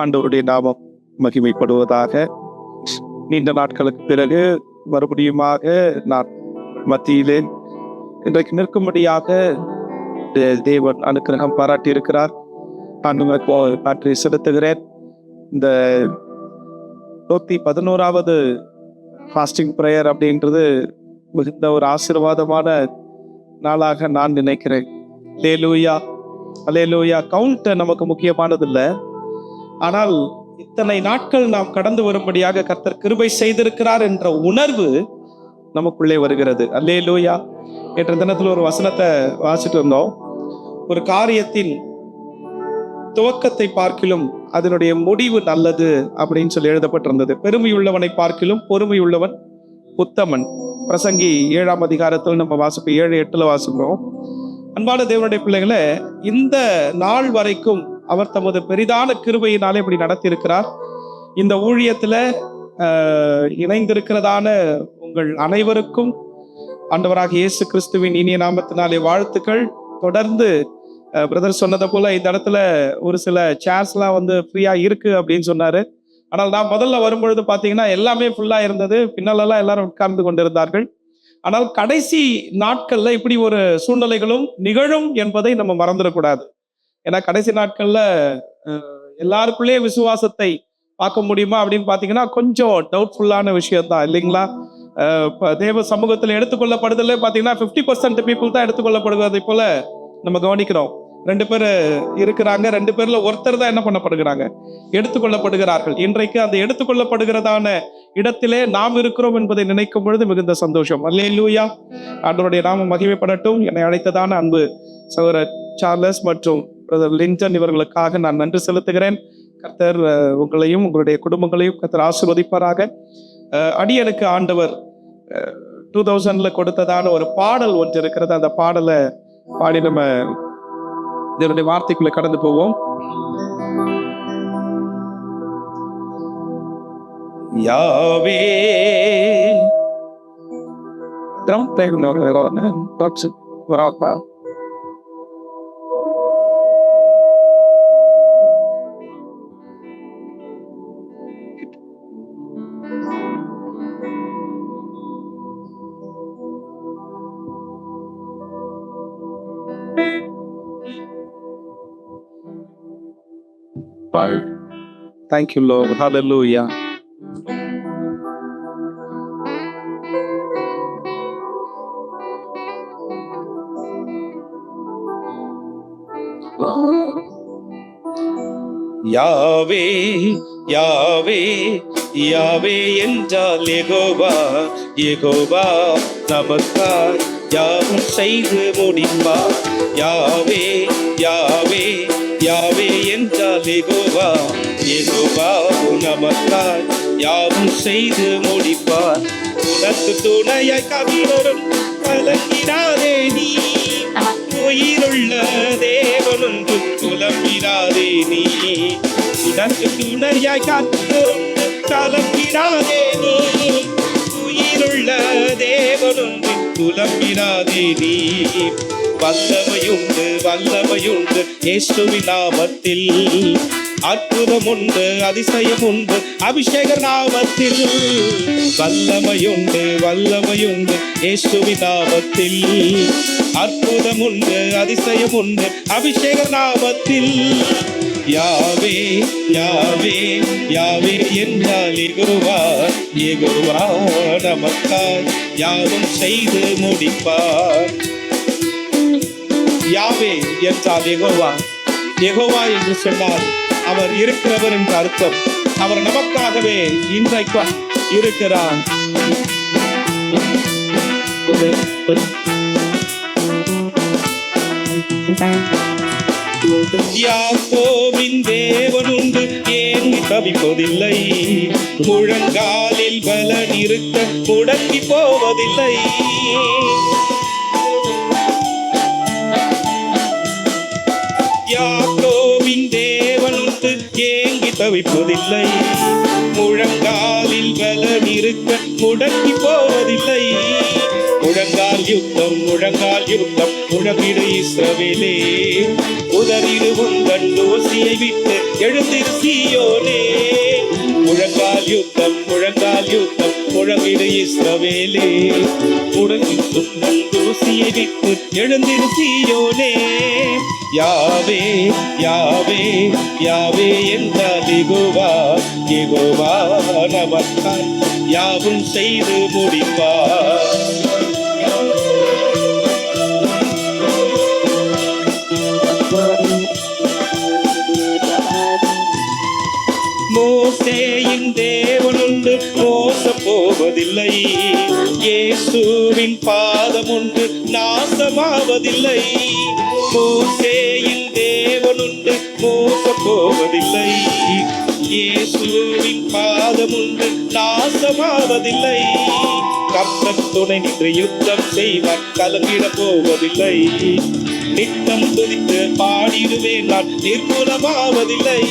ஆண்டவருடைய நாமம் மகிமைப்படுவதாக. நீண்ட நாட்களுக்கு பிறகு மறுபடியுமாக நான் மத்தியிலே இன்றைக்கு நிற்கும்படியாக தேவன் அனுக்கிரகம் பாராட்டி இருக்கிறார். ஆண்டவருக்கு நன்றி செலுத்துகிறேன். இந்த 111வது ஃபாஸ்டிங் ப்ரேயர் அப்படின்றது மிகுந்த ஒரு ஆசீர்வாதமான நாளாக நான் நினைக்கிறேன். அல்லேலூயா, அல்லேலூயா. கவுண்ட் நமக்கு முக்கியமானதில்லை, ஆனால் இத்தனை நாட்கள் நாம் கடந்து வரும்படியாக கர்த்தர் கிருபை செய்திருக்கிறார் என்ற உணர்வு நமக்குள்ளே வருகிறது. அல்லேலூயா. நேற்று தினத்தில் ஒரு வசனத்தை வாசிட்டு இருந்தோம். ஒரு காரியத்தின் துவக்கத்தை பார்க்கிலும் அதனுடைய முடிவு நல்லது அப்படின்னு சொல்லி எழுதப்பட்டிருந்தது. பெருமையுள்ளவனை பார்க்கிலும் பொறுமையுள்ளவன் உத்தமன். பிரசங்கி 7ஆம் அதிகாரத்தில் நம்ம வாசிப்பு 7-8 வாசிக்கிறோம். அன்பான தேவனுடைய பிள்ளைகளை, இந்த நாள் வரைக்கும் அவர் தமது பெரிதான கிருபையினாலே இப்படி நடத்தி இருக்கிறார். இந்த ஊழியத்துல இணைந்திருக்கிறதான உங்கள் அனைவருக்கும் ஆண்டவராக இயேசு கிறிஸ்துவின் இனிய நாமத்தினாலே வாழ்த்துக்கள். தொடர்ந்து பிரதர் சொன்னதை போல இந்த இடத்துல ஒரு சில சேர்ஸ்லாம் ஃப்ரீயா இருக்கு அப்படின்னு சொன்னாரு. ஆனால் நான் முதல்ல வரும்பொழுது பார்த்தீங்கன்னா எல்லாமே ஃபுல்லா இருந்தது. பின்னாலெல்லாம் எல்லாரும் உட்கார்ந்து கொண்டிருந்தார்கள். ஆனால் கடைசி நாட்கள்ல இப்படி ஒரு சூழ்நிலைகளும் நிகழும் என்பதை நம்ம மறந்துடக்கூடாது. ஏன்னா கடைசி நாட்கள்ல எல்லாருக்குள்ளேயே விசுவாசத்தை பார்க்க முடியுமா அப்படின்னு பார்த்தீங்கன்னா கொஞ்சம் டவுட்ஃபுல்லான விஷயம் தான், இல்லைங்களா? தேவ சமூகத்தில் எடுத்துக்கொள்ளப்படுதலே பார்த்தீங்கன்னா 50% பீப்புள் தான் எடுத்துக்கொள்ளப்படுவதை போல நம்ம கவனிக்கிறோம். 2 பேர் இருக்கிறாங்க, 2 பேர்ல ஒருத்தர் தான் என்ன பண்ணப்படுகிறாங்க, எடுத்துக்கொள்ளப்படுகிறார்கள். இன்றைக்கு அந்த எடுத்துக்கொள்ளப்படுகிறதான இடத்திலே நாம் இருக்கிறோம் என்பதை நினைக்கும் பொழுது மிகுந்த சந்தோஷம். அல்லேலூயா. ஆண்டவருடைய நாமம் மகிமைப்படட்டும். என்னை அழைத்ததான அன்பு சகோதரர் சார்லஸ் மற்றும் பிரதர் லிண்டன் இவர்களுக்காக நான் நன்றி செலுத்துகிறேன். கர்த்தர் உங்களையும் உங்களுடைய குடும்பங்களையும் கர்த்தர் ஆசீர்வதிப்பாராக. அடியனுக்கு ஆண்டவர் 2000 கொடுத்ததான ஒரு பாடல் ஒன்று இருக்கிறது. அந்த பாடலை பாடி நம்ம இதனுடைய வார்த்தைக்குள்ள கடந்து போவோம். யாவே Thank you, Lord. Hallelujah. யாவே யாவே யாவே என்றால் யெகோவா, யெகோவா நமக்காய் யாவும் செய்து முடிப்பார். யாவே யாவே யாவே என்றால் யெகோவா, யெகோவா நமக்காய் யாவும் செய்து முடிப்பார். உனக்கு துணையாய் கவிவரும் கலங்கினாதே நீ, உயிருள்ள தேவனொன்று குழம்பினாதே நீ. உனக்கு துணையாய் கவிவரும் கலங்கினாதே நீ, உயிருள்ள தேவனொன்று குழம்பினாதே நீ. வல்லமையுண்டு வல்லமையுண்டு இயேசுவின் நாமத்தில், அற்புதம் உண்டு அதிசயம் உண்டு அபிஷேகர் நாமத்தில். வல்லமையுண்டு வல்லமையுண்டு இயேசுவின் நாமத்தில், அற்புதம் உண்டு அதிசயம் உண்டு அபிஷேகர் நாமத்தில். யாவே யாவே யாவே என்றால் யெகோவா, யெகோவா நமக்காய் யாவும் செய்து முடிப்பார். யாவே என்றால் யெகோவா, யெகோவா என்று சொன்னால் அவர் இருக்கிறவர் என்ற அர்த்தம். அவர் நமக்காகவே இன்றைக்கு இருக்கிறார். யாக்கோபின் தேவனுண்டு ஏங்கி தவிப்பதில்லை, முழங்காலில் பலன் இருக்க முடங்கி போவதில்லை. யாக்கோபின் தேவனுண்டு ஏங்கி தவிப்பதில்லை, முழங்காலில் பலன் இருக்க முடங்கி போவதில்லை. முழங்கால் யுத்தம் முழங்கால் யுத்தம் முழங்கிடு இஸ்ரவேலே. உதறிடு உந்தன் தூசியை விட்டு எழுந்திரு சீயோனே. முழங்கால் யுத்தம் முழங்கால் யுத்தம் முழங்கிடு இஸ்ரவேலே. உடனில் உந்தன் தூசியை விட்டு எழுந்திரு சீயோனே. யாவே யாவே யாவே என்றால் யெகோவா யெகோவா நமக்காய் யாவும் செய்து முடிப்பார். மோசேயின் தேவனுண்டு மோசம் போவதில்லை. இயேசுவின் பாதம் உண்டு நாசமாவதில்லை. மோசேயின் தேவனுண்டு மோசம் போவதில்லை. இயேசுவின் பாதம் உண்டு நாசமாவதில்லை. கர்த்தர் துணை நின்று யுத்தம் செய்வார் கலங்கிட போவதில்லை. நித்தம் துதித்து பாடிடுவேன் நான் நிர்மூலமாவதில்லை.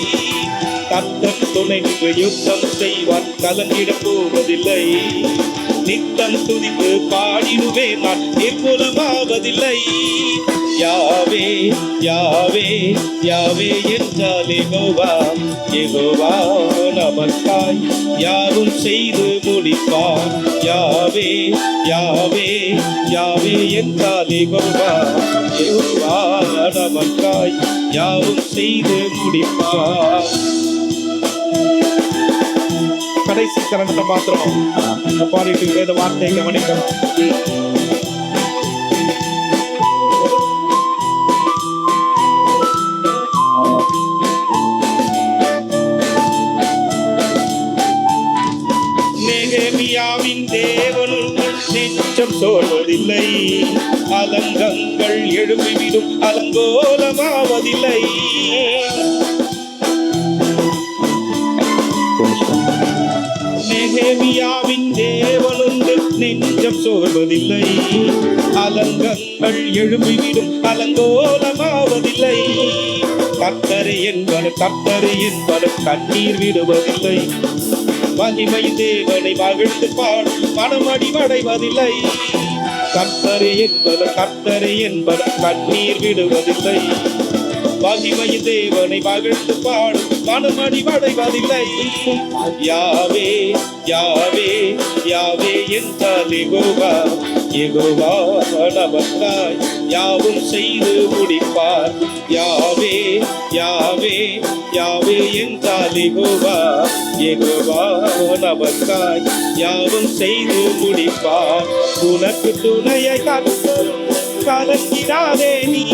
கர்த்தர் துணை நின்று யுத்தம் செய்வார் கலங்கிட போவதில்லை. நித்தம் துதித்து பாடிடுவேன் நான் நிர்மூலமாவதில்லை. யாவே யாவே யாவே என்றால் யெகோவா யெகோவா நமக்காய் யாவும் செய்து முடிப்பார். யாவே யாவே யாவே என்றால் யெகோவா யெகோவா நமக்காய் யாவும் செய்து முடிப்பார். கடைசி கரண்ட மாத்திரம் பாடிட்டு வேத வார்த்தை கவனிக்கணும். நெகேமியாவின் தேவனும் நெஞ்சம் சோர்வதில்லை. அலங்கங்கள் எழுப்பிவிடும் அலங்கோலமாவதில்லை. நெகேமியாவின் தேவனுண்டு நெஞ்சம் சோர்வதில்லை. அலங்கங்கள் எழுப்பிவிடும் அலங்கோலமாவதில்லை. கர்த்தரை என்பது கண்ணீர் விடுவதில்லை. மகிமை தேவனை மகிழ்ந்து பாடும் மனம் அடிவடைவதில்லை. கர்த்தரை என்பது கண்ணீர் விடுவதில்லை. மகிமை தேவனை மகிழ்ந்து பாடும் மனம் அடிவடைவதில்லை. யாவே யாவே யாவே என்றால் யெகோவா யெகோவா நமக்காய் யாவும் செய்து முடிப்பார். யாவே யாவே யாவே என்றால் யெகோவா யெகோவா நமக்காய் யாவும் செய்து முடிப்பார். உனக்கு துணையை கலங்கிடாதே நீ.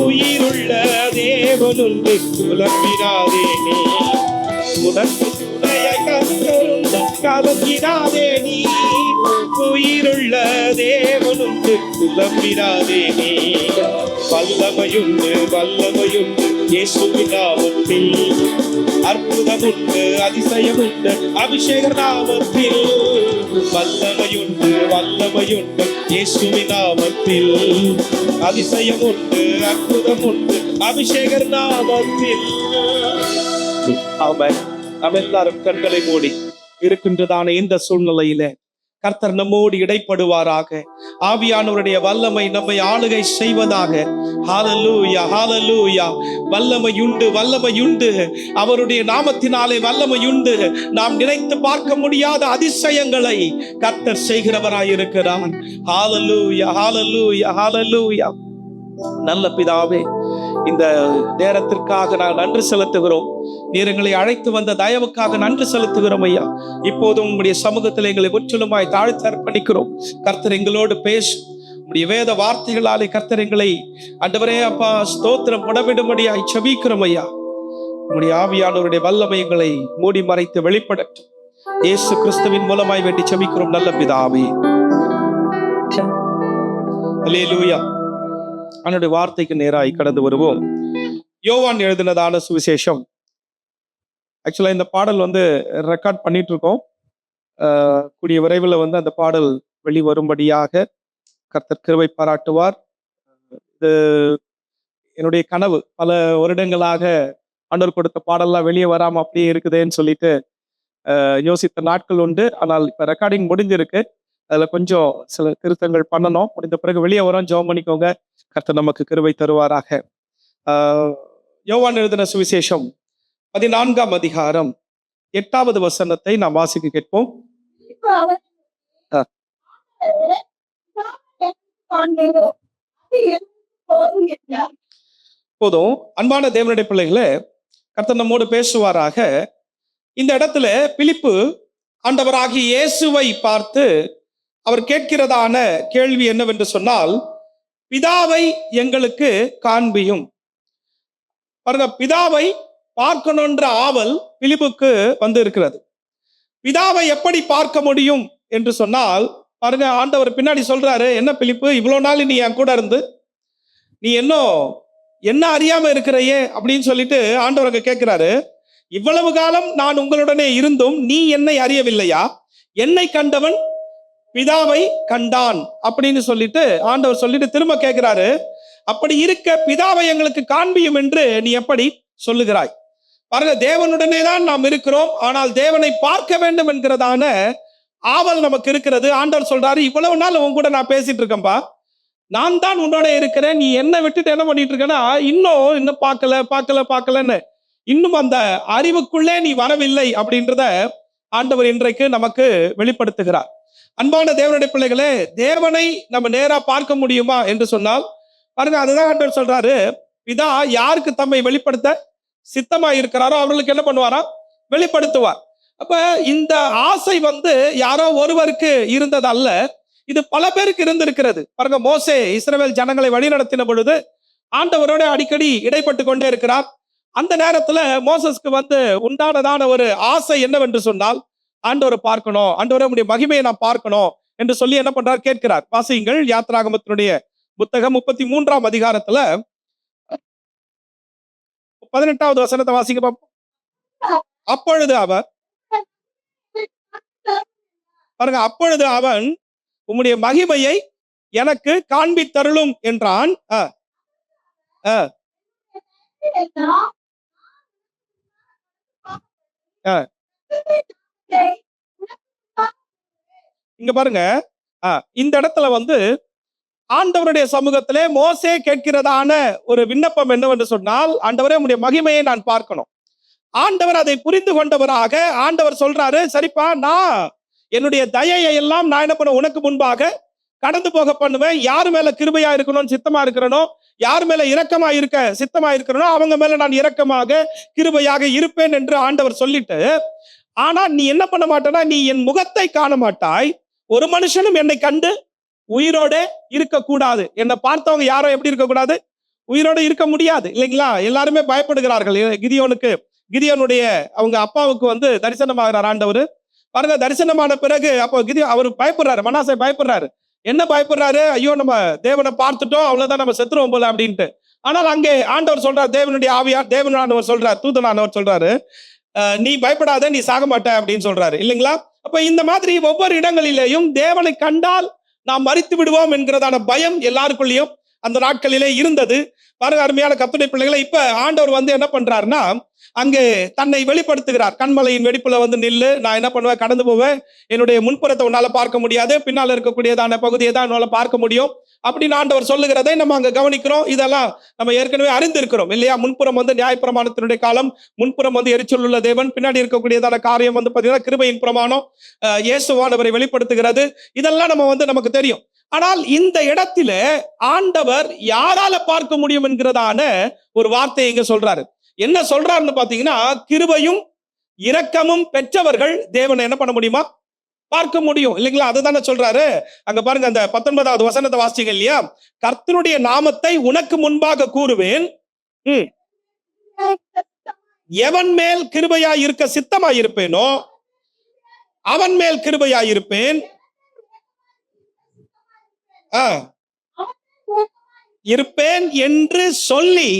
உயிருள்ள தேவனுண்டு குலப்பிடாதே நீ. உனக்கு துணையை கலங்கிடாதே நீ. உயிருள்ள தேவனுண்டு குலப்பிடாதே நீ. வல்லமையுண்டு வல்லமையுண்டு இயேசுவின் நாமத்தில். அற்புதமுண்டு அதிசயமுண்டு அபிஷேக நாமத்தில். வல்லமையுண்டு வல்லமையுண்டு இயேசுவின் நாமத்தில். அதிசயமுண்டு அற்புதமுண்டு அபிஷேக நாமத்தில். ஆமென். நாம் எல்லாரும் கண்களை மூடி இருக்கின்றதான இந்த சூழ்நிலையில கர்த்தர் நம்மோடு இடைப்படுவாராக. ஆவியானவருடைய வல்லமை நம்மை ஆளுகை செய்வதாக. ஹல்லேலூயா ஹல்லேலூயா. வல்லமையுண்டு வல்லமையுண்டு. அவருடைய நாமத்தினாலே வல்லமையுண்டு. நாம் நினைத்து பார்க்க முடியாத அதிசயங்களை கர்த்தர் செய்கிறவராயிருக்கிறார். ஹல்லேலூயா ஹல்லேலூயா ஹல்லேலூயா. நல்ல பிதாவே, இந்த நேரத்திற்காக நான் நன்றி செலுத்துகிறோம். நீர் எங்களை அழைத்து வந்த தயவுக்காக நன்றி செலுத்துகிறோம் ஐயா. இப்போதும் உங்களுடைய சமூகத்தில் எங்களை முற்றிலுமாய் தாழ்த்தி அர்ப்பணிக்கிறோம். கர்த்தர் எங்களோடு பேசு. உடைய வேத வார்த்தைகளாலே கர்த்தர் எங்களை ஆண்டவரே அப்பா ஸ்தோத்திரம் புடமிடும்படியாய் செபிக்கிறோம் ஐயா. உங்களுடைய ஆவியானவருடைய வல்லமை எங்களை மூடி மறைத்து வெளிப்படட்டும். இயேசு கிறிஸ்துவின் மூலமாய் வேண்டி செபிக்கிறோம் நல்ல பிதாவே. அல்லேலூயா. அவனுடைய வார்த்தைக்கு நேராய் கடந்து வருவோம். யோவான் எழுதினதான சுவிசேஷம். ஆக்சுவலா இந்த பாடல் ரெக்கார்ட் பண்ணிட்டு இருக்கோம். கூடிய விரைவில் அந்த பாடல் வெளிவரும்படியாக கர்த்தர் கிருபை பாராட்டுவார். இது என்னுடைய கனவு. பல வருடங்களாக ஆண்டவர் கொடுத்த பாடல்லாம் வெளியே வராம அப்படியே இருக்குதேன்னு சொல்லிட்டு யோசித்த நாட்கள் உண்டு. ஆனால் இப்ப ரெக்கார்டிங் முடிஞ்சிருக்கு. அதுல கொஞ்சம் சில திருத்தங்கள் பண்ணணும். முடிந்த பிறகு வெளியே வரோம், ஜெபம் பண்ணிக்கோங்க. கர்த்தர் நமக்கு கிருபை தருவாராக. ஆஹ் யோவான் எழுதின சுவிசேஷம் 14ஆம் அதிகாரம் 8வது வசனத்தை நாம் வாசிக்க கேட்போம். இப்ப அவர் ஆ. காண்பீரோ, அது எனக்கு போதும் என்றார். போதும். அன்பான தேவனுடைய பிள்ளைகளே, கர்த்தர் நம்மோடு பேசுவாராக. இந்த இடத்துல பிலிப்பு ஆண்டவராகிய இயேசுவை பார்த்து அவர் கேட்கிறதான கேள்வி என்னவென்று சொன்னால், பிதாவை எங்களுக்கு காண்பியும். பாருங்க, பிதாவை பார்க்கணுன்ற ஆவல் பிலிப்புக்கு வந்து இருக்கிறது. பிதாவை எப்படி பார்க்க முடியும் என்று சொன்னால், பாருங்க, ஆண்டவர் பின்னாடி சொல்றாரு, என்ன பிலிப்பு, இவ்வளவு நாள் நீ என் கூட இருந்து நீ என்ன அறியாம இருக்கிறையே அப்படின்னு சொல்லிட்டு ஆண்டவர் அங்க கேட்கிறாரு. இவ்வளவு காலம் நான் உங்களுடனே இருந்தும் நீ என்னை அறியவில்லையா? என்னை கண்டவன் பிதாவை கண்டான் அப்படின்னு சொல்லிட்டு ஆண்டவர் சொல்லிட்டு திரும்ப கேட்கிறாரு, அப்படி இருக்க பிதாவை எங்களுக்கு காண்பியும் என்று நீ எப்படி சொல்லுகிறாய்? பாருங்க, தேவனுடனே தான் நாம் இருக்கிறோம், ஆனால் தேவனை பார்க்க வேண்டும் என்கிறதான ஆவல் நமக்கு இருக்கிறது. ஆண்டவர் சொல்றாரு, இவ்வளவு நாள் உன் கூட நான் பேசிட்டு இருக்கேன்பா, நான் தான் உன்னோட இருக்கிறேன், நீ என்ன விட்டுட்டு என்ன பண்ணிட்டு இருக்கேன்னா இன்னும் பார்க்கலன்னு இன்னும் அந்த அறிவுக்குள்ளே நீ வரவில்லை அப்படின்றத ஆண்டவர் இன்றைக்கு நமக்கு வெளிப்படுத்துகிறார். அன்பான தேவனுடைய பிள்ளைகளே, தேவனை நம்ம நேரா பார்க்க முடியுமா என்று சொன்னால், பாருங்க, அதுதான் ஆண்டவர் சொல்றாரு, பிதா யாருக்கு தம்மை வெளிப்படுத்த சித்தமா இருக்கிறாரோ அவர்களுக்கு என்ன பண்ணுவாரா? வெளிப்படுத்துவார். அப்ப இந்த ஆசை யாரோ ஒருவருக்கு இருந்தது அல்ல, இது பல பேருக்கு இருந்திருக்கிறது. பாருங்க, மோசே இஸ்ரவேல் ஜனங்களை வழிநடத்தின பொழுது ஆண்டவரோட அடிக்கடி இடைப்பட்டு கொண்டே இருக்கிறார். அந்த நேரத்துல மோசஸ்க்கு உண்டானதான ஒரு ஆசை என்னவென்று சொன்னால், ஆண்டவரை பார்க்கணும், ஆண்டவரே உம்முடைய மகிமையை நான் பார்க்கணும் என்று சொல்லி என்ன பண்றார்? கேட்கிறார். வாசியுங்கள், யாத்ராகமத்தினுடைய புத்தகம் 33ஆம் அதிகாரத்துல 18வது வசனத்தை வாசிக்க பார்ப்போம். அப்பொழுது அவர், பாருங்க, அப்பொழுது அவன் உம்முடைய மகிமையை எனக்கு காண்பித்தருளும் என்றான். இங்க பாருங்க, இந்த இடத்துல ஆண்டவருடைய சமூகத்திலே மோசே கேட்கிறதான ஒரு விண்ணப்பம் என்னவென்று சொன்னால், ஆண்டவரே உம்முடைய மகிமையை நான் பார்க்கணும். ஆண்டவர் அதை புரிந்து கொண்டவராக ஆண்டவர் சொல்றாரு, சரிப்பா, நான் என்னுடைய தயையை எல்லாம் நான் என்ன பண்ண உனக்கு முன்பாக கடந்து போக பண்ணுவேன். யாரு மேல கிருபையா இருக்கணும் சித்தமா இருக்கிறனோ, யார் மேல இரக்கமா இருக்க சித்தமா இருக்கிறனோ அவங்க மேல நான் இரக்கமாக கிருபையாக இருப்பேன் என்று ஆண்டவர் சொல்லிட்டு, ஆனா நீ என்ன பண்ண மாட்டேன்னா, நீ என் முகத்தை காண மாட்டாய், ஒரு மனுஷனும் என்னை கண்டு உயிரோட இருக்கக்கூடாது. என்னை பார்த்தவங்க யாரும் எப்படி இருக்கக்கூடாது? உயிரோட இருக்க முடியாது, இல்லைங்களா? எல்லாருமே பயப்படுகிறார்கள். கிதியோனுடைய அவங்க அப்பாவுக்கு தரிசனமாகிறார் ஆண்டவர். பாருங்க, தரிசனமான பிறகு அப்போ அவர் பயப்படுறாரு, மனாசே பயப்படுறாரு. என்ன பயப்படுறாரு? ஐயோ, நம்ம தேவனை பார்த்துட்டோம், அவ்வளவுதான், நம்ம செத்துருவோம் போல அப்படின்ட்டு. ஆனால் அங்கே ஆண்டவர் சொல்றார், தேவனுடைய ஆவியார், தேவனானவர் சொல்றார், தூதனானவர் சொல்றாரு, நீ பயப்படாத, நீ சாக மாட்ட அப்படின்னு சொல்றாரு, இல்லைங்களா? அப்ப இந்த மாதிரி ஒவ்வொரு இடங்களிலேயும் தேவனை கண்டால் நாம் மரித்து விடுவோம் என்கிறதான பயம் எல்லாருக்குள்ளேயும் அந்த நாட்களிலே இருந்தது. பாருங்க, அருமையான கர்த்தருடைய பிள்ளைகளை, இப்ப ஆண்டவர் என்ன பண்றாருன்னா, அங்கே தன்னை வெளிப்படுத்துகிறார். கண்மலையின் வெடிப்புல நில்லு, நான் என்ன பண்ணுவேன்? கடந்து போவேன், என்னுடைய முன்புறத்தை உன்னால பார்க்க முடியாது, பின்னால இருக்கக்கூடியதான பகுதியை தான் உன்னால பார்க்க முடியும் அப்படின்னு ஆண்டவர் சொல்லுகிறதை நம்ம அங்க கவனிக்கிறோம். இதெல்லாம் நம்ம ஏற்கனவே அறிந்திருக்கிறோம், இல்லையா? முன்புறம் நியாயப்பிரமாணத்தினுடைய காலம், முன்புறம் எரிச்சல் உள்ள தேவன், பின்னாடி இருக்கக்கூடியதான காரியம் பாத்தீங்கன்னா கிருபையின் பிரமாணம், இயேசுவானவரை வெளிப்படுத்துகிறது. இதெல்லாம் நம்ம நமக்கு தெரியும். ஆனால் இந்த இடத்துல ஆண்டவர் யாரால பார்க்க முடியும் என்கிறதான ஒரு வார்த்தையை இங்க சொல்றாரு. என்ன சொல்றாருன்னு பாத்தீங்கன்னா, கிருபையும் இரக்கமும் பெற்றவர்கள் தேவனை என்ன பண்ண முடியுமா? பார்க்க முடியும், இல்லைங்களா? அதுதானே சொல்றாரு. அங்க பாருங்க, அந்த 19வது வசனத்தை வாசிங்க, இல்லையா? கர்த்தருடைய நாமத்தை உனக்கு முன்பாக கூறுவேன், எவன் மேல் கிருபையாய் இருக்க சித்தமாய் இருப்பேனோ அவன் மேல் கிருபையாய் இருப்பேன் என்று சொல்லி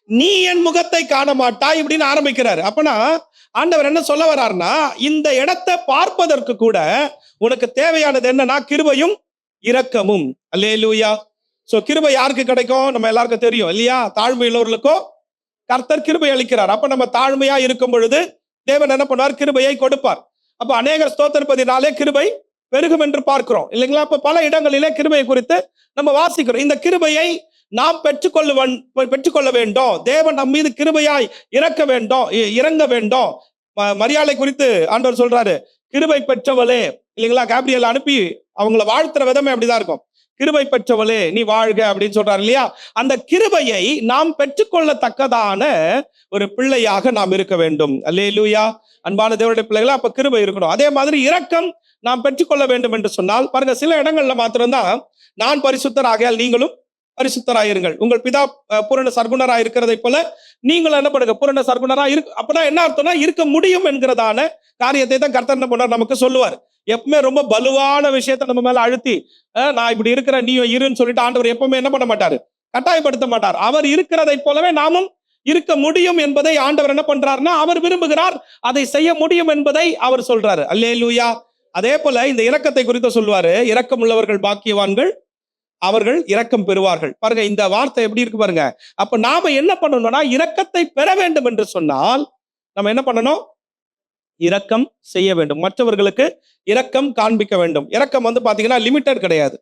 நீ என் முகத்தை காண மாட்டாய் இப்படின்னு ஆரம்பிக்கிறாரு. அப்பனா ஆண்டவர் என்ன சொல்ல வர்றாருன்னா, இந்த இடத்தை பார்ப்பதற்கு கூட உனக்கு தேவையானது என்னன்னா கிருபையும் இரக்கமும். அல்லேலூயா. சோ கிருபை யாருக்கு கிடைக்கும்? நம்ம எல்லாருக்கும் தெரியும், இல்லையா? தாழ்மை உள்ளவர்களுக்கும் கர்த்தர் கிருபை அளிக்கிறார். அப்ப நம்ம தாழ்மையா இருக்கும் பொழுது தேவன் என்ன பண்ணுவார்? கிருபையை கொடுப்பார். அப்ப அநேகர் ஸ்தோத்திரப்பதினாலே கிருபை பெருகும் என்று பார்க்கிறோம் இல்லைங்களா? அப்ப பல இடங்களிலே கிருபையை குறித்து நம்ம வாசிக்கிறோம். இந்த கிருபையை நாம் பெற்றுக்கொள்ள வேண்டும். தேவன் நம் மீது கிருபையாய் இறங்க வேண்டும். மரியாதை குறித்து ஆண்டவர் சொல்றாரு, கிருபை பெற்றவளே இல்லைங்களா? கேப்ரியல் அனுப்பி அவங்கள வாழ்த்துற விதமே அப்படிதான் இருக்கும். கிருபை பெற்றவளே நீ வாழ்க அப்படின்னு சொல்றாரு இல்லையா? அந்த கிருபையை நாம் பெற்றுக்கொள்ளத்தக்கதான ஒரு பிள்ளையாக நாம் இருக்க வேண்டும். அல்லேலூயா. அன்பான தேவனுடைய பிள்ளைகளா, அப்ப கிருபை இருக்கணும். அதே மாதிரி இரக்கம் நாம் பெற்றுக்கொள்ள வேண்டும் என்று சொன்னால் பாருங்க, சில இடங்கள்ல மாத்திரம்தான் நான் பரிசுத்தர் ஆகையால் நீங்களும் பரிசுத்தராயிருங்கள், உங்கள் பிதா பூரண சர்க்குணராய் இருக்கிறதை போல நீங்களும் என்ன பண்ணுங்க, பூரண சர்க்குணரா இருக்கு. அப்பதான் என்ன அர்த்தம்னா இருக்க முடியும் என்கிறதான காரியத்தை தான் கர்த்தர் என்ன பண்ணார், நமக்கு சொல்லுவார். எப்பவுமே ரொம்ப பலுவான விஷயத்தை நம்ம மேல அழுத்தி நான் இப்படி இருக்கிறேன் நீ இருன்னு சொல்லிட்டு ஆண்டவர் எப்பவுமே என்ன பண்ண மாட்டாரு, கட்டாயப்படுத்த மாட்டார். அவர் இருக்கிறதை போலவே நாமும் இருக்க முடியும் என்பதை ஆண்டவர் என்ன பண்றாருன்னா அவர் விரும்புகிறார், அதை செய்ய முடியும் என்பதை அவர் சொல்றாரு. அல்லேலூயா. அதே போல இந்த இரக்கத்தை குறித்து சொல்லுவாரு, இரக்கம் உள்ளவர்கள் பாக்கியவான்கள், அவர்கள் இரக்கம் பெறுவார்கள். பாருங்க இந்த வார்த்தை எப்படி இருக்கு பாருங்க. அப்ப நாம என்ன பண்ணணும்னா இரக்கத்தை பெற வேண்டும் என்று சொன்னால் நம்ம என்ன பண்ணணும், இரக்கம் செய்ய வேண்டும், மற்றவர்களுக்கு இரக்கம் காண்பிக்க வேண்டும். இரக்கம் பாத்தீங்கன்னா லிமிட்டட் கிடையாது.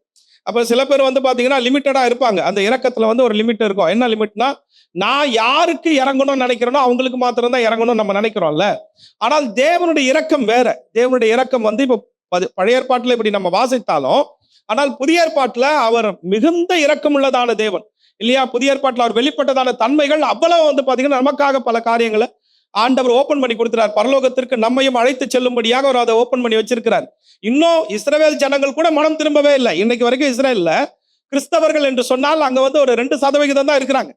அப்ப சில பேர் பாத்தீங்கன்னா லிமிட்டடா இருப்பாங்க. அந்த இரக்கத்துல ஒரு லிமிட் இருக்கும். என்ன லிமிட்னா, நான் யாருக்கு இறங்கணும்னு நினைக்கிறேனோ அவங்களுக்கு மாத்திரம் தான் இறங்கணும்னு நம்ம நினைக்கிறோம்ல. ஆனால் தேவனுடைய இரக்கம் வேற. தேவனுடைய இரக்கம் இப்ப பழைய ஏற்பாட்டுல இப்படி நம்ம வாசித்தாலும், ஆனால் புதிய ஏற்பாட்டுல அவர் மிகுந்த இரக்கம் உள்ளதான தேவன் இல்லையா? புதிய ஏற்பாட்டுல அவர் வெளிப்பட்டதான தன்மைகள் அவ்வளவு பாத்தீங்கன்னா நமக்காக பல காரியங்களை ஆண்டவர் ஓபன் பண்ணி கொடுக்கிறார். பரலோகத்திற்கு நம்மையும் அழைத்து செல்லும்படியாக அவர் அதை ஓபன் பண்ணி வச்சிருக்கிறார். இன்னும் இஸ்ரவேல் ஜனங்கள் கூட மனம் திரும்பவே இல்லை. இன்னைக்கு வரைக்கும் இஸ்ரேல்ல கிறிஸ்தவர்கள் என்று சொன்னால் அங்க ஒரு 2% தான் இருக்கிறாங்க.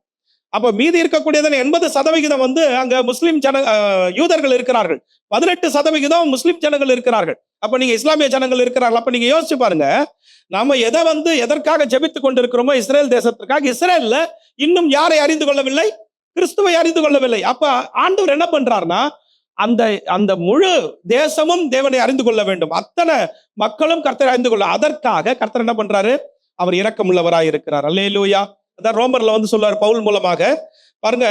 அப்ப மீதி இருக்கக்கூடியது 80% அங்க முஸ்லிம் யூதர்கள் இருக்கிறார்கள். 18% முஸ்லிம் ஜனங்கள் இருக்கிறார்கள். அப்ப நீங்க இஸ்லாமிய ஜனங்கள் இருக்கிறார்கள். அப்ப நீங்க யோசிச்சு பாருங்க, நாம எதற்காக ஜெபித்துக் கொண்டிருக்கிறோமோ இஸ்ரேல் தேசத்திற்காக. இஸ்ரேல்ல இன்னும் யாரை அறிந்து கொள்ளவில்லை, கிறிஸ்துவை அறிந்து கொள்ளவில்லை. அப்ப ஆண்டவர் என்ன பண்றாருன்னா அந்த முழு தேசமும் தேவனை அறிந்து கொள்ள வேண்டும், அத்தனை மக்களும் கர்த்தரை அறிந்து கொள்ள. அதற்காக கர்த்தர் என்ன பண்றாரு, அவர் இரக்கம் உள்ளவராய் இருக்கிறார். அல்லேலூயா. அதான் ரோமர்ல சொல்றாரு பவுல் மூலமாக, பாருங்க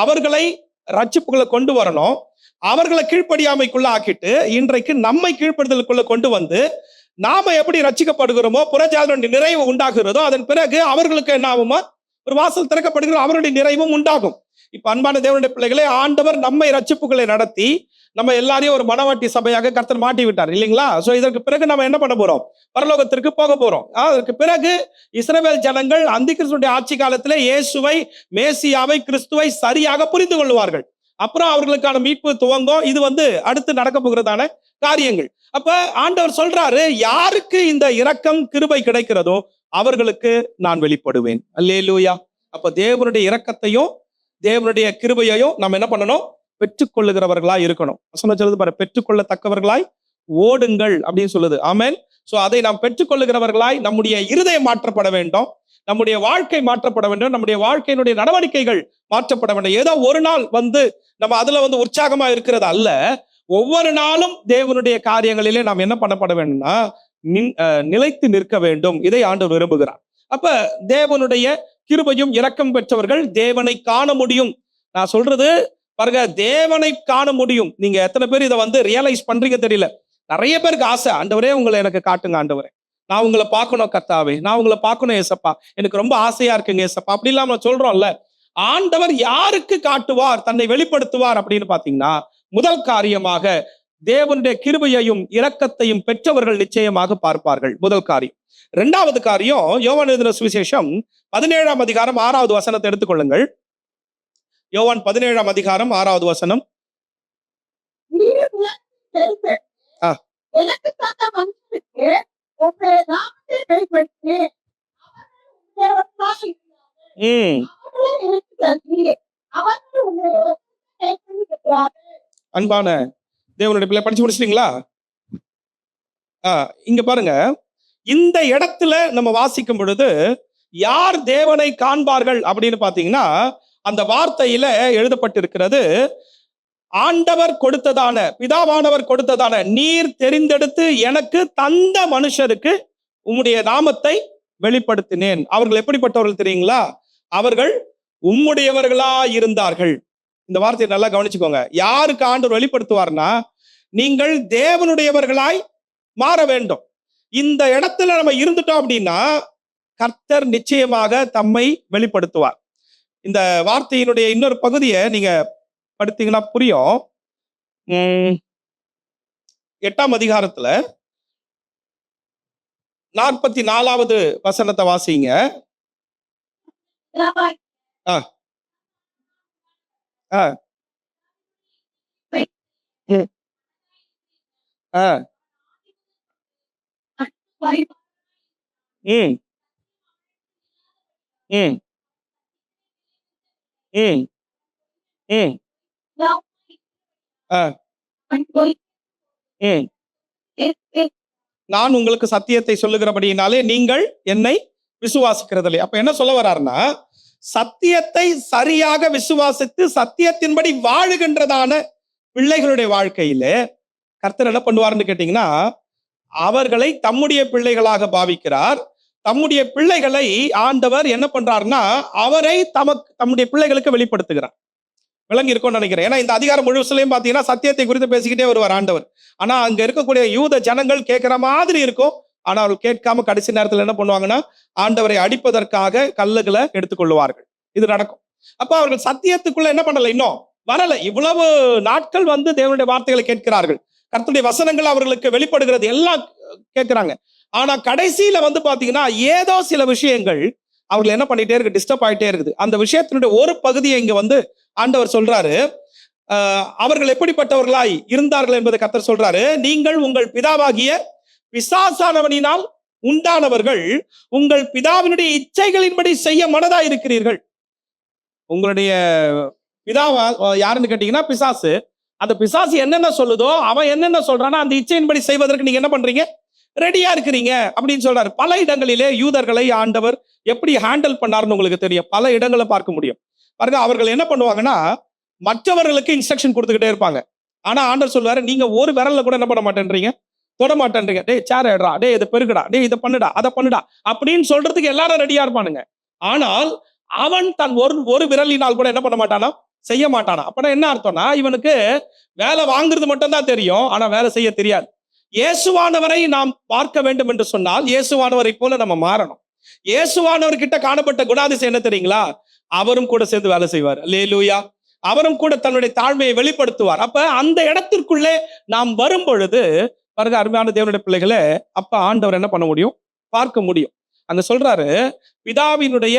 அவர்களை ரட்சிப்புகளை கொண்டு வரணும், அவர்களை கீழ்ப்படியாமைக்குள்ள ஆக்கிட்டு இன்றைக்கு நம்மை கீழ்ப்படுதலுக்குள்ள கொண்டு வந்து நாம எப்படி ரட்சிக்கப்படுகிறோமோ புறஜாதிகளுடைய நிறைவு உண்டாகிறதோ அதன் பிறகு அவர்களுக்கு என்ன ஆகுமா, ஒரு வாசல் திறக்கப்படுகிற அவருடைய நிறைவும் உண்டாகும். இப்ப அன்பான தேவனுடைய பிள்ளைகளே, ஆண்டவர் நம்மை ரட்சிப்புகளை நடத்தி நம்ம எல்லாரையும் ஒரு மனவாட்டி சபையாக கர்த்தர் மாட்டி விட்டார் இல்லைங்களா? சோ இதற்கு பிறகு நம்ம என்ன பண்ண போறோம், பரலோகத்திற்கு போக போறோம். அதற்கு பிறகு இஸ்ரவேல் ஜனங்கள் அந்தி கிறிஸ்துடைய ஆட்சி காலத்திலே இயேசுவை, மேசியாவை, கிறிஸ்துவை சரியாக புரிந்து கொள்வார்கள். அப்புறம் அவர்களுக்கான மீட்பு துவங்கும். இது அடுத்து நடக்க போகிறதான காரியங்கள். அப்ப ஆண்டவர் சொல்றாரு, யாருக்கு இந்த இரக்கம் கிருபை கிடைக்கிறதோ அவர்களுக்கு நான் வெளிப்படுவேன். அல்லேலூயா. அப்ப தேவனுடைய இரக்கத்தையும் தேவனுடைய கிருபையையும் நம்ம என்ன பண்ணணும், பெற்றுக்கொள்ளுகிறவர்களாய் இருக்கணும். சொல்லுது பாரு, பெற்றுக்கொள்ளத்தக்கவர்களாய் ஓடுங்கள் அப்படின்னு சொல்லுது. ஆமென். சோ அதை நாம் பெற்றுக்கொள்ளுகிறவர்களாய் நம்முடைய இருதயம் மாற்றப்பட வேண்டும், நம்முடைய வாழ்க்கை மாற்றப்பட வேண்டும், நம்முடைய வாழ்க்கையினுடைய நடவடிக்கைகள் மாற்றப்பட வேண்டும். ஏதோ ஒரு நாள் நம்ம அதுல உற்சாகமா இருக்கிறது அல்ல, ஒவ்வொரு நாளும் தேவனுடைய காரியங்களிலே நாம் என்ன பண்ணப்பட வேண்டும்னா நிலைத்து நிற்க வேண்டும். இதை ஆண்டவர் விரும்புகிறார். அப்ப தேவனுடைய கிருபையும் இரக்கம் பெற்றவர்கள் தேவனை காண முடியும். நான் சொல்றது பாருங்க, தேவனை காண முடியும். நீங்க எத்தனை பேர் இதை ரியலைஸ் பண்றீங்க தெரியல. நிறைய பேருக்கு ஆசை, ஆண்டவரே உங்களை எனக்கு காட்டுங்க ஆண்டவரே, நான் உங்களை பார்க்கணும் கர்த்தாவே, நான் உங்களை பார்க்கணும் ஏசப்பா, எனக்கு ரொம்ப ஆசையா இருக்குங்க ஏசப்பா அப்படி இல்லாம சொல்றோம்ல. ஆண்டவர் யாருக்கு காட்டுவார், தன்னை வெளிப்படுத்துவார் அப்படின்னு பாத்தீங்கன்னா, முதல் காரியமாக தேவனுடைய கிருபையையும் இரக்கத்தையும் பெற்றவர்கள் நிச்சயமாக பார்ப்பார்கள். முதல் காரியம். இரண்டாவது காரியம், யோவான் எழுதின சுவிசேஷம் 17ஆம் அதிகாரம் 6வது வசனத்தை எடுத்துக்கொள்ளுங்கள். யோவான் 17ஆம் அதிகாரம் 6வது வசனம். எனக்கு தந்த மனுஷனுக்கு உம்முடைய நாமத்தை வெளிப்படுத்தி அவர்கள் எனக்கு தந்தி அவர்கள் உங்களை அன்பான தேவனுடைய பிள்ளை, படிச்சு முடிச்சிட்டீங்களா? இங்க பாருங்க, இந்த இடத்துல நம்ம வாசிக்கும் பொழுது யார் தேவனை காண்பார்கள் அப்படின்னு பாத்தீங்கன்னா, அந்த வார்த்தையில எழுதப்பட்டிருக்கிறது, ஆண்டவர் கொடுத்ததான, பிதாவானவர் கொடுத்ததான, நீர் தெரிந்தெடுத்து எனக்கு தந்த மனுஷருக்கு உம்முடைய நாமத்தை வெளிப்படுத்தினேன். அவர்கள் எப்படிப்பட்டவர்கள் தெரியுங்களா? அவர்கள் உம்முடையவர்களா இருந்தார்கள். இந்த வார்த்தையை நல்லா கவனிச்சுக்கோங்க. யாருக்கு ஆண்டவர் வெளிப்படுத்துவார்னா, நீங்கள் தேவனுடையவர்களாய் மாற வேண்டும். இந்த இடத்துல நம்ம இருந்துட்டோம் அப்படின்னா கர்த்தர் நிச்சயமாக தம்மை வெளிப்படுத்துவார். இந்த வார்த்தையினுடைய இன்னொரு பகுதியை நீங்க படித்தீங்கன்னா புரியும். 8ஆம் அதிகாரத்துல 44வது வசனத்தை வாசிங்க. ஆ ஆ ம், ஆ ம் ம் ம் ம் ஆ ம் நான் உங்களுக்கு சத்தியத்தை சொல்லுகிறபடியினாலே நீங்கள் என்னை விசுவாசிக்கிறதில்லை. அப்ப என்ன சொல்ல வர்றாருன்னா, சத்தியத்தை சரியாக விசுவாசித்து சத்தியத்தின்படி வாழுகின்றதான பிள்ளைகளுடைய வாழ்க்கையிலே கர்த்தர் என்ன பண்ணுவார்னு கேட்டீங்கன்னா, அவர்களை தம்முடைய பிள்ளைகளாக பாவிக்கிறார். தம்முடைய பிள்ளைகளை ஆண்டவர் என்ன பண்றாருன்னா, அவரை தம்முடைய பிள்ளைகளுக்கு வெளிப்படுத்துகிறார். விளங்கி இருக்கும்னு நினைக்கிறேன். ஏன்னா இந்த அதிகாரம் முழுவதுலயும் பாத்தீங்கன்னா சத்தியத்தை குறித்து பேசிக்கிட்டே வருவார் ஆண்டவர். ஆனா அங்க இருக்கக்கூடிய யூத ஜனங்கள் கேட்கிற மாதிரி இருக்கும். ஆனா அவர்கள் கேட்காம கடைசி நேரத்துல என்ன பண்ணுவாங்கன்னா, ஆண்டவரை அடிப்பதற்காக கல்லுகளை எடுத்துக்கொள்வார்கள். இது நடக்கும். அப்ப அவர்கள் சத்தியத்துக்குள்ள என்ன பண்ணல, இன்னும் வரல. இவ்வளவு நாட்கள் வந்து தேவனுடைய வார்த்தைகளை கேட்கிறார்கள், கர்த்தருடைய வசனங்கள் அவர்களுக்கு வெளிப்படுகிறது, எல்லாம் கேட்கிறாங்க. ஆனா கடைசியில வந்து பாத்தீங்கன்னா ஏதோ சில விஷயங்கள் அவர்கள் என்ன பண்ணிட்டே இருக்கு, டிஸ்டர்ப் ஆயிட்டே இருக்குது. அந்த விஷயத்தினுடைய ஒரு பகுதியை இங்க வந்து ஆண்டவர் சொல்றாரு. அவர்கள் எப்படிப்பட்டவர்களாய் இருந்தார்கள் என்பதை கர்த்தர் சொல்றாரு. நீங்கள் உங்கள் பிதாவாகிய பிசாசானவனினால் உண்டானவர்கள், உங்கள் பிதாவினுடைய இச்சைகளின்படி செய்ய மனதா இருக்கிறீர்கள். உங்களுடைய பிதாவா யாருன்னு கேட்டீங்கன்னா பிசாசு. அந்த பிசாசு என்னென்ன சொல்லுதோ, அவன் என்னென்ன சொல்றானோ அந்த இச்சையின்படி செய்வதற்கு நீங்க என்ன பண்றீங்க, ரெடியா இருக்கிறீங்க அப்படின்னு சொல்றாரு. பல இடங்களிலே யூதர்களை ஆண்டவர் எப்படி ஹேண்டில் பண்ணாருன்னு உங்களுக்கு தெரியும். பல இடங்களை பார்க்க முடியும். பாருங்க, அவர்கள் என்ன பண்ணுவாங்கன்னா மற்றவர்களுக்கு இன்ஸ்ட்ரக்ஷன் கொடுத்துக்கிட்டே இருப்பாங்க. ஆனா ஆண்டவர் சொல்லுவாரு, நீங்க ஒரு விரல்ல கூட என்ன பண்ண மாட்டேன்றீங்க, தொட மாட்டேன்றீங்க. டேய் சேர் எடுறா, டேய் இதை பெருகுடா, டேய் இதை பண்ணுடா, அதை பண்ணுடா அப்படின்னு சொல்றதுக்கு எல்லாரும் ரெடியா இருப்பானுங்க. ஆனால் அவன் தன் ஒரு விரலினால் கூட என்ன பண்ண மாட்டானா, செய்ய மாட்டானா. அப்பனா என்ன அர்த்தம்னா, இவனுக்கு வேலை வாங்குறது மட்டும் தான் தெரியும், ஆனா வேலை செய்ய தெரியாது. இயேசுவானவரை நாம் பார்க்க வேண்டும் என்று சொன்னால் இயேசுவானவரை போல நம்ம மாறணும். இயேசுவானவர் கிட்ட காணப்பட்ட குணாதிசயம் என்ன தெரியுங்களா, அவரும் கூட சேர்ந்து வேலை செய்வார். அல்லேலூயா. அவரும் கூட தன்னுடைய தாழ்மையை வெளிப்படுத்துவார். அப்ப அந்த இடத்திற்குள்ளே நாம் வரும் பொழுது பாருங்க, அருமையான தேவனுடைய பிள்ளைகளே, அப்ப ஆண்டவர் என்ன பண்ண முடியும், பார்க்க முடியும். அங்க சொல்றாரு, பிதாவினுடைய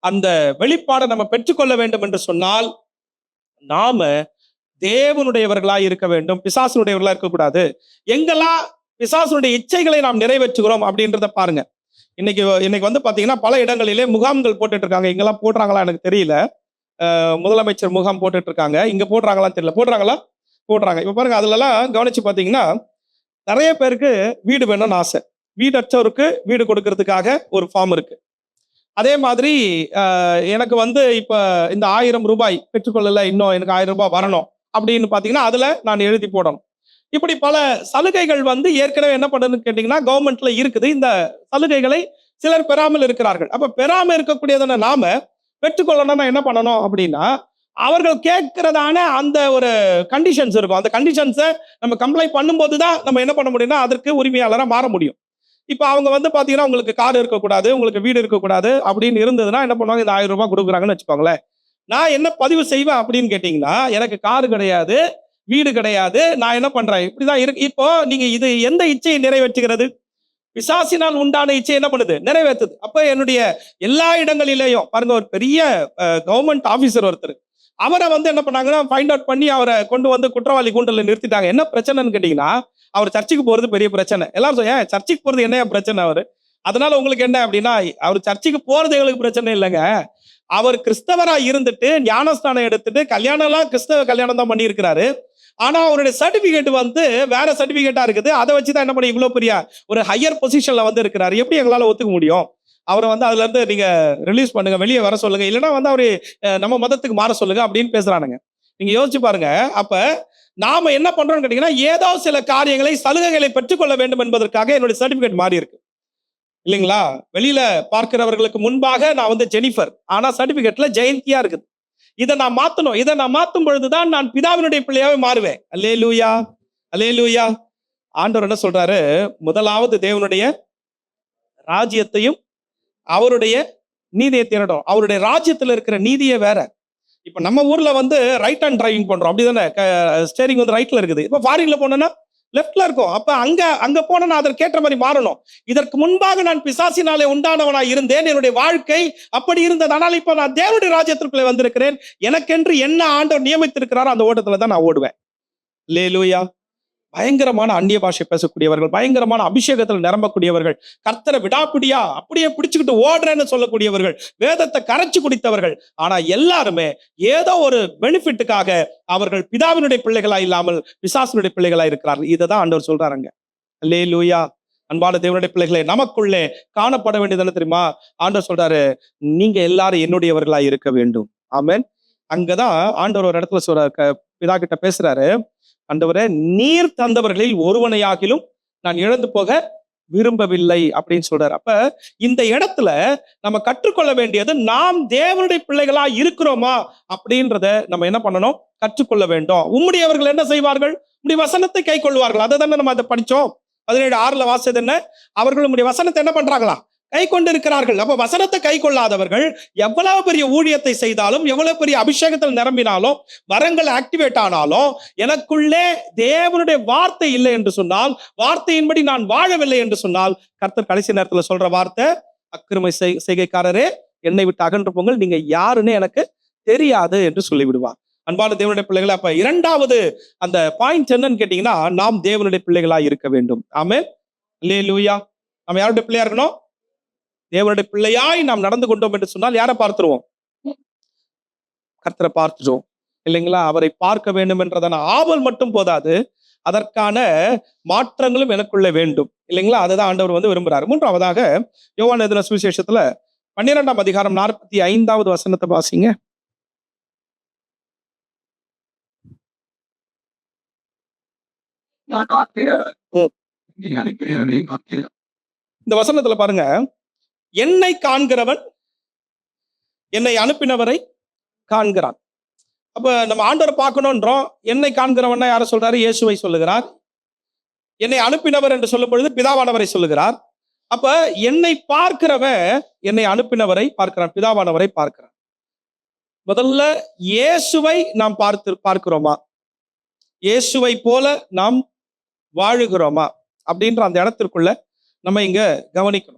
அந்த வெளிப்பாடை நம்ம பெற்றுக்கொள்ள வேண்டும் என்று சொன்னால் நாம தேவனுடையவர்களாய் இருக்க வேண்டும், பிசாசுடையவர்களா இருக்கக்கூடாது. எங்கெல்லாம் பிசாசுடைய இச்சைகளை நாம் நிறைவேற்றுகிறோம் அப்படின்றத பாருங்க. இன்னைக்கு வந்து பாத்தீங்கன்னா பல இடங்களிலே முகாம்கள் போட்டுட்டு இருக்காங்க. இங்கெல்லாம் போடுறாங்களா எனக்கு தெரியல. முதலமைச்சர் முகாம் போட்டுட்டு இருக்காங்க. இங்க போடுறாங்களான்னு தெரியல. போடுறாங்களா? போடுறாங்க. இப்ப பாருங்க, அதுலலாம் கவனிச்சு பாத்தீங்கன்னா நிறைய பேருக்கு வீடு வேணும்னு ஆசை. வீடற்றவருக்கு வீடு கொடுக்கறதுக்காக ஒரு ஃபார்ம் இருக்கு. அதே மாதிரி எனக்கு வந்து இப்ப இந்த 1000 ரூபாய் பெற்றுக்கொள்ளல, இன்னும் எனக்கு 1000 ரூபாய் வரணும் அப்படின்னு பாத்தீங்கன்னா அதுல நான் எழுதி போடணும். இப்படி பல சலுகைகள் வந்து ஏற்கனவே என்ன பண்ணுதுன்னு கேட்டீங்கன்னா கவர்மெண்ட்ல இருக்குது. இந்த சலுகைகளை சிலர் பெறாமல் இருக்கிறார்கள். அப்ப பெறாம இருக்கக்கூடியதான நாம பெற்றுக்கொள்ளணும்னா என்ன பண்ணணும் அப்படின்னா, அவர்கள் கேட்கிறதான அந்த ஒரு கண்டிஷன்ஸ் இருக்கும். அந்த கண்டிஷன்ஸை நம்ம கம்ப்ளை பண்ணும்போது தான் நம்ம என்ன பண்ண முடியும்னா அதற்கு உரிமையாளராக மாற முடியும். இப்ப அவங்க வந்து பாத்தீங்கன்னா உங்களுக்கு கார் இருக்கக்கூடாது, உங்களுக்கு வீடு இருக்கக்கூடாது அப்படின்னு இருந்ததுன்னா என்ன பண்ணுவாங்க, இந்த 1000 ரூபாய் கொடுக்குறாங்கன்னு வச்சுக்கோங்களேன். நான் என்ன பதிவு செய்வேன் அப்படின்னு கேட்டீங்கன்னா, எனக்கு காரு கிடையாது, வீடு கிடையாது, நான் என்ன பண்றேன், இப்படிதான் இருக்கு. இப்போ நீங்க இது எந்த இச்சையை நிறைவேற்றுகிறது, பிசாசினால் உண்டான இச்சை என்ன பண்ணுது, நிறைவேற்றுது. அப்ப என்னுடைய எல்லா இடங்களிலேயும் பாருங்க, ஒரு பெரிய கவர்மெண்ட் ஆபீசர் ஒருத்தர், அவரை வந்து என்ன பண்ணாங்கன்னா ஃபைண்ட் அவுட் பண்ணி அவரை கொண்டு வந்து குற்றவாளி கூண்டல நிறுத்திட்டாங்க. என்ன பிரச்சனைன்னு கேட்டீங்கன்னா, அவர் சர்ச்சுக்கு போறது பெரிய பிரச்சனை. எல்லாரும் ஏன் சர்ச்சுக்கு போறது என்ன பிரச்சனை அவரு, அதனால உங்களுக்கு என்ன அப்படின்னா, அவர் சர்ச்சுக்கு போறது எங்களுக்கு பிரச்சனை இல்லைங்க, அவர் கிறிஸ்தவரா இருந்துட்டு ஞானஸ்தானம் எடுத்துட்டு கல்யாணம் எல்லாம் கிறிஸ்தவ கல்யாணம் தான் பண்ணி இருக்கிறாரு. ஆனா அவருடைய சர்டிபிகேட் வந்து வேற சர்டிபிகேட்டா இருக்குது. அதை வச்சுதான் என்ன பண்ணி இவ்வளவு பெரிய ஒரு ஹையர் பொசிஷன்ல வந்து இருக்கிறாரு. எப்படி எங்களால ஒத்துக்க முடியும்? அவரை வந்து அதுல இருந்து நீங்க ரிலீஸ் பண்ணுங்க, வெளியே வர சொல்லுங்க, இல்லைன்னா வந்து அவரு நம்ம மதத்துக்கு மாற சொல்லுங்க அப்படின்னு பேசுறானுங்க. நீங்க யோசிச்சு பாருங்க. அப்ப நாம என்ன பண்றோம்னு கேட்டீங்கன்னா, ஏதோ சில காரியங்களை சலுகைகளை பெற்றுக்கொள்ள வேண்டும் என்பதற்காக என்னுடைய சர்டிபிகேட் மாறி இருக்கு இல்லைங்களா? வெளியில பார்க்கிறவர்களுக்கு முன்பாக நான் வந்து ஜெனிஃபர், ஆனா சர்டிபிகேட்ல ஜெயந்தியா இருக்குது. இதை நான் மாத்தணும். இதை நான் மாத்தும் பொழுதுதான் நான் பிதாவினுடைய பிள்ளையாவே மாறுவேன். அல்லேலூயா, அல்லேலூயா. ஆண்டவர் என்ன சொல்றாரு, முதலாவது தேவனுடைய ராஜ்யத்தையும் அவருடைய நீதியை தேடணும். அவருடைய ராஜ்யத்துல இருக்கிற நீதியே வேற. இப்ப நம்ம ஊர்ல வந்து ரைட் ஹேண்ட் டிரைவிங் பண்றோம், அப்படிதானே? ஸ்டேரிங் வந்து ரைட்ல இருக்குது. இப்ப ஃபாரின்ல போனோம்னா லெஃப்ட்ல இருக்கும். அப்ப அங்க போனா நான் அதற்கேற்ற மாதிரி மாறணும். இதற்கு முன்பாக நான் பிசாசினாலே உண்டானவனா இருந்தேன், என்னுடைய வாழ்க்கை அப்படி இருந்தது. ஆனால் இப்ப நான் தேவனுடைய ராஜ்யத்திற்குள்ளே வந்திருக்கிறேன். எனக்கென்று என்ன ஆண்டவர் நியமித்திருக்கிறாரோ அந்த ஓட்டத்துல தான் நான் ஓடுவேன். அல்லேலூயா. பயங்கரமான அந்நிய பாஷை பேசக்கூடியவர்கள், பயங்கரமான அபிஷேகத்தில் நிரம்பக்கூடியவர்கள், கர்த்தரை விடாப்பிடியா அப்படியே பிடிச்சுக்கிட்டு ஓடுறேன்னு சொல்லக்கூடியவர்கள், வேதத்தை கரைச்சு குடித்தவர்கள். ஆனா எல்லாருமே ஏதோ ஒரு பெனிஃபிட்டுக்காக அவர்கள் பிதாவினுடைய பிள்ளைகளா இல்லாமல் பிசாசினுடைய பிள்ளைகளா இருக்கிறார்கள். இதை தான் ஆண்டவர் சொல்றாருங்க. அல்லேலூயா. அன்பான தேவனுடைய பிள்ளைகளே, நமக்குள்ளே காணப்பட வேண்டியது என்ன தெரியுமா? ஆண்டவர் சொல்றாரு, நீங்க எல்லாரும் என்னுடையவர்களா இருக்க வேண்டும். ஆமென். அங்கதான் ஆண்டவர் ஒரு இடத்துல சொல்றாரு, பிதா கிட்ட பேசுறாரு, ஆண்டவரே, நீர் தந்தவர்களில் ஒருவனையாகிலும் நான் இழந்து போக விரும்பவில்லை அப்படின்னு சொல்றாரு. அப்ப இந்த இடத்துல நம்ம கற்றுக்கொள்ள வேண்டியது, நாம் தேவனுடைய பிள்ளைகளா இருக்கிறோமா அப்படின்றத நம்ம என்ன பண்ணணும்? கற்றுக்கொள்ள வேண்டும். உம்முடையவர்கள் என்ன செய்வார்கள்? உம்முடைய வசனத்தை கை கொள்வார்கள். அதை தானே நம்ம அதை படிச்சோம். 17:6 வாசது என்ன? அவர்கள் உம்முடைய வசனத்தை என்ன பண்றாங்களா? கை கொண்டு இருக்கிறார்கள். அப்ப வசனத்தை கை கொள்ளாதவர்கள் எவ்வளவு பெரிய ஊழியத்தை செய்தாலும், எவ்வளவு பெரிய அபிஷேகத்தில் நிரம்பினாலும், வரங்கள் ஆக்டிவேட் ஆனாலும், எனக்குள்ளே தேவனுடைய வார்த்தை இல்லை என்று சொன்னால், வார்த்தையின்படி நான் வாழவில்லை என்று சொன்னால், கர்த்தர் கடைசி நேரத்துல சொல்ற வார்த்தை, அக்கிரம செய்கைக்காரரே என்னை விட்டு அகன்று போங்கள், நீங்க யாருன்னு எனக்கு தெரியாது என்று சொல்லிவிடுவார். அன்பான தேவனுடைய பிள்ளைகளை, அப்ப இரண்டாவது அந்த பாயிண்ட் என்னன்னு கேட்டீங்கன்னா, நாம் தேவனுடைய பிள்ளைகளா இருக்க வேண்டும். ஆமென். அல்லேலூயா. நம்ம யாருடைய பிள்ளையா இருக்கணும்? தேவனுடைய பிள்ளையாய் நாம் நடந்து கொண்டோம் என்று சொன்னால் யாரை பார்த்துருவோம்? கர்த்தரை பார்த்துட்டோம் இல்லைங்களா? அவரை பார்க்க வேண்டும் என்றதான ஆவல் மட்டும் போதாது, அதற்கான மாற்றங்களும் எனக்குள்ள வேண்டும் இல்லைங்களா? அதுதான் ஆண்டவர் வந்து விரும்புறாரு. மூன்றாவதாக யோவான் எழுதின சுவிசேஷத்துல 12ஆம் அதிகாரம் 45வது வசனத்தை வாசிங்க. இந்த வசனத்துல பாருங்க, என்னை காண்கிறவன் என்னை அனுப்பினவரை காண்கிறான். அப்ப நம்ம ஆண்டவரை பார்க்கணும்ன்றோம். என்னை காண்கிறவன் யாரை சொல்றாரு? இயேசுவை சொல்லுகிறார். என்னை அனுப்பினவர் என்று சொல்லும் பொழுது பிதாவானவரை சொல்லுகிறார். அப்ப என்னை பார்க்கிறவன் என்னை அனுப்பினவரை பார்க்கிறான், பிதாவானவரை பார்க்கிறான். முதல்ல இயேசுவை நாம் பார்க்கிறோமா? இயேசுவை போல நாம் வாழுகிறோமா அப்படின்ற அந்த இடத்திற்குள்ள நம்ம இங்க கவனிக்கணும்.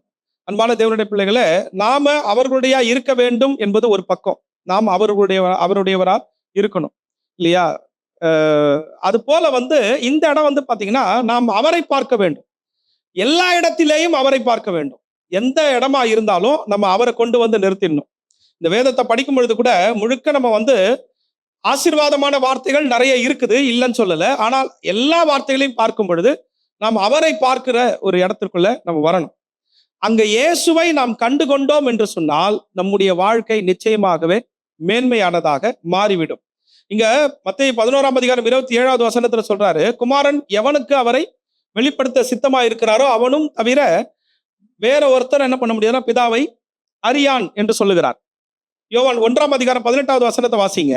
அன்பான தேவனுடைய பிள்ளைகளை, நாம அவர்களுடைய இருக்க வேண்டும் என்பது ஒரு பக்கம், நாம் அவருடையவரா இருக்கணும் இல்லையா? அது போல வந்து இந்த இடம் வந்து பாத்தீங்கன்னா, நாம் அவரை பார்க்க வேண்டும். எல்லா இடத்திலேயும் அவரை பார்க்க வேண்டும். எந்த இடமா இருந்தாலும் நம்ம அவரை கொண்டு வந்து நிறுத்திடணும். இந்த வேதத்தை படிக்கும் பொழுது கூட முழுக்க நம்ம வந்து ஆசீர்வாதமான வார்த்தைகள் நிறைய இருக்குது, இல்லைன்னு சொல்லல. ஆனால் எல்லா வார்த்தைகளையும் பார்க்கும் பொழுது நாம் அவரை பார்க்கிற ஒரு இடத்திற்குள்ள நம்ம வரணும். அங்க இயேசுவை நாம் கண்டு கொண்டோம் என்று சொன்னால் நம்முடைய வாழ்க்கை நிச்சயமாகவே மேன்மையானதாக மாறிவிடும். இங்க மத்தேயு 11ஆம் அதிகாரம் 27வது வசனத்துல சொல்றாரு, குமாரன் எவனுக்கு அவரை வெளிப்படுத்த சித்தமா இருக்கிறாரோ அவனும் தவிர வேற ஒருத்தர் என்ன பண்ண முடியாதுன்னா பிதாவை அறியான் என்று சொல்லுகிறார். யோவான் 1ஆம் அதிகாரம் 18வது வசனத்தை வாசிங்க.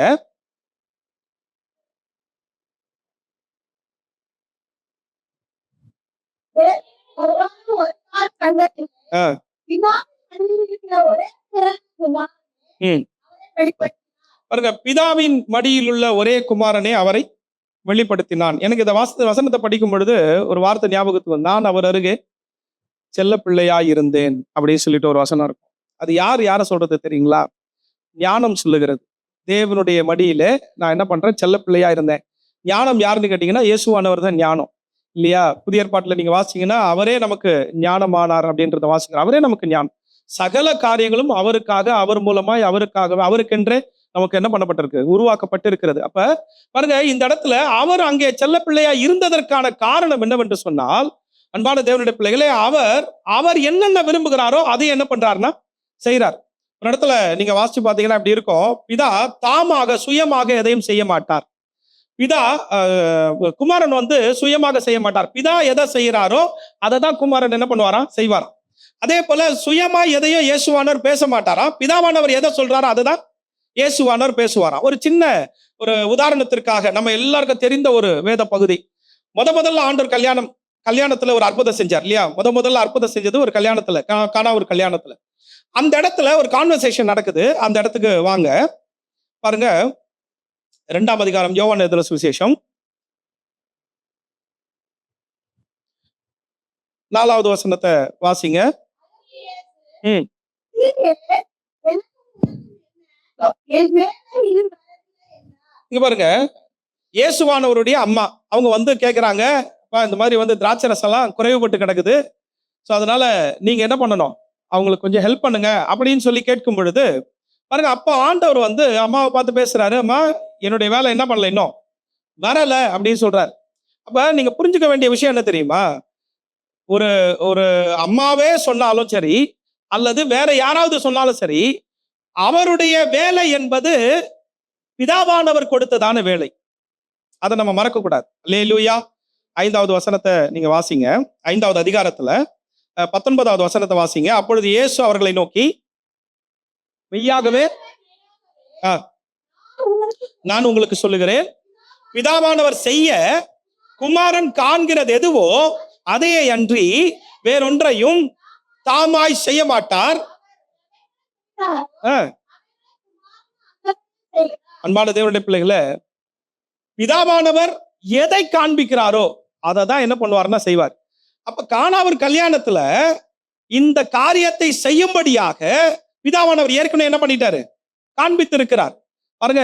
பாருங்க, பிதாவின் மடியில் உள்ள ஒரே குமாரனே அவரை வெளிப்படுத்தினான். எனக்கு இந்த வசனத்தை படிக்கும் பொழுது ஒரு வார்த்தை ஞாபகத்துக்கு வந்து, நான் அவர் அருகே செல்ல பிள்ளையாய் இருந்தேன் அப்படின்னு சொல்லிட்டு ஒரு வசனம் இருக்கும். அது யாரை சொல்றது தெரியுங்களா? ஞானம் சொல்லுகிறது. தேவனுடைய மடியில நான் என்ன பண்றேன்? செல்ல பிள்ளையா இருந்தேன். ஞானம் யாருன்னு கேட்டீங்கன்னா இயேசுவானவர் தான் ஞானம் இல்லையா? புதிய ஏற்பாட்டுல நீங்க வாசிங்கன்னா அவரே நமக்கு ஞானமானார் அப்படின்றத வாசிக்கிறார். அவரே நமக்கு ஞானம். சகல காரியங்களும் அவருக்காக, அவர் மூலமாய், அவருக்காகவே, அவருக்கென்றே நமக்கு என்ன பண்ணப்பட்டிருக்கு? உருவாக்கப்பட்டு இருக்கிறது. அப்ப பாருங்க, இந்த இடத்துல அவர் அங்கே செல்ல பிள்ளையா இருந்ததற்கான காரணம் என்னவென்று சொன்னால், அன்பான தேவனுடைய பிள்ளைகளே, அவர் என்னென்ன விரும்புகிறாரோ அதை என்ன பண்றாருன்னா செய்யறார். ஒரு இடத்துல நீங்க வாசிச்சு பாத்தீங்கன்னா இப்படி இருக்கும், பிதா தாமாக சுயமாக எதையும் செய்ய மாட்டார். பிதா குமாரன் வந்து சுயமாக செய்ய மாட்டார். பிதா எதை செய்யறாரோ அதை தான் குமாரன் என்ன பண்ணுவாராம்? செய்வாராம். அதே போல சுயமா எதையும் இயேசுவானவர் பேச மாட்டாராம். பிதாவானவர் எதை சொல்றாரோ அதுதான் இயேசுவானவர் பேசுவாராம். ஒரு சின்ன ஒரு உதாரணத்திற்காக, நம்ம எல்லாருக்கும் தெரிந்த ஒரு வேத பகுதி. முதல்ல ஆண்டவர் கல்யாணத்துல ஒரு அற்புதம் செஞ்சார் இல்லையா? முதல்ல அற்புதம் செஞ்சது ஒரு கல்யாணத்துல, கானா ஒரு கல்யாணத்துல. அந்த இடத்துல ஒரு கான்வர்சேஷன் நடக்குது. அந்த இடத்துக்கு வாங்க. பாருங்க, 2ஆம் அதிகாரம் யோவான் எழுதின சுவிசேஷம் 4வது வசனத்தை வாசிங்க. ம். என் வேலை இது. இங்க பாருங்க, இயேசுவானவருடைய அம்மா அவங்க வந்து கேட்குறாங்க, இந்த மாதிரி வந்து திராட்சை ரசம்லாம் குறைவுபட்டு கிடக்குது, ஸோ அதனால நீங்க என்ன பண்ணணும், அவங்களுக்கு கொஞ்சம் ஹெல்ப் பண்ணுங்க அப்படின்னு சொல்லி கேட்கும் பொழுது பாருங்க, அப்போ ஆண்டவர் வந்து அம்மாவை பார்த்து பேசுறாரு. அம்மா, என்னுடைய வேலை என்ன பண்ணல, இன்னும் வரல அப்படின்னு சொல்றாரு. அப்ப நீங்க புரிஞ்சுக்க வேண்டிய விஷயம் என்ன தெரியுமா? ஒரு ஒரு அம்மாவே சொன்னாலும் சரி, அல்லது வேற யாராவது சொன்னாலும் சரி, அவருடைய வேலை என்பது பிதாவானவர் கொடுத்ததான வேலை. அதை நம்ம மறக்க கூடாது. அல்லேலூயா. 5வது வசனத்தை நீங்க வாசிங்க. 5வது அதிகாரத்துல 19வது வசனத்தை வாசிங்க. அப்பொழுது இயேசு அவர்களை நோக்கி, மெய்யாகவே நான் உங்களுக்கு சொல்லுகிறேன், பிதாவானவர் செய்ய குமாரன் காண்கிறது எதுவோ அதையே அன்றி வேறொன்றையும் தாமாய் செய்ய மாட்டார். அன்பான தேவனுடைய பிள்ளைகளை, பிதாவானவர் எதை காண்பிக்கிறாரோ அதை தான் என்ன பண்ணுவார்னா செய்வார். அப்ப கானாவர் கல்யாணத்துல இந்த காரியத்தை செய்யும்படியாக பிதாவானவர் ஏற்கனவே என்ன பண்ணிட்டாரு, காண்பித்திருக்கிறார். பாருங்க,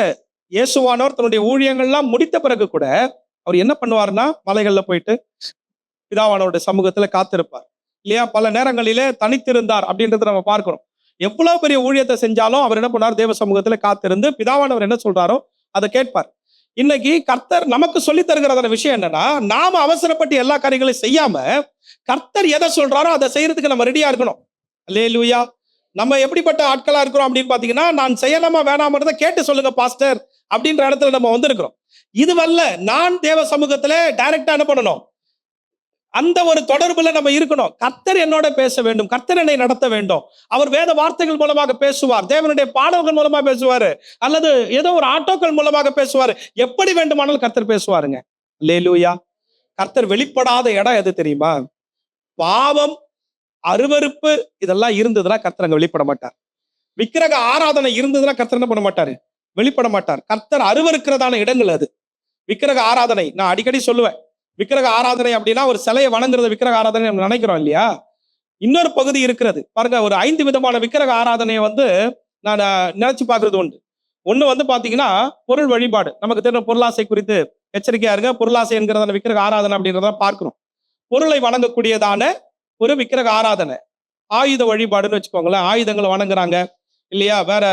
இயேசுவானவர் தன்னுடைய ஊழியங்கள்லாம் முடித்த பிறகு கூட அவர் என்ன பண்ணுவார்னா, மலைகள்ல போயிட்டு பிதாவானவருடைய சமூகத்துல காத்திருப்பார் இல்லையா? பல நேரங்களிலே தனித்திருந்தார் அப்படின்றத நம்ம பார்க்கிறோம். எவ்வளவு பெரிய ஊழியத்தை செஞ்சாலும் அவர் என்ன பண்ணார், தேவ சமூகத்துல காத்திருந்து பிதாவானவர் என்ன சொல்றாரோ அதை கேட்பார். இன்னைக்கு கர்த்தர் நமக்கு சொல்லி தருகிறதான விஷயம் என்னன்னா, நாம அவசரப்பட்டு எல்லா காரியங்களையும் செய்யாம கர்த்தர் எதை சொல்றாரோ அதை செய்யறதுக்கு நம்ம ரெடியா இருக்கணும். அல்லேலூயா. நம்ம எப்படிப்பட்ட ஆட்களா இருக்கிறோம் அப்படின்னு பாத்தீங்கன்னா, நான் செய்யலாமா வேணாமன்றதை கேட்டு சொல்லுங்க பாஸ்டர் அப்படின்ற இடத்துல நம்ம வந்திருக்கிறோம். இதுவல்ல, நான் தேவ சமூகத்துல டைரக்டா என்ன பண்ணணும், அந்த ஒரு தொடர்புல நம்ம இருக்கணும். கர்த்தர் என்னோட பேச வேண்டும், கர்த்தர் என்னை நடத்த வேண்டும். அவர் வேத வார்த்தைகள் மூலமாக பேசுவார், தேவனுடைய பாடல்கள் மூலமா பேசுவாரு, அல்லது ஏதோ ஒரு ஆட்டோக்கள் மூலமாக பேசுவாரு. எப்படி வேண்டுமானாலும் கர்த்தர் பேசுவாருங்க. அல்லேலூயா. கர்த்தர் வெளிப்படாத இடம் எது தெரியுமா? பாவம், அருவருப்பு இதெல்லாம் இருந்ததுன்னா கர்த்தர் அங்க வெளிப்பட மாட்டார். விக்கிரக ஆராதனை இருந்ததுன்னா கர்த்தர் என்ன பண்ண மாட்டாரு, வெளிப்பட மாட்டார். கர்த்தர் அருவருக்கிறதான இடங்கள் அது. விக்கிரக ஆராதனை நான் அடிக்கடி சொல்லுவேன். விக்கிரக ஆராதனை அப்படின்னா ஒரு சிலையை வணங்குறது விக்கிரக ஆராதனை நம்ம நினைக்கிறோம் இல்லையா? இன்னொரு பகுதி இருக்கிறது பாருங்க. ஒரு 5 விதமான விக்கிரக ஆராதனையை வந்து நான் நினைச்சு பார்க்கறது உண்டு. ஒண்ணு வந்து பாத்தீங்கன்னா பொருள் வழிபாடு. நமக்கு தெரிஞ்ச பொருளாசை குறித்து எச்சரிக்கையா இருங்க. பொருளாசை என்கிறதான விக்கிரக ஆராதனை அப்படின்றத பார்க்கிறோம். பொருளை வணங்கக்கூடியதான ஒரு விக்கிரக ஆராதனை. ஆயுத வழிபாடுன்னு வச்சுக்கோங்களேன். ஆயுதங்களை வணங்குறாங்க இல்லையா? வேற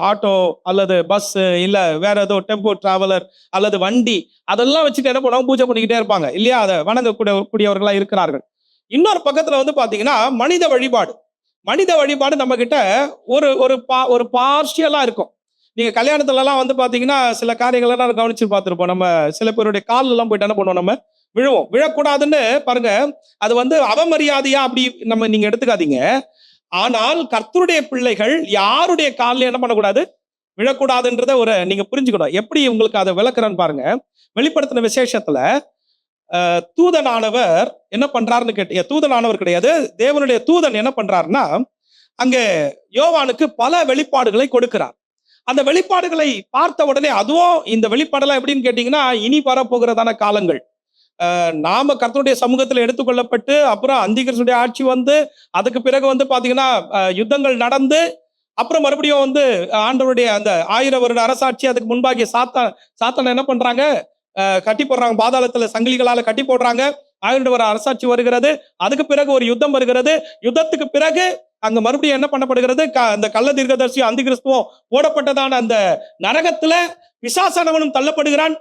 ஆட்டோ அல்லது பஸ், இல்ல வேற ஏதோ டெம்போ டிராவலர் அல்லது வண்டி, அதெல்லாம் வச்சுட்டு என்ன பண்ணுவாங்க, பூஜை பண்ணிக்கிட்டே இருப்பாங்க இல்லையா? அதை வணங்கக்கூடியவர்களா இருக்கிறார்கள். இன்னொரு பக்கத்துல வந்து பாத்தீங்கன்னா மனித வழிபாடு. மனித வழிபாடு நம்ம கிட்ட ஒரு பார்ஷியலா இருக்கும். நீங்க கல்யாணத்துல எல்லாம் வந்து பாத்தீங்கன்னா சில காரியங்கள்லாம் கவனிச்சு பார்த்திருப்போம். நம்ம சில பேருடைய கால் எல்லாம் போயிட்டு என்ன பண்ணுவோம், நம்ம விழுவோம். விழக்கூடாதுன்னு பாருங்க, அது வந்து அவமரியாதையா அப்படி நீங்க எடுத்துக்காதீங்க. ஆனால் கர்த்தருடைய பிள்ளைகள் யாருடைய காலில் என்ன பண்ணக்கூடாது, விழக்கூடாதுன்றத நீங்க புரிஞ்சுக்கணும். எப்படி உங்களுக்கு அதை விளக்குறேன்னு பாருங்க. வெளிப்படுத்தின விசேஷத்துல தூதனானவர் என்ன பண்றாருன்னு கேட்டீங்க. தூதனானவர் கிடையாது, தேவனுடைய தூதன் என்ன பண்றாருன்னா, அங்கே யோவானுக்கு பல வெளிப்பாடுகளை கொடுக்கிறார். அந்த வெளிப்பாடுகளை பார்த்த உடனே, அதுவும் இந்த வெளிப்பாடெல்லாம் எப்படின்னு கேட்டீங்கன்னா, இனி வரப்போகிறதான காலங்கள், நாம கர்த்தருடைய சமூகத்தில் எடுத்துக்கொள்ளப்பட்டு அப்புறம் அந்திகிறிஸ்துடைய ஆட்சி வந்து அதுக்கு பிறகு வந்து பாத்தீங்கன்னா யுத்தங்கள் நடந்து அப்புறம் மறுபடியும் வந்து ஆண்டவருடைய அந்த 1000 வருட அரசாட்சி, அதுக்கு முன்பாகிய சாத்தானை என்ன பண்றாங்க, கட்டி போடுறாங்க. பாதாளத்துல சங்கிலிகளால கட்டி போடுறாங்க. 1000 வருட அரசாட்சி வருகிறது. அதுக்கு பிறகு ஒரு யுத்தம் வருகிறது. யுத்தத்துக்கு பிறகு அங்க மறுபடியும் என்ன பண்ணப்படுகிறது, அந்த கள்ள தீர்க்கதரிசி அந்திகிறிஸ்துவும் போடப்பட்டதான அந்த நரகத்துல பிசாசானவனும் தள்ளப்படுகிறான்.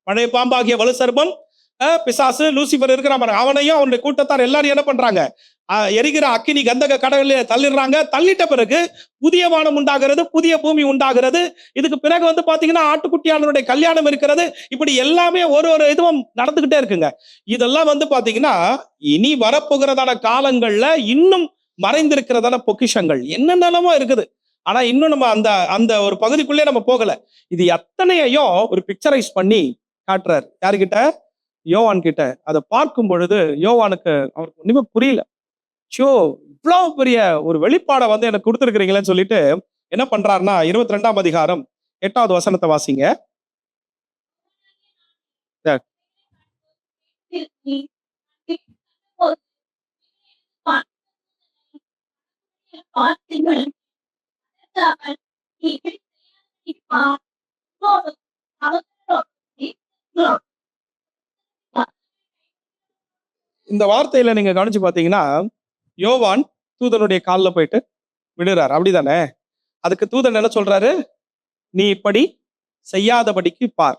பழைய பாம்பாகிய வலு சர்ப்பம், பிசாசு, லூசிபர் இருக்கிறான், அவனையும் அவனுடைய கூட்டத்தார் எல்லாரும் என்ன பண்றாங்க, எரிகிற அக்கினி கந்தக கடவுள தள்ளிடுறாங்க. தள்ளிட்ட பிறகு புதிய வானம் உண்டாகிறது, புதிய பூமி உண்டாகிறது. இதுக்கு பிறகு வந்து பாத்தீங்கன்னா ஆட்டுக்குட்டியானவருடைய கல்யாணம் இருக்கிறது. இப்படி எல்லாமே ஒரு இதுவும் நடந்துகிட்டே இருக்குங்க. இதெல்லாம் வந்து பாத்தீங்கன்னா இனி வரப்போகிறதான காலங்கள்ல இன்னும் மறைந்திருக்கிறதான பொக்கிஷங்கள் என்னென்னமோ இருக்குது. ஆனா இன்னும் நம்ம அந்த ஒரு பகுதிக்குள்ளே நம்ம போகல. இது எத்தனையையும் ஒரு பிக்சரைஸ் பண்ணி காட்டுறாரு. யாருக்கிட்ட? யோவான் கிட்ட. அதை பார்க்கும் பொழுது யோவானுக்கு அவருக்கு ஒண்ணுமே புரியல. ஷோ, இவ்வளவு பெரிய ஒரு வெளிப்பாடை வந்து எனக்கு கொடுத்துருக்கிறீங்களேன்னு சொல்லிட்டு என்ன பண்றாருன்னா 22ஆம் அதிகாரம் 8வது வசனத்தை வாசிங்க. இந்த வார்த்தையில நீங்க கவனிச்சு பாத்தீங்கன்னா யோவான் தூதனுடைய காலில் போயிட்டு விடுறாரு, அப்படிதானே? அதுக்கு தூதன் என்ன சொல்றாரு? நீ இப்படி செய்யாதபடிக்கு பார்,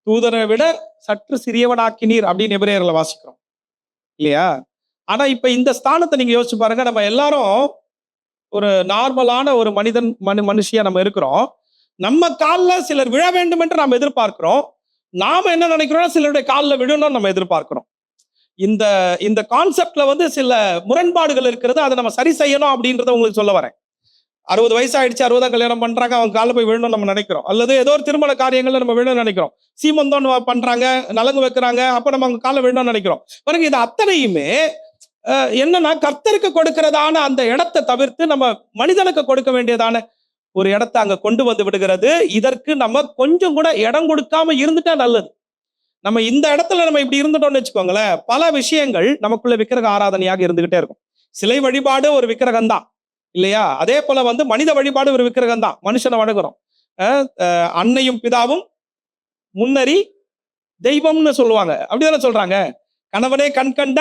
தூதனை விட சற்று சிறியவனாக்கினீர் அப்படின்னு எபிரேயர்ல வாசிக்கிறோம் இல்லையா? ஆனா இப்ப இந்த ஸ்தானத்தை நீங்க யோசிச்சு பாருங்க. நம்ம எல்லாரும் ஒரு நார்மலான ஒரு மனுஷியா நம்ம இருக்கிறோம். நம்ம காலில் சிலர் விழ வேண்டும் என்று நாம் எதிர்பார்க்கிறோம். நாம என்ன நினைக்கிறோம்? சிலருடைய காலில் விழணும்னு நம்ம எதிர்பார்க்கிறோம். இந்த இந்த கான்செப்ட்ல வந்து சில முரண்பாடுகள் இருக்கிறது. அதை நம்ம சரி செய்யணும் அப்படின்றத உங்களுக்கு சொல்ல வரேன். 60 வயசு ஆயிடுச்சு, 60 கல்யாணம் பண்றாங்க, அவங்க காலில் போய் விழணும் நம்ம நினைக்கிறோம். அல்லது ஏதோ ஒரு திருமண காரியங்கள்ல நம்ம விழணும்னு நினைக்கிறோம். சீமந்தம் பண்றாங்க, நலங்கு வைக்கிறாங்க, அப்ப நம்ம அவங்க காலில் விழணும்னு நினைக்கிறோம். பாருங்க, இது அத்தனையுமே என்னன்னா கர்த்தருக்கு கொடுக்கிறதான அந்த இடத்தை தவிர்த்து நம்ம மனிதனுக்கு கொடுக்க வேண்டியதான ஒரு இடத்தை அங்க கொண்டு வந்து விடுகிறது. இதற்கு நம்ம கொஞ்சம் கூட இடம் கொடுக்காம இருந்துட்டா நல்லது. நம்ம இந்த இடத்துல நம்ம இப்படி இருந்துட்டோம்னு வச்சுக்கோங்களேன், பல விஷயங்கள் நமக்குள்ள விக்கிரக ஆராதனையாக இருந்துகிட்டே இருக்கும். சிலை வழிபாடு ஒரு விக்கிரகம் தான் இல்லையா? அதே போல வந்து மனித வழிபாடு ஒரு விக்கிரகம் தான். மனுஷனை வணங்குறோம். அன்னையும் பிதாவும் முன்னறி தெய்வம்னு சொல்லுவாங்க, அப்படிதானே சொல்றாங்க? கணவனே கண் கண்ட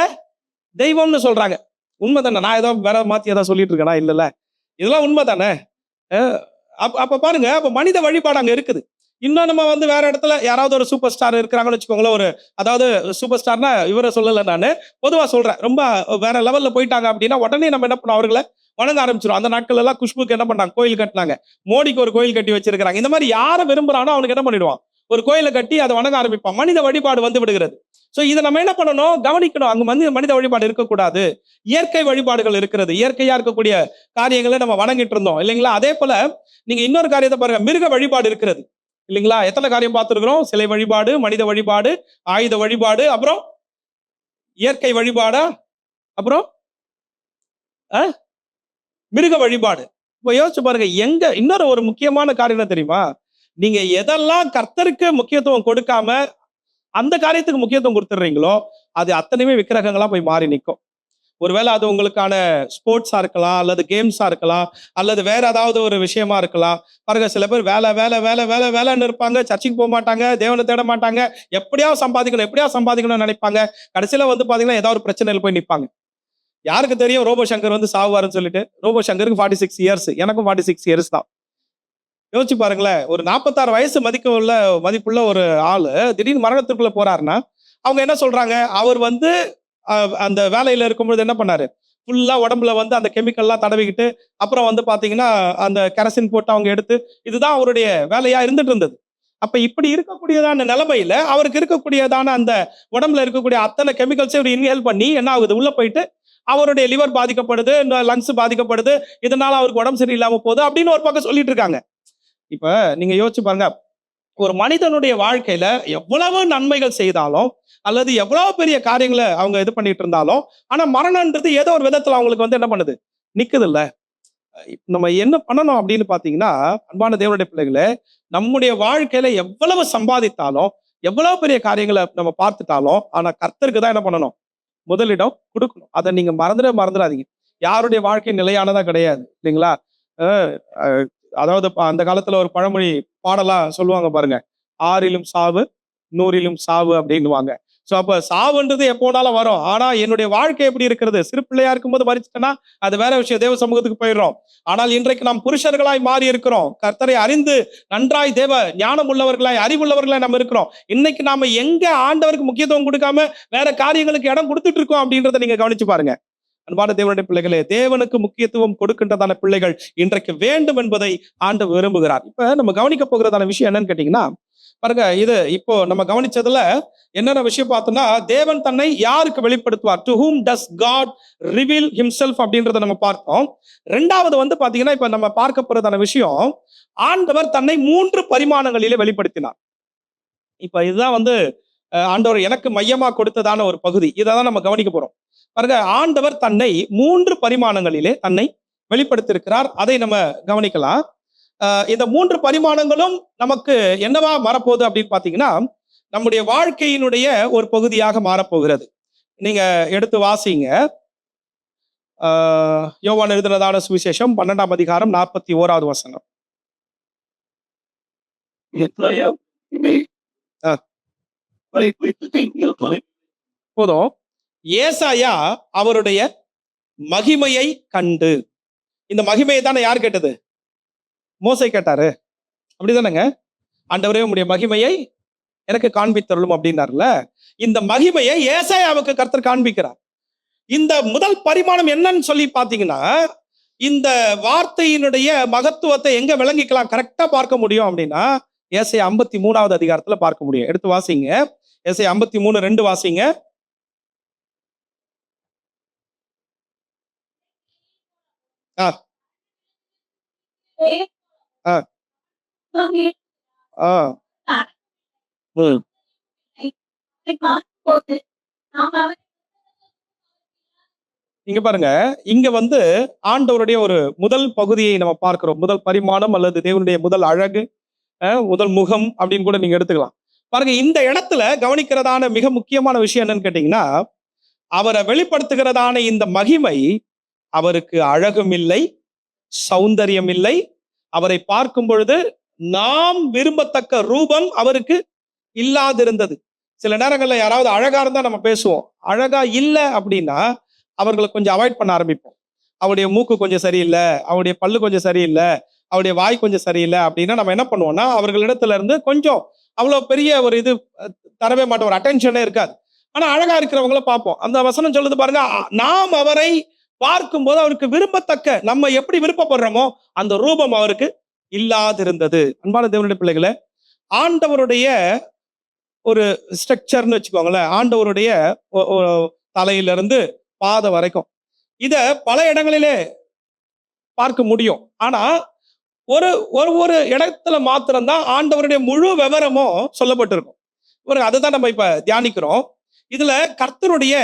தெய்வம்னு சொல்றாங்க. உண்மைதானே? நான் ஏதோ வேற மாத்தி ஏதாவது சொல்லிட்டு இருக்கேனா? இல்லைல்ல, இதெல்லாம் உண்மைதானே? அப்ப பாருங்க, அப்ப மனித வழிபாடு அங்க இருக்குது. இன்னும் நம்ம வந்து வேற இடத்துல யாராவது ஒரு சூப்பர் ஸ்டார் இருக்கிறாங்கன்னு வச்சுக்கோங்களேன். ஒரு அதாவது சூப்பர் ஸ்டார்னா இவரை சொல்லலை, நான் பொதுவா சொல்றேன். ரொம்ப வேற லெவல்ல போயிட்டாங்க அப்படின்னா உடனே நம்ம என்ன பண்ணோம்? அவர்களை வணங்க ஆரம்பிச்சிடும். அந்த நாட்கள் எல்லாம் குஷ்புக்கு என்ன பண்ணாங்க? கோயில் கட்டினாங்க. மோடிக்கு ஒரு கோயில் கட்டி வச்சிருக்காங்க. இந்த மாதிரி யாரை விரும்புறானோ அவனுக்கு என்ன பண்ணிடுவான்? ஒரு கோயிலை கட்டி அதை வணங்க ஆரம்பிப்பான். மனித வழிபாடு வந்து விடுகிறது. சோ இதை நம்ம என்ன பண்ணணும்? கவனிக்கணும். அங்க வந்து மனித வழிபாடு இருக்கக்கூடாது, இயற்கை வழிபாடுகள் இருக்கிறது. இயற்கையா இருக்கக்கூடிய காரியங்களை நம்ம வணங்கிட்டு இருந்தோம் இல்லைங்களா? அதே போல நீங்க இன்னொரு காரியத்தை பாருங்க, மிருக வழிபாடு இருக்கிறது இல்லைங்களா? எத்தனை காரியம் பார்த்திருக்கிறோம்? சிலை வழிபாடு, மனித வழிபாடு, ஆயுத வழிபாடு, அப்புறம் இயற்கை வழிபாடா, அப்புறம் மிருக வழிபாடு. இப்ப யோசிச்சு பாருங்க, எங்க இன்னொரு ஒரு முக்கியமான காரியம் தெரியுமா? நீங்க எதெல்லாம் கர்த்தருக்கு முக்கியத்துவம் கொடுக்காம அந்த காரியத்துக்கு முக்கியத்துவம் கொடுத்துடுறீங்களோ அது அத்தனையுமே விக்கிரகங்களா போய் மாறி நிற்கும். ஒருவேளை அது உங்களுக்கான ஸ்போர்ட்ஸா இருக்கலாம், அல்லது கேம்ஸா இருக்கலாம், அல்லது வேற ஏதாவது ஒரு விஷயமா இருக்கலாம். பாருங்க, சில பேர் வேலை வேலை வேலை வேலை வேலைன்னு இருப்பாங்க, சர்ச்சுக்கு போக மாட்டாங்க, தேவனை தேட மாட்டாங்க, எப்படியாவது சம்பாதிக்கணும்னு நினைப்பாங்க. கடைசியில வந்து பாத்தீங்கன்னா ஏதாவது ஒரு பிரச்சனையில் போய் நிற்பாங்க. யாருக்கு தெரியும் ரோபோ சங்கர் வந்து சாவுவாருன்னு சொல்லிட்டு? ரோபோ சங்கருக்கு 46 இயர்ஸ், எனக்கும் 46 இயர்ஸ் தான். யோசிச்சு பாருங்களேன், ஒரு 46 வயசு மதிப்புள்ள ஒரு ஆளு திடீர்னு மரணத்திற்குள்ள போறாருன்னா அவங்க என்ன சொல்றாங்க? அவர் வந்து அந்த வேலையில இருக்கும்பொழுது என்ன பண்ணாரு? ஃபுல்லா உடம்புல வந்து அந்த கெமிக்கல்லாம் தடவிக்கிட்டு அப்புறம் வந்து பாத்தீங்கன்னா அந்த கெரசின் போட்டு அவங்க எடுத்து இதுதான் அவருடைய வேலையா இருந்துட்டு இருந்தது. அப்ப இப்படி இருக்கக்கூடியதான நிலைமையில அவருக்கு இருக்கக்கூடியதான அந்த உடம்புல இருக்கக்கூடிய அத்தனை கெமிக்கல்ஸை இன்ஹேல் பண்ணி என்ன ஆகுது? உள்ள போயிட்டு அவருடைய லிவர் பாதிக்கப்படுது, லங்ஸ் பாதிக்கப்படுது, இதனால அவருக்கு உடம்பு சரியில்லாம போகுது அப்படின்னு ஒரு பக்கம் சொல்லிட்டு இருக்காங்க. இப்ப நீங்க யோசிச்சு பாருங்க, ஒரு மனிதனுடைய வாழ்க்கையில எவ்வளவு நன்மைகள் செய்தாலும் அல்லது எவ்வளவு பெரிய காரியங்களை அவங்க இது பண்ணிட்டு இருந்தாலும், ஆனா மரணம்ன்றது ஏதோ ஒரு விதத்துல அவங்களுக்கு வந்து என்ன பண்ணுது? நிக்குது இல்ல? நம்ம என்ன பண்ணணும் அப்படின்னு பாத்தீங்கன்னா, அன்பான தேவனுடைய பிள்ளைகளே, நம்முடைய வாழ்க்கையில எவ்வளவு சம்பாதித்தாலும், எவ்வளவு பெரிய காரியங்களை நம்ம பார்த்துட்டாலும், ஆனா கர்த்தருக்கு தான் என்ன பண்ணணும்? முதலிடம் கொடுக்கணும். அதை நீங்க மறந்துடாதீங்க. யாருடைய வாழ்க்கை நிலையானதா கிடையாது இல்லைங்களா? அதாவது அந்த காலத்துல ஒரு பழமொழி பாடலா சொல்லுவாங்க பாருங்க, 6லும் சாவு 100லும் சாவு அப்படின்னுவாங்க. சோ அப்ப சாவுன்றது எப்போனாலும் வரும். ஆனா என்னுடைய வாழ்க்கை எப்படி இருக்கிறது? சிறு பிள்ளையா இருக்கும்போது மறிச்சிட்டேன்னா அது வேற விஷயம், தேவ சமூகத்துக்கு போயிடுறோம். ஆனால் இன்றைக்கு நாம் புருஷர்களாய் மாறி இருக்கிறோம். கர்த்தரை அறிந்து நன்றாய் தேவ ஞானம் உள்ளவர்களாய் அறிவுள்ளவர்களாய் நம்ம இருக்கிறோம். இன்னைக்கு நாம எங்க ஆண்டவருக்கு முக்கியத்துவம் கொடுக்காம வேற காரியங்களுக்கு இடம் கொடுத்துட்டு இருக்கோம் அப்படின்றத நீங்க கவனிச்சு பாருங்க. அன்பான தேவனுடைய பிள்ளைகளே, தேவனுக்கு முக்கியத்துவம் கொடுக்கின்றதான பிள்ளைகள் இன்றைக்கு வேண்டும் என்பதை ஆண்டவர் விரும்புகிறார். இப்ப நம்ம கவனிக்க போகிறதான விஷயம் என்னன்னு கேட்டீங்கன்னா, பாருங்க, இது இப்போ நம்ம கவனிச்சதுல என்னென்ன விஷயம் பார்த்தோம்னா, தேவன் தன்னை யாருக்கு வெளிப்படுத்துவார்? To whom does God reveal himself அப்படின்றத நம்ம பார்த்தோம். ரெண்டாவது வந்து பாத்தீங்கன்னா, இப்ப நம்ம பார்க்க போறதான விஷயம், ஆண்டவர் தன்னை 3 பரிமாணங்களிலே வெளிப்படுத்தினார். இப்ப இதுதான் வந்து ஆண்டவர் எனக்கு மையமா கொடுத்ததான ஒரு பகுதி. இதை தான் நம்ம கவனிக்க போறோம். பாருங்க, ஆண்டவர் தன்னை 3 பரிமாணங்களிலே தன்னை வெளிப்படுத்தியிருக்கிறார். அதை நம்ம கவனிக்கலாம். இந்த 3 பரிமாணங்களும் நமக்கு என்னவா மாறப்போகுது அப்படின்னு பார்த்தீங்கன்னா, நம்முடைய வாழ்க்கையினுடைய ஒரு பகுதியாக மாறப்போகிறது. நீங்க எடுத்து வாசிங்க. யோவான் எழுதினதான சுவிசேஷம் 12ஆம் அதிகாரம் 41வது வசனம். போதும். ஏசாயா அவருடைய மகிமையை கண்டு, இந்த மகிமையை தானே யார் கேட்டது? மோசே கேட்டாரு. அப்படிதானங்க? ஆண்டவரே உம்முடைய மகிமையை எனக்கு காண்பித்தருளும் அப்படின்னார்ல. இந்த மகிமையை ஏசாயாவுக்கு கர்த்தர் காண்பிக்கிறார். இந்த முதல் பரிமாணம் என்னன்னு சொல்லி பாத்தீங்கன்னா, இந்த வார்த்தையினுடைய மகத்துவத்தை எங்க விளங்கிக்கலாம், கரெக்டா பார்க்க முடியும் அப்படின்னா, ஏசாயா 53வது அதிகாரத்துல பார்க்க முடியும். எடுத்து வாசிங்க. ஏசாயா 53:2 வாசிங்க. ஆ ஆ ஆ ம். இங்க பாருங்க, இங்க வந்து ஆண்டவருடைய ஒரு முதல் பகுதியை நம்ம பார்க்கிறோம். முதல் பரிமாணம் அல்லது தேவனுடைய முதல் அழகு, முதல் முகம் அப்படின்னு கூட நீங்க எடுத்துக்கலாம். பாருங்க, இந்த இடத்துல கவனிக்கிறதான மிக முக்கியமான விஷயம் என்னன்னு கேட்டீங்கன்னா, அவரை வெளிப்படுத்துகிறதான இந்த மகிமை அவருக்கு அழகும் இல்லை, சௌந்தரியம் இல்லை. அவரை பார்க்கும் பொழுது நாம் விரும்பத்தக்க ரூபம் அவருக்கு இல்லாதிருந்தது. சில நேரங்கள்ல யாராவது அழகா இருந்தா நம்ம பேசுவோம். அழகா இல்லை அப்படின்னா அவர்களை கொஞ்சம் அவாய்ட் பண்ண ஆரம்பிப்போம். அவருடைய மூக்கு கொஞ்சம் சரியில்லை, அவருடைய பல்லு கொஞ்சம் சரியில்லை, அவருடைய வாய் கொஞ்சம் சரியில்லை அப்படின்னா நம்ம என்ன பண்ணுவோம்னா, அவர்களிடத்துல இருந்து கொஞ்சம் அவ்வளவு பெரிய ஒரு இது தரவே மாட்டோம், ஒரு அட்டென்ஷனே இருக்காது. ஆனா அழகா இருக்கிறவங்கள பார்ப்போம். அந்த வசனம் சொல்லுது பாருங்க, நாம் அவரை பார்க்கும்போது அவருக்கு விரும்பத்தக்க, நம்ம எப்படி விருப்பப்படுறோமோ அந்த ரூபம் அவருக்கு இல்லாதிருந்தது. அன்பான தேவனுடைய பிள்ளைகளை, ஆண்டவருடைய ஒரு ஸ்ட்ரக்சர்னு வச்சுக்கோங்களேன். ஆண்டவருடைய தலையிலிருந்து பாதம் வரைக்கும் இத பல இடங்களிலே பார்க்க முடியும். ஆனா ஒரு ஒரு இடத்துல மாத்திரம்தான் ஆண்டவருடைய முழு விவரமும் சொல்லப்பட்டிருக்கும். அதுதான் நம்ம இப்ப தியானிக்கிறோம். இதுல கர்த்தருடைய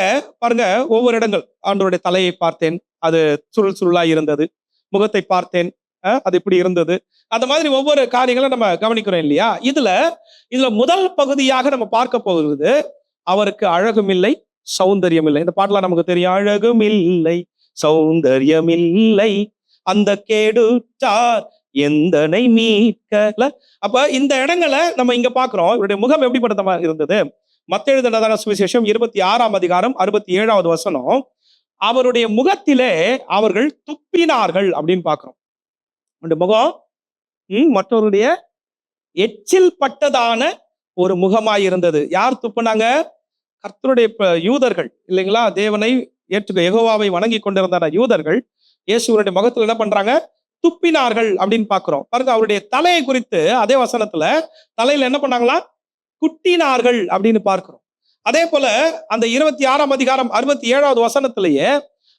பாருங்க, ஒவ்வொரு இடங்கள், ஆண்டவருடைய தலையை பார்த்தேன், அது சுருள் சுருளா இருந்தது. முகத்தை பார்த்தேன், அது இப்படி இருந்தது. அந்த மாதிரி ஒவ்வொரு காரியங்களும் நம்ம கவனிக்கிறோம் இல்லையா? இதுல முதல் பகுதியாக நம்ம பார்க்க போகிறது, அவருக்கு அழகும் இல்லை, சௌந்தரியம் இல்லை. இந்த பாட்டுலாம் நமக்கு தெரியும். அழகும் இல்லை, சௌந்தரியம் இல்லை, அந்த கேடுற்றார் எந்தனை மீட்கல. அப்ப இந்த இடங்களை நம்ம இங்க பாக்குறோம். இவருடைய முகம் எப்படிப்பட்ட இருந்தது? மத்தேயு எழுதினதான சுவிசேஷம் 26ஆம் அதிகாரம் 67வது வசனம், அவருடைய முகத்திலே அவர்கள் துப்பினார்கள் அப்படின்னு பாக்குறோம். முகம் மற்றவருடைய எச்சில் பட்டதான ஒரு முகமாய் இருந்தது. யார் துப்புனாங்க? கர்த்தருடைய யூதர்கள் இல்லைங்களா? தேவனை ஏற்று யெகோவாவை வணங்கி கொண்டிருந்த யூதர்கள் இயேசுவனுடைய முகத்துல என்ன பண்றாங்க? துப்பினார்கள் அப்படின்னு பாக்குறோம். பாருங்க, அவருடைய தலையை குறித்து அதே வசனத்துல தலையில என்ன பண்ணாங்களா? குட்டினார்கள் அப்படின்னு பார்க்கிறோம். அதே போல அந்த 26ஆம் அதிகாரம் 67வது வசனத்திலேயே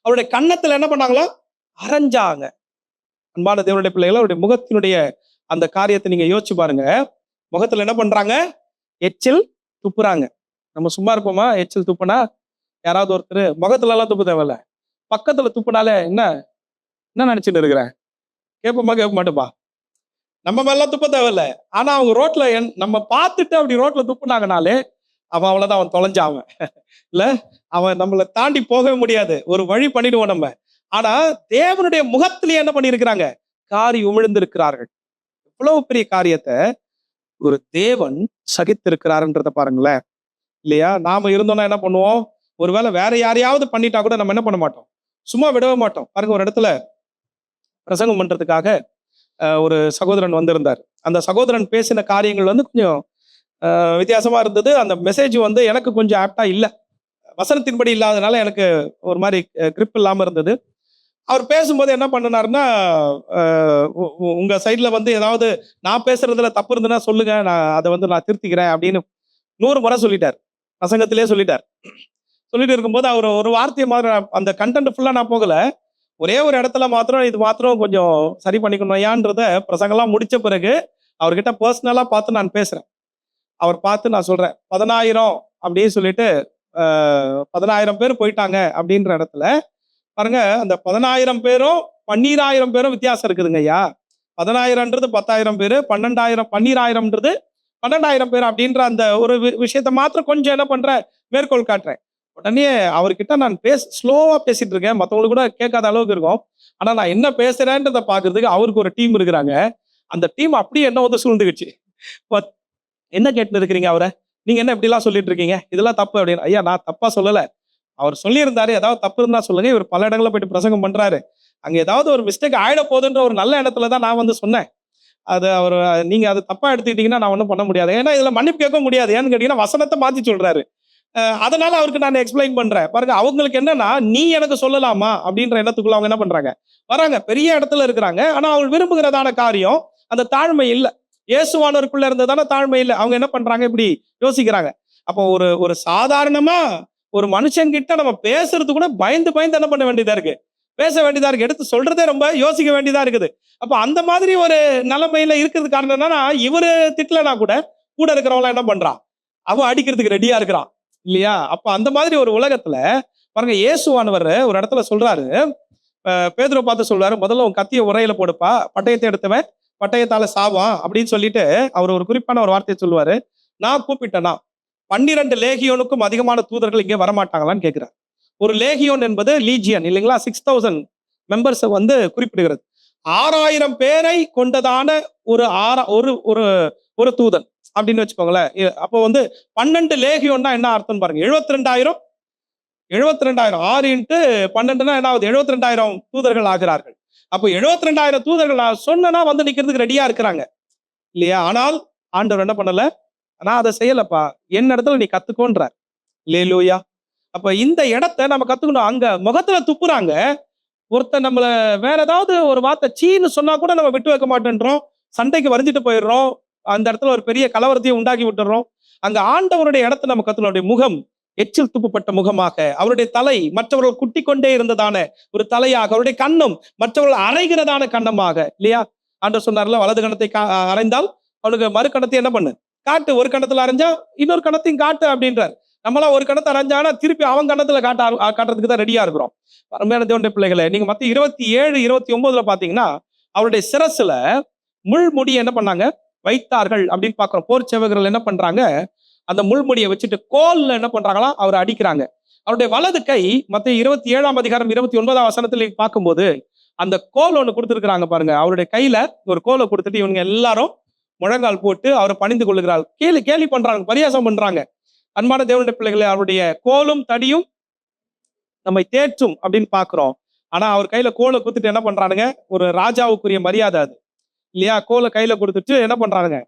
அவருடைய கன்னத்துல என்ன பண்ணாங்களா? அரைஞ்சாங்க. அன்பான தேவனுடைய பிள்ளைகள், அவருடைய முகத்தினுடைய அந்த காரியத்தை நீங்க யோசிச்சு பாருங்க. முகத்துல என்ன பண்றாங்க? எச்சில் துப்புறாங்க. நம்ம சும்மா இருப்போமா? எச்சில் துப்புனா யாராவது ஒருத்தர் முகத்துல எல்லாம் துப்பு தேவையில்ல, பக்கத்துல துப்புனாலே என்ன நினைச்சுட்டு இருக்கிறேன்? கேட்போமா? கேட்க மாட்டோமா? நம்ம மேலாம் துப்ப தேவையில்ல. ஆனா அவங்க ரோட்ல நம்ம பார்த்துட்டு அப்படி ரோட்ல துப்புனாங்கனாலே அவன் அவ்வளவுதான், அவன் தொலைஞ்சாவன் இல்ல, அவன் நம்மளை தாண்டி போகவே முடியாது, ஒரு வழி பண்ணிடுவோம் நம்ம. ஆனா தேவனுடைய முகத்திலேயே என்ன பண்ணிருக்கிறாங்க? காரி உமிழ்ந்திருக்கிறார்கள். இவ்வளவு பெரிய காரியத்தை ஒரு தேவன் சகித்திருக்கிறாருன்றத பாருங்களேன் இல்லையா? நாம இருந்தோம்னா என்ன பண்ணுவோம்? ஒருவேளை வேற யாரையாவது பண்ணிட்டா கூட நம்ம என்ன பண்ண மாட்டோம், சும்மா விடவே மாட்டோம். பாருங்க, ஒரு இடத்துல பிரசங்கம் பண்றதுக்காக ஒரு சகோதரன் வந்திருந்தார். அந்த சகோதரன் பேசின காரியங்கள் கொஞ்சம் வித்தியாசமா இருந்தது. அந்த மெசேஜ் எனக்கு கொஞ்சம் ஆப்டா இல்லை, வசனத்தின்படி இல்லாதனால எனக்கு ஒரு மாதிரி கிரிப் இல்லாம இருந்தது. அவர் பேசும்போது என்ன பண்ணினாருன்னா, உங்க சைட்ல ஏதாவது நான் பேசுறதுல தப்பு இருந்ததுன்னா சொல்லுங்க, நான் அதை நான் திருத்திக்கிறேன் அப்படின்னு 100 முறை சொல்லிட்டார். பிரசங்கத்திலே சொல்லிட்டார். சொல்லிட்டு இருக்கும்போது அவர் ஒரு வார்த்தையை மாதிரி, அந்த கண்டென்ட் ஃபுல்லா நான் போகல, ஒரே ஒரு இடத்துல மாத்திரம் இது மாத்திரம் கொஞ்சம் சரி பண்ணிக்கணும் ஏன்றத பிரசங்கம்லாம் முடிச்ச பிறகு அவர்கிட்ட பர்சனலா பார்த்து நான் பேசுறேன். அவர் பார்த்து நான் சொல்றேன் 10,000 அப்படின்னு சொல்லிட்டு 10,000 பேர் போயிட்டாங்க அப்படின்ற இடத்துல பாருங்க, அந்த 10,000 பேரும் 12,000 பேரும் வித்தியாசம் இருக்குதுங்க ஐயா. 10,000ன்றது 10,000 பேரு, 12,000 12,000ன்றது 12,000 பேர் அப்படின்ற அந்த ஒரு விஷயத்த மாத்திரம் கொஞ்சம் என்ன பண்றேன், மேற்கோள் காட்டுறேன். உடனே அவர்கிட்ட நான் ஸ்லோவா பேசிட்டு இருக்கேன், மற்றவங்களுக்கு கூட கேட்காத அளவுக்கு இருக்கும். ஆனா நான் என்ன பேசுறேன்றதை பாக்குறதுக்கு அவருக்கு ஒரு டீம் இருக்கிறாங்க. அந்த டீம் அப்படியே என்ன வந்து சூழ்ந்துக்குச்சு. என்ன கேட்டு இருக்கிறீங்க அவரை, நீங்க என்ன இப்படி எல்லாம் சொல்லிட்டு இருக்கீங்க, இதெல்லாம் தப்பு அப்படின்னு. ஐயா நான் தப்பா சொல்லல, அவர் சொல்லியிருந்தாரு, ஏதாவது தப்பு இருந்தா சொல்லுங்க. இவர் பல இடங்களில் போயிட்டு பிரசங்கம் பண்றாரு, அங்க ஏதாவது ஒரு மிஸ்டேக் ஆயிட போகுதுன்ற ஒரு நல்ல இடத்துல தான் நான் வந்து சொன்னேன். அது அவர் நீங்க அது தப்பா எடுத்துக்கிட்டீங்கன்னா நான் ஒன்றும் பண்ண முடியாது. ஏன்னா இதுல மன்னிப்பு கேட்க முடியாது. ஏன்னு கேட்டீங்கன்னா வசனத்தை மாத்தி சொல்றாரு. அதனால அவருக்கு நான் எக்ஸ்பிளைன் பண்றேன். பாருங்க, அவங்களுக்கு என்னன்னா நீ எனக்கு சொல்லலாமா அப்படின்ற எண்ணத்துக்குள்ள அவங்க என்ன பண்றாங்க, வராங்க. பெரிய இடத்துல இருக்கிறாங்க. ஆனா அவங்க விரும்புகிறதான காரியம் அந்த தாழ்மை இல்லை. இயேசுவானவருக்குள்ள இருந்ததான தாழ்மை இல்லை. அவங்க என்ன பண்றாங்க, இப்படி யோசிக்கிறாங்க. அப்போ ஒரு ஒரு சாதாரணமா ஒரு மனுஷங்கிட்ட நம்ம பேசுறது கூட பயந்து பயந்து என்ன பண்ண வேண்டியதா இருக்கு, பேச வேண்டியதா இருக்கு. எடுத்து சொல்றதே ரொம்ப யோசிக்க வேண்டியதா இருக்குது. அப்ப அந்த மாதிரி ஒரு நிலைமையில இருக்கிறது காரணம் என்னன்னா, இவரு திட்டலனா கூட கூட இருக்கிறவங்க என்ன பண்றான், அவன் அடிக்கிறதுக்கு ரெடியா இருக்கிறான் இல்லையா? அப்ப அந்த மாதிரி ஒரு உலகத்துல பாருங்க, இயேசுவானவர் ஒரு இடத்துல சொல்றாரு, பேதுருவை பார்த்து சொல்றாரு, முதல்ல உன் கத்திய உரையில போடுப்பா, பட்டயத்தை எடுத்தவன் பட்டயத்தால சாவான் அப்படின்னு சொல்லிட்டு அவர் ஒரு குறிப்பான ஒரு வார்த்தையை சொல்லுவாரு. நான் கூப்பிட்டேனா 12 லேகியோனுக்கும் அதிகமான தூதர்கள் இங்கே வரமாட்டாங்களான்னு கேட்கிறார். ஒரு லேகியோன் என்பது லீஜியன் இல்லைங்களா, 6,000 மெம்பர்ஸ் வந்து குறிப்பிடுகிறது. 6,000 பேரை கொண்டதான ஒரு ஒரு ஒரு தூதன் அப்படின்னு வச்சுக்கோங்களேன். அப்போ வந்து 12 லேகியோன்னா என்ன அர்த்தம் பாருங்க, 72,000 6 இன்ட்டு 12னா என்ன ஆகுது, 72,000 தூதர்கள் ஆகிறார்கள். அப்போ 72,000 தூதர்கள் நான் சொன்னா வந்து நிக்கிறதுக்கு ரெடியா இருக்கிறாங்க இல்லையா? ஆனால் ஆண்டவர் என்ன பண்ணல, நான் அதை செய்யலப்பா, என் இடத்துல நீ கத்துக்கோன்றார். அல்லேலூயா. அப்ப இந்த இடத்தை நம்ம கத்துக்கணும். அங்க முகத்துல துப்புறாங்க. ஒருத்தர் நம்மள வேற ஏதாவது ஒரு வார்த்தை சீன்னு சொன்னா கூட நம்ம விட்டு வைக்க மாட்டேன்றோம், சண்டைக்கு வரைஞ்சிட்டு போயிடுறோம், அந்த இடத்துல ஒரு பெரிய கலவரத்தையும் உண்டாக்கி விட்டுறோம். அங்க ஆண்டவருடைய இடத்தை நம்ம கத்துக்கணும். அவருடைய முகம் எச்சில் துப்பப்பட்ட முகமாக, அவருடைய தலை மற்றவர்கள் குட்டி கொண்டே இருந்ததான ஒரு தலையாக, அவருடைய கண்ணம் மற்றவர்கள் அரைகிறதான கண்ணமாக இல்லையா? ஆண்டவர் சொன்னார்ல, வலது கணத்தை அரைந்தால் அவனுக்கு மறு கணத்தை என்ன பண்ணு காட்டு, ஒரு கணத்துல அரைஞ்சா இன்னொரு கணத்தையும் காட்டு அப்படின்றார். நம்மளாம் ஒரு கணத்தை அரைஞ்சானா திருப்பி அவன் கணத்துல காட்டுறதுக்கு தான் ரெடியா இருக்கிறோம். அருமையான தேவனுடைய பிள்ளைகளை, நீங்க மத்த 27, 29 பாத்தீங்கன்னா அவருடைய சிரசுல முள்முடி என்ன பண்ணாங்க வைத்தார்கள் அப்படின்னு பாக்குறோம். போர் சேவகர்கள் என்ன பண்றாங்க, அந்த முள்முடியை வச்சுட்டு கோல்ல என்ன பண்றாங்களா, அவரை அடிக்கிறாங்க. அவருடைய வலது கை மத்த 27ஆம் அதிகாரம் 29ஆம் வசனத்துல பார்க்கும்போது அந்த கோல் ஒண்ணு கொடுத்துருக்காங்க பாருங்க. அவருடைய கையில ஒரு கோலை கொடுத்துட்டு இவங்க எல்லாரும் முழங்கால் போட்டு அவரை பணிந்து கொள்ளுகிறாள். கேலி பண்றாங்க, பரியாசம் பண்றாங்க. அன்பான தேவனுடைய பிள்ளைகளை, அவருடைய கோலும் தடியும் நம்மை தேற்றும் அப்படின்னு பாக்குறோம். ஆனா அவர் கையில கோலை கொடுத்துட்டு என்ன பண்றானுங்க, ஒரு ராஜாவுக்குரிய மரியாதை அது இல்லையா? கோலை கையில கொடுத்துட்டு என்ன பண்றானுங்க,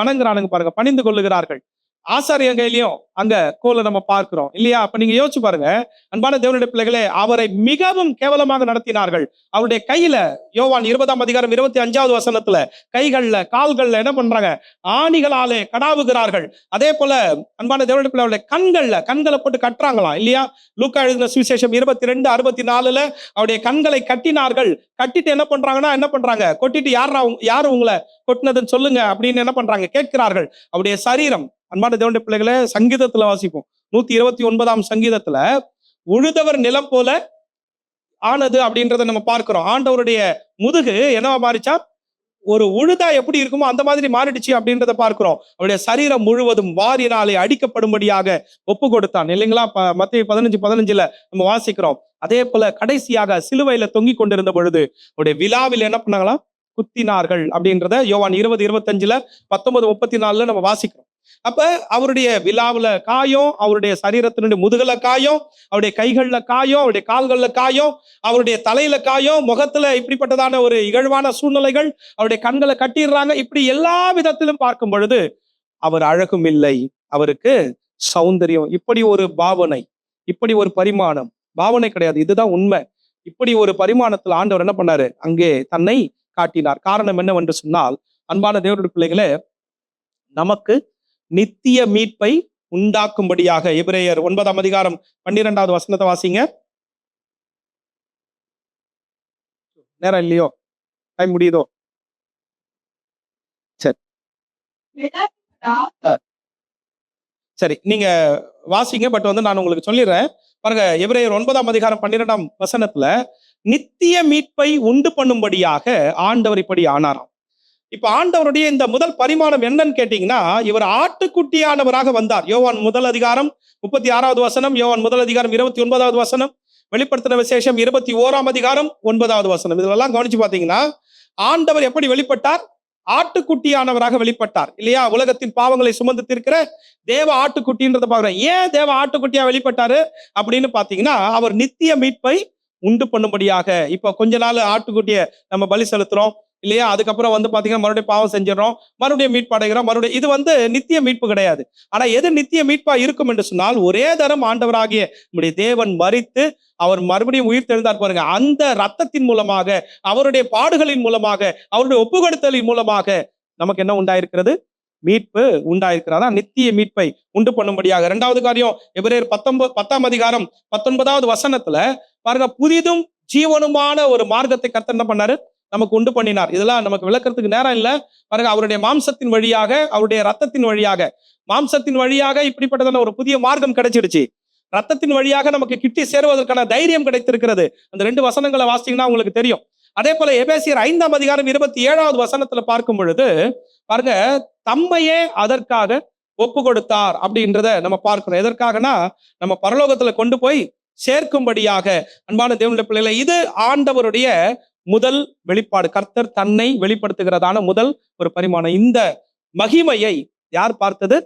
வணங்குறானுங்க பாருங்க, பணிந்து கொள்ளுகிறார்கள். ஆசாரியன் கையிலையும் அங்க கோலை நம்ம பார்க்கிறோம் இல்லையா? அப்ப நீங்க யோசிச்சு பாருங்க, அன்பான தேவனுடைய பிள்ளைகளே, அவரை மிகவும் கேவலமாக நடத்தினார்கள். அவருடைய கையில யோவான் 20ஆம் அதிகாரம் 25வது வசனத்துல கைகள்ல கால்கள்ல என்ன பண்றாங்க, ஆணிகளாலே கடாவுகிறார்கள். அதே போல அன்பான தேவனுடைய பிள்ளைகளுடைய கண்களை போட்டு கட்டுறாங்களாம் இல்லையா? லூக்கா எழுதின சுவிசேஷம் 22:64 அவருடைய கண்களை கட்டினார்கள். கட்டிட்டு என்ன பண்றாங்க, கொட்டிட்டு யாரு உங்களை கொட்டினதுன்னு சொல்லுங்க அப்படின்னு என்ன பண்றாங்க, கேட்கிறார்கள். அவருடைய சரீரம், அன்பான தேவனுடைய பிள்ளைகளை, சங்கீதத்துல வாசிப்போம் 129ஆம் சங்கீதத்துல, உழுதவர் நிலம் போல ஆனது அப்படின்றத நம்ம பார்க்கிறோம். ஆண்டவருடைய முதுகு என்னவா மாறிச்சா, ஒரு உழுதா எப்படி இருக்குமோ அந்த மாதிரி மாறிடுச்சு அப்படின்றத பார்க்கிறோம். அவருடைய சரீரம் முழுவதும் வாரினாலே அடிக்கப்படும்படியாக ஒப்பு கொடுத்தான் இல்லைங்களா? மத்தேயு 15:15 நம்ம வாசிக்கிறோம். அதே போல கடைசியாக சிலுவையில தொங்கி கொண்டிருந்த பொழுது அவருடைய விழாவில் என்ன பண்ணாங்களாம், குத்தினார்கள் அப்படின்றத யோவான் 20:25 19:34 நம்ம வாசிக்கிறோம். அப்ப அவருடைய விழாவுல காயம், அவருடைய சரீரத்தினுடைய முதுகுல காயம், அவருடைய கைகள்ல காயம், அவருடைய கால்கள்ல காயம், அவருடைய தலையில காயம், முகத்துல இப்படிப்பட்டதான ஒரு இகழ்வான சூழ்நிலைகள், அவருடைய கண்களை கட்டிடுறாங்க. இப்படி எல்லா விதத்திலும் பார்க்கும் பொழுது அவர் அழகும் இல்லை, அவருக்கு சௌந்தரியம். இப்படி ஒரு பாவனை, இப்படி ஒரு பரிமாணம், பாவனை கிடையாது, இதுதான் உண்மை. இப்படி ஒரு பரிமாணத்தில் ஆண்டவர் என்ன பண்ணாரு, அங்கே தன்னை காட்டினார். காரணம் என்னவென்று சொன்னால், அன்பான தேவனுடைய பிள்ளைகளே, நமக்கு நித்திய மீட்பை உண்டாக்கும்படியாக. எபிரேயர் 9ஆம் அதிகாரம் 12வது வசனத்தை வாசிங்க. நேரம் இல்லையோ, டைம் முடியுதோ? சரி. சரி, நீங்க வாசிங்க. பட் வந்து நான் உங்களுக்கு சொல்லிடுறேன். பாருங்க, எபிரேயர் 9ஆம் அதிகாரம் 12ஆம் வசனத்துல நித்திய மீட்பை உண்டு பண்ணும்படியாக ஆண்டவர் இப்படி ஆனாராம். இப்ப ஆண்டவருடைய இந்த முதல் பரிமாணம் என்னன்னு கேட்டீங்கன்னா, இவர் ஆட்டுக்குட்டியானவராக வந்தார். யோவான் முதல் அதிகாரம் 36வது வசனம், யோவான் முதல் அதிகாரம் 29வது வசனம், வெளிப்படுத்தின விசேஷம் 21ஆம் அதிகாரம் 9வது வசனம். இதெல்லாம் கவனிச்சு பாத்தீங்கன்னா, ஆண்டவர் எப்படி வெளிப்பட்டார்? ஆட்டுக்குட்டியானவராக வெளிப்பட்டார் இல்லையா? உலகத்தின் பாவங்களை சுமந்து தீர்க்கிற தேவ ஆட்டுக்குட்டின்றத பாக்குறேன். ஏன் தேவ ஆட்டுக்குட்டியா வெளிப்பட்டாரு அப்படின்னு பாத்தீங்கன்னா, அவர் நித்திய மீட்பை உண்டு பண்ணும்படியாக. இப்ப கொஞ்ச நாள் ஆட்டுக்குட்டிய நம்ம பலி செலுத்துறோம் இல்லையா? அதுக்கப்புறம் வந்து பாத்தீங்கன்னா மறுபடியும் பாவம் செஞ்சிடறோம், மறுபடியும் மீட்பு அடைகிறோம், மறுபடியும். இது வந்து நித்திய மீட்பு கிடையாது. ஆனா எது நித்திய மீட்பா இருக்கும் என்று சொன்னால், ஒரே தரம் ஆண்டவராகிய நம்முடைய தேவன் மரித்து அவர் மறுபடியும் உயிர் தெழுந்தார் பாருங்க. அந்த ரத்தத்தின் மூலமாக, அவருடைய பாடுகளின் மூலமாக, அவருடைய ஒப்புக்கொடுத்தலின் மூலமாக நமக்கு என்ன உண்டாயிருக்கிறது? மீட்பு உண்டாயிருக்கிறதா? நித்திய மீட்பை உண்டு பண்ணும்படியாக. இரண்டாவது காரியம், எபிரேயர் 10ஆம் அதிகாரம் 19வது வசனத்துல பாருங்க, புதிதும் ஜீவனுமான ஒரு மார்க்கத்தை கர்த்தர் என்ன பண்ணாரு? நமக்கு உண்டு பண்ணினார். இதெல்லாம் நமக்கு விளக்கறதுக்கு நேரம் இல்ல. பாருங்க, அவருடைய மாம்சத்தின் வழியாக, அவருடைய ரத்தத்தின் வழியாக, மாம்சத்தின் வழியாக இப்படிப்பட்டதான ஒரு புதிய மார்க்கம் கிடைச்சிருச்சு. ரத்தத்தின் வழியாக நமக்கு கிட்டி சேருவதற்கான தைரியம் கிடைத்திருக்கிறது. அந்த 2 வசனங்களை வாசித்தீங்கன்னா உங்களுக்கு தெரியும். அதே போல எபேசியர் 5ஆம் அதிகாரம் 27வது வசனத்துல பார்க்கும் பொழுது பாருங்க, தம்மையே அதற்காக ஒப்பு கொடுத்தார் அப்படின்றத நம்ம பார்க்கிறோம். எதற்காகனா, நம்ம பரலோகத்துல கொண்டு போய் சேர்க்கும்படியாக. அன்பான தேவனுடைய பிள்ளைகளை, இது ஆண்டவருடைய முதல் வெளிப்பாடு. கர்த்தர் தன்னை வெளிப்படுத்துகிறதான முதல் ஒரு பரிமாணம். இந்த மகிமையை யார் பார்த்தது?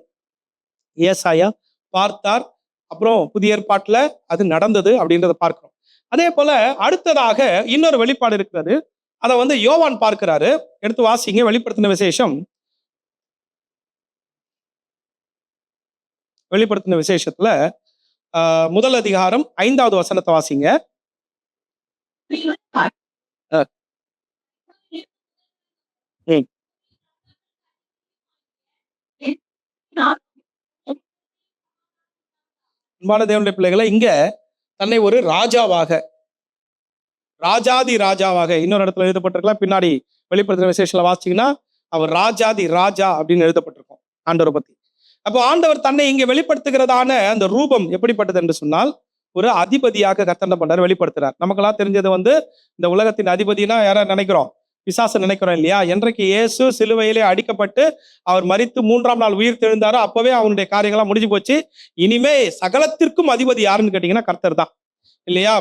ஏசாயா பார்த்தார். அப்புறம் புதிய ஏற்பாட்டுல அது நடந்தது அப்படின்றத பார்க்கிறோம். அதே போல அடுத்ததாக இன்னொரு வெளிப்பாடு இருக்கிறது. அதை வந்து யோவான் பார்க்கிறாரு. எடுத்து வாசிங்க, வெளிப்படுத்தின விசேஷம். வெளிப்படுத்தின விசேஷத்துல முதல் அதிகாரம் 5வது வசனத்தை வாசிங்க. அன்பான தேவனுடைய பிள்ளைகளை, இங்க தன்னை ஒரு ராஜாவாக, ராஜாதி ராஜாவாக, இன்னொரு இடத்துல எழுதப்பட்டிருக்கலாம். பின்னாடி வெளிப்படுத்தின விசேஷத்துல வாசிச்சீங்கன்னா அவர் ராஜாதி ராஜா அப்படின்னு எழுதப்பட்டிருக்கும் ஆண்டவரை பத்தி. அப்போ ஆண்டவர் தன்னை இங்க வெளிப்படுத்துகிறதான அந்த ரூபம் எப்படிப்பட்டது என்று சொன்னால், ஒரு அதிபதியாக கர்த்தர் பண்றாரு, வெளிப்படுத்துறார். நமக்கெல்லாம் தெரிஞ்சது வந்து இந்த உலகத்தின் அதிபதினா யார நினைக்கிறோம்? பிசாசு நினைக்கிறோம் இல்லையா? என்றைக்கு இயேசு சிலுவையிலே அடிக்கப்பட்டு அவர் மரித்து 3ஆம் நாள் உயிர் தெழுந்தாரோ அப்பவே அவனுடைய காரியங்கள்லாம் முடிஞ்சு போச்சு. இனிமே சகலத்திற்கும் அதிபதி யாருன்னு கேட்டீங்கன்னா கர்த்தர் தான் இல்லையா?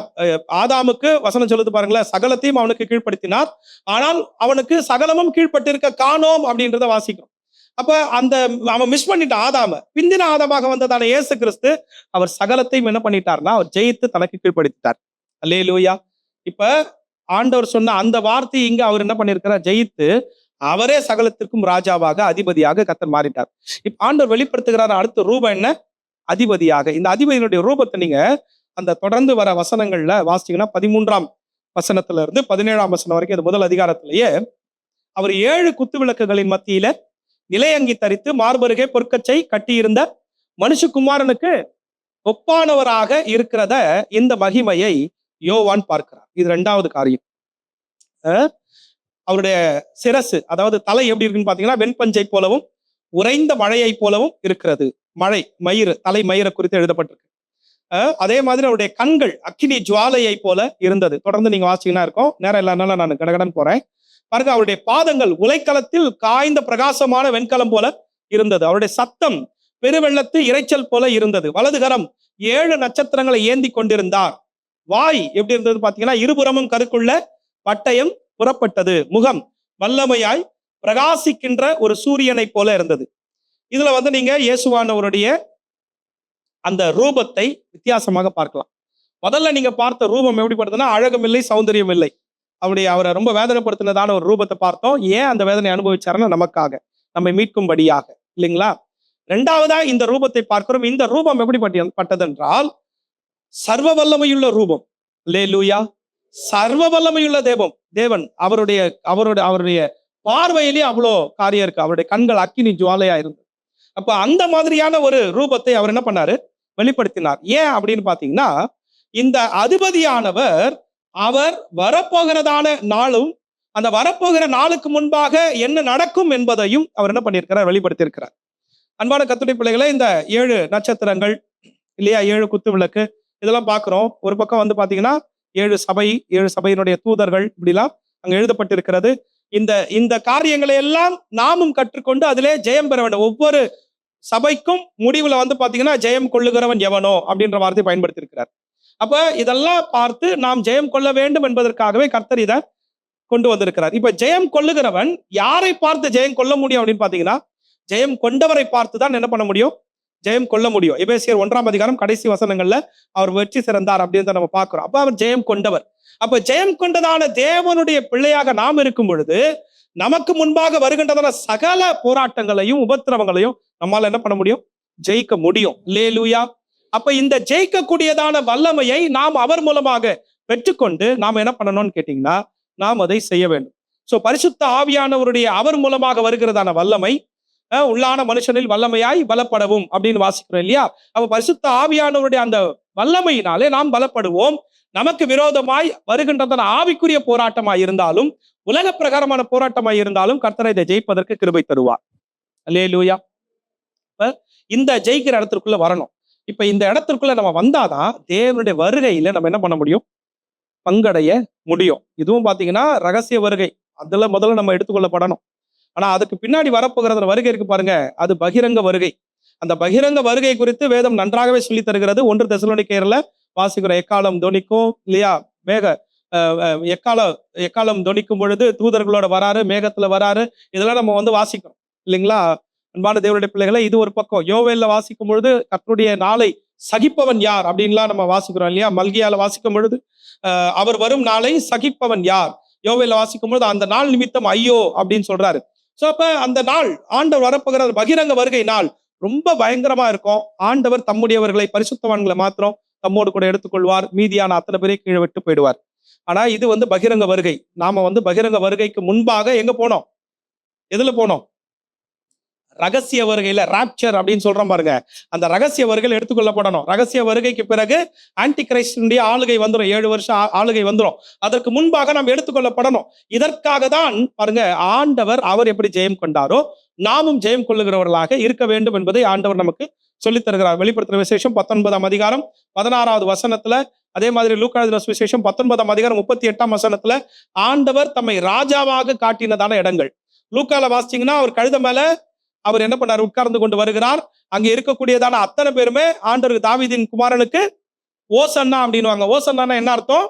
ஆதாமுக்கு வசனம் சொல்லுது பாருங்களேன், சகலத்தையும் அவனுக்கு கீழ்ப்படுத்தினார், ஆனால் அவனுக்கு சகலமும் கீழ்பட்டிருக்க காணோம் அப்படின்றத வாசிக்கிறோம். அப்ப அந்த அவன் மிஸ் பண்ணிட்டான் ஆதாம. பிந்தின ஆதாமாக வந்ததான இயேசு கிறிஸ்து அவர் சகலத்தையும் என்ன பண்ணிட்டார்னா, அவர் ஜெயித்து தனக்கு கீழ்ப்படுத்திட்டார். அல்லேலூயா. இப்ப ஆண்டவர் சொன்ன அந்த வார்த்தை இங்க அவர் என்ன பண்ணிருக்கிறார்? ஜெயித்து அவரே சகலத்திற்கும் ராஜாவாக, அதிபதியாக கர்த்தர் மாறிட்டார். இப்ப ஆண்டவர் வெளிப்படுத்துகிறார் அடுத்த ரூபம் என்ன? அதிபதியாக. இந்த அதிபதியினுடைய ரூபத்தை நீங்க அந்த தொடர்ந்து வர வசனங்கள்ல வாசிச்சீங்கன்னா 13ஆம் வசனத்துல இருந்து 17ஆம் வசனம் வரைக்கும், அது முதல் அதிகாரத்திலேயே அவர் 7 குத்து விளக்குகளின் மத்தியில நிலையங்கி தரித்து மார்பருகே பொற்கச்சை கட்டியிருந்த மனுஷகுமாரனுக்கு ஒப்பானவராக இருக்கிறத இந்த மகிமையை யோவான் பார்க்கிறார். இது 2வது காரியம். அவருடைய சிரசு, அதாவது தலை எப்படி இருக்குன்னு பாத்தீங்கன்னா வெண்பஞ்சை போலவும் உறைந்த மழையை போலவும் இருக்கிறது. மழை மயிறு, தலை மயிரை குறித்து எழுதப்பட்டிருக்கு. அதே மாதிரி அவருடைய கண்கள் அக்கினி ஜுவாலையை போல இருந்தது. தொடர்ந்து நீங்க வாசிங்கன்னா இருக்கும், நேரம் இல்லாதனால நான் கடகடன் போறேன். பாருங்க, அவருடைய பாதங்கள் உலைக்களத்தில் காய்ந்த பிரகாசமான வெண்கலம் போல இருந்தது. அவருடைய சத்தம் பெருவெள்ளத்து இரைச்சல் போல இருந்தது. வலதுகரம் 7 நட்சத்திரங்களை ஏந்தி கொண்டிருந்தார். வாய் எப்படி இருந்தது பாத்தீங்கன்னா, இருபுறமும் கருக்குள்ள பட்டயம் புறப்பட்டது. முகம் வல்லமையாய் பிரகாசிக்கின்ற ஒரு சூரியனை போல இருந்தது. இதுல வந்து நீங்க இயேசுவானவருடைய அந்த ரூபத்தை வித்தியாசமாக பார்க்கலாம். முதல்ல நீங்க பார்த்த ரூபம் எப்படிப்பட்டதுன்னா, அழகும் இல்லை, சௌந்தரியம் இல்லை. அவரை ரொம்ப வேதனைப்படுத்தினதான ஒரு ரூபத்தை பார்த்தோம். ஏன் அந்த வேதனை அனுபவிச்சாருன்னா, நமக்காக, நம்மை மீட்கும்படியாக இல்லைங்களா? 2வதா இந்த ரூபத்தை பார்க்கிறோம். இந்த ரூபம் எப்படிப்பட்டது என்றால், சர்வ வல்லமையுள்ள ரூபம். அல்லேலூயா. சர்வ வல்லமையுள்ள தேவன் அவருடைய பார்வையிலேயே அவ்வளோ காரியம் இருக்கு. அவருடைய கண்கள் அக்கினி ஜுவாலையா இருந்தது. அப்ப அந்த மாதிரியான ஒரு ரூபத்தை அவர் என்ன பண்ணாரு? வெளிப்படுத்தினார். ஏன் அப்படின்னு பாத்தீங்கன்னா, இந்த அதிபதியானவர் அவர் வரப்போகிறதான நாளும், அந்த வரப்போகிற நாளுக்கு முன்பாக என்ன நடக்கும் என்பதையும் அவர் என்ன பண்ணியிருக்கிறார்? வெளிப்படுத்தியிருக்கிறார். அன்பான கர்த்தருடைய பிள்ளைகளே, இந்த 7 நட்சத்திரங்கள் இல்லையா, 7 குத்து விளக்கு, இதெல்லாம் பார்க்கிறோம். ஒரு பக்கம் வந்து பாத்தீங்கன்னா 7 சபையினுடைய தூதர்கள் இப்படிலாம் அங்க எழுதப்பட்டிருக்கிறது. இந்த இந்த காரியங்களை எல்லாம் நாமும் கற்றுக்கொண்டு அதிலே ஜெயம் பெற வேண்டும். ஒவ்வொரு சபைக்கும் முடிவுல வந்து பாத்தீங்கன்னா ஜெயம் கொள்ளுகிறவன் எவனோ அப்படின்ற வார்த்தையை பயன்படுத்தி இருக்கிறார். அப்ப இதெல்லாம் பார்த்து நாம் ஜெயம் கொள்ள வேண்டும் என்பதற்காகவே கர்த்தர் இதை கொண்டு வந்திருக்கிறார். இப்ப ஜெயம் கொள்ளுகிறவன் யாரை பார்த்து ஜெயம் கொள்ள முடியும் அப்படின்னு பாத்தீங்கன்னா, ஜெயம் கொண்டவரை பார்த்து தான் என்ன பண்ண முடியும், ஜெயம் கொள்ள முடியும். எபேசியர் 1ஆம் அதிகாரம் கடைசி வசனங்கள்ல அவர் வெற்றி சிறந்தார் அப்படின்னு நம்ம பார்க்கிறோம். அப்ப அவர் ஜெயம் கொண்டவர். அப்ப ஜெயம் கொண்டதான தேவனுடைய பிள்ளையாக நாம் இருக்கும் பொழுது நமக்கு முன்பாக வருகின்றதான சகல போராட்டங்களையும் உபத்திரவங்களையும் நம்மால என்ன பண்ண முடியும், ஜெயிக்க முடியும். அல்லேலூயா. அப்ப இந்த ஜெயிக்கக்கூடியதான வல்லமையை நாம் அவர் மூலமாக பெற்றுக்கொண்டு நாம் என்ன பண்ணணும்னு கேட்டீங்கன்னா, நாம் அதை செய்ய வேண்டும். சோ பரிசுத்த ஆவியானவருடைய அவர் மூலமாக வருகிறதான வல்லமை உள்ளான மனுஷனில் வல்லமையாய் பலப்படவும் அப்படின்னு வாசிக்கிறோம் இல்லையா. அப்ப பரிசுத்த ஆவியானவருடைய அந்த வல்லமையினாலே நாம் பலப்படுவோம். நமக்கு விரோதமாய் வருகின்றதான ஆவிக்குரிய போராட்டமாய் இருந்தாலும், உலக பிரகாரமான போராட்டமாய் இருந்தாலும் கர்த்தர் இதை ஜெயிப்பதற்கு கிருபை தருவார். அல்லேலூயா. இந்த ஜெயிக்கிற இடத்திற்குள்ள வரணும். இப்ப இந்த இடத்திற்குள்ள நம்ம வந்தாதான் தேவனுடைய வருகையில நம்ம என்ன பண்ண முடியும், பங்கடைய முடியும். இதுவும் பாத்தீங்கன்னா ரகசிய வருகை, அதுல முதல்ல நம்ம எடுத்துக்கொள்ளப்படணும். ஆனா அதுக்கு பின்னாடி வரப்போகிற வருகை இருக்கு பாருங்க, அது பகிரங்க வருகை. அந்த பகிரங்க வருகை குறித்து வேதம் நன்றாகவே சொல்லி தருகிறது. 1 தெசலோனிக்கேயர்ல வாசிக்கிற எக்காலம் தொனிக்கும் இல்லையா, எக்காலம் தொனிக்கும் பொழுது தூதர்களோட வராரு, மேகத்துல வராரு, இதெல்லாம் நம்ம வந்து வாசிக்கிறோம் இல்லைங்களா. அன்பான தேவனுடைய பிள்ளைகளை, இது ஒரு பக்கம். யோவேல்ல வாசிக்கும் பொழுது கர்த்தருடைய நாளை சகிப்பவன் யார் அப்படின்லாம் நம்ம வாசிக்கிறோம் இல்லையா. மல்கியால வாசிக்கும் பொழுது அவர் வரும் நாளை சகிப்பவன் யார், யோவேல்ல வாசிக்கும் பொழுது அந்த நாள் நிமித்தம் ஐயோ அப்படின்னு சொல்றாரு. சோ அப்ப அந்த நாள் ஆண்டவர் வரப்போகிற பகிரங்க வருகை நாள் ரொம்ப பயங்கரமா இருக்கும். ஆண்டவர் தம்முடையவர்களை பரிசுத்தவான்களை மாத்திரம் தம்மோடு கூட எடுத்துக்கொள்வார், மீதியான அத்தனை பேரை கீழே விட்டு போயிடுவார். ஆனா இது வந்து பகிரங்க வருகை. நாம வந்து பகிரங்க வருகைக்கு முன்பாக எங்க போனோம், எதுல போனோம், ரகசிய வருகையில, ராப்சர் அப்படின்னு சொல்றோம் பாருங்க, அந்த ரகசிய வருகையில் எடுத்துக்கொள்ளப்படணும். ரகசிய வருகைக்கு பிறகு ஆன்டி கிரைஸ்டினுடைய ஆளுகை வந்துடும், 7 வருஷம் ஆளுகை வந்துடும். அதற்கு முன்பாக நாம் எடுத்துக்கொள்ளப்படணும். இதற்காக தான் பாருங்க ஆண்டவர் அவர் எப்படி ஜெயம் கொண்டாரோ நாமும் ஜெயம் கொள்ளுகிறவர்களாக இருக்க வேண்டும் என்பதை ஆண்டவர் நமக்கு சொல்லித் தருகிறார். வெளிப்படுத்துற விசேஷம் 19ஆம் அதிகாரம் 16வது வசனத்துல, அதே மாதிரி லூக்கா எழுதின சுவிசேஷம் 19ஆம் அதிகாரம் 38ஆம் வசனத்துல ஆண்டவர் தம்மை ராஜாவாக காட்டினதான இடங்கள். லூக்கால வாசிச்சீங்கன்னா அவர் கழுத மேல அவர் என்ன பண்ணார், உட்கார்ந்து கொண்டு வருகிறார். அங்க இருக்கக்கூடியதான அத்தனை பேருமே ஆண்டவர் தாவீதின் குமாரனுக்கு ஓசன்னா அப்படின்னுவாங்க. ஓசன்னா என்ன அர்த்தம்,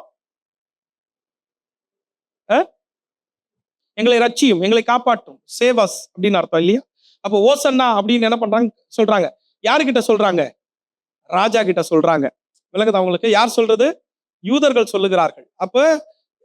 எங்களை ரட்சியும், எங்களை காப்பாற்றும், சேவஸ் அப்படின்னு அர்த்தம் இல்லையா. அப்ப ஓசன்னா அப்படின்னு என்ன பண்றாங்க சொல்றாங்க, யாருக்கிட்ட சொல்றாங்க, ராஜா கிட்ட சொல்றாங்க. விளங்குது அவங்களுக்கு, யார் சொல்றது, யூதர்கள் சொல்லுகிறார்கள். அப்ப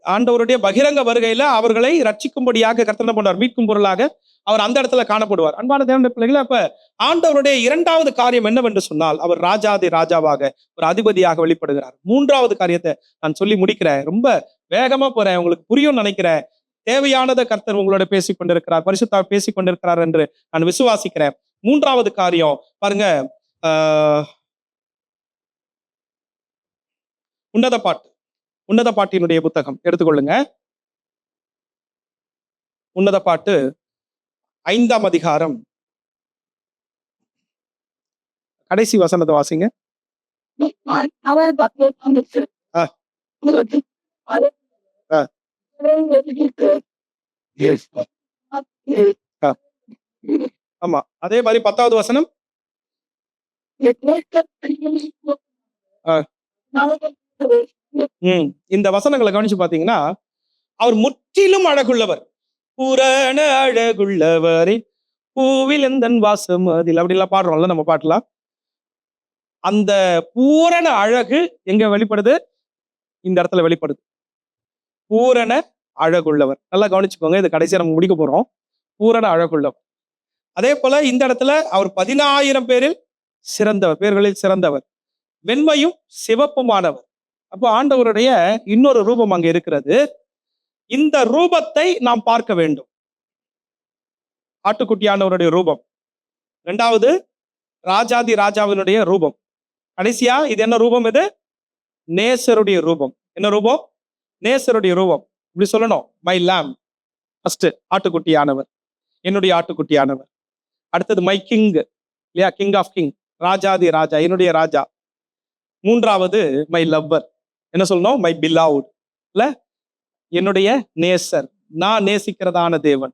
ஆண்டவருடைய பகிரங்க வருகையில அவர்களை ரட்சிக்கும்படியாக கர்த்தர் பண்ணார், மீட்கும் பொருளாக அவர் அந்த இடத்துல காணப்படுவார். அன்பான தேவனுடைய பிள்ளைகளே, அப்ப ஆண்டவருடைய 2வது காரியம் என்னவென்று சொன்னால் அவர் ராஜாதி ராஜாவாக ஒரு அதிபதியாக வெளிப்படுகிறார். 3வது காரியத்தை நான் சொல்லி முடிக்கிறேன், ரொம்ப வேகமா போறேன், உங்களுக்கு புரியும் நினைக்கிறேன். தேவையானதை கர்த்தர் உங்களோட பேசிக் கொண்டிருக்கிறார், பரிசுத்தார் பேசிக் கொண்டிருக்கிறார் என்று நான் விசுவாசிக்கிறேன். 3வது காரியம் பாருங்க, உன்னத பாட்டினுடைய புத்தகம் எடுத்துக்கொள்ளுங்க. உன்னத பாட்டு 5ஆம் அதிகாரம் கடைசி வசனத்தை வாசிங்க. அவர் பக்தர்களுக்கு ஆ. ஆ. ஆமா, அதே மாதிரி 10வது வசனம். இந்த வசனங்களை கவனிச்சு பாத்தீங்கன்னா, அவர் முற்றிலும் அழகுள்ளவர், பூரண அழகுள்ளவரே பூவில் எந்தன் வாசம் அதில் அப்படிலாம் பாடுறோம்ல நம்ம பாட்டுலாம். அந்த பூரண அழகு எங்க வெளிப்படுது, இந்த இடத்துல வெளிப்படுது. பூரண அழகுள்ளவர், நல்லா கவனிச்சுக்கோங்க, இது கடைசியா நம்ம முடிக்க போறோம். பூரண அழகுள்ளவர். அதே போல இந்த இடத்துல அவர் 10,000 பேரில் சிறந்தவர், பேர்களில் சிறந்தவர், வெண்மையும் சிவப்புமானவர். அப்போ ஆண்டவருடைய இன்னொரு ரூபம் அங்க இருக்கிறது. இந்த ரூபத்தை நாம் பார்க்க வேண்டும். ஆட்டுக்குட்டியானவருடைய ரூபம், 2வது ராஜாதி ராஜாவினுடைய ரூபம், கடைசியா இது என்ன ரூபம், இது நேசருடைய ரூபம். என்ன ரூபம், நேசருடைய ரூபம். இப்படி சொல்லணும், மை லாம், ஃபர்ஸ்ட் ஆட்டுக்குட்டியானவர், என்னுடைய ஆட்டுக்குட்டியானவர். அடுத்தது மை கிங், இல்லையா? கிங் ஆஃப் கிங், ராஜாதி ராஜா, என்னுடைய ராஜா. மூன்றாவது மை லவ்வர், என்ன சொல்லணும்? மை பிலவுட், இல்ல என்னுடைய நேசர், நான் நேசிக்கிறதான தேவன்.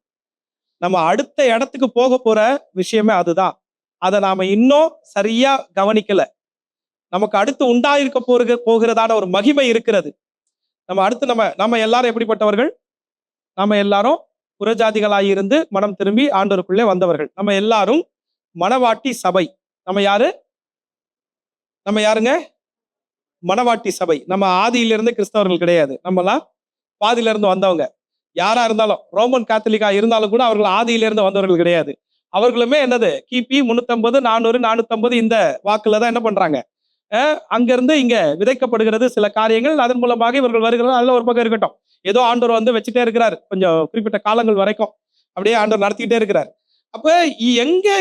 நம்ம அடுத்த இடத்துக்கு போக போற விஷயமே அதுதான். அதை நாம இன்னும் சரியா கவனிக்கல. நமக்கு அடுத்து உண்டாயிருக்க போகிறதான ஒரு மகிமை இருக்கிறது. நம்ம அடுத்து நம்ம எல்லாரும் எப்படிப்பட்டவர்கள்? நம்ம எல்லாரும் புறஜாதிகளாயிருந்து மனம் திரும்பி ஆண்டவருக்குள்ளே வந்தவர்கள். நம்ம எல்லாரும் மணவாட்டி சபை. நம்ம யாருங்க? மணவாட்டி சபை. நம்ம ஆதியிலிருந்து கிறிஸ்தவர்கள் கிடையாது. நம்மலாம் பாதியில இருந்து வந்தவங்க. யாரா இருந்தாலும், ரோமன் கேத்தலிக்கா இருந்தாலும் கூட அவர்கள் ஆதியிலிருந்து வந்தவர்கள் கிடையாது. அவர்களுமே என்னது, கிபி 350, 400, 450 இந்த வாக்குல தான் என்ன பண்றாங்க, அங்கிருந்து இங்க விதைக்கப்படுகிறது சில காரியங்கள். அதன் மூலமாக இவர்கள் வருகிறது. அதுல ஒரு பக்கம் இருக்கட்டும், ஏதோ ஆண்டவர் வந்து வச்சுட்டே இருக்கிறார், கொஞ்சம் குறிப்பிட்ட காலங்கள் வரைக்கும் அப்படியே ஆண்டவர் நடத்திக்கிட்டே இருக்கிறார். அப்ப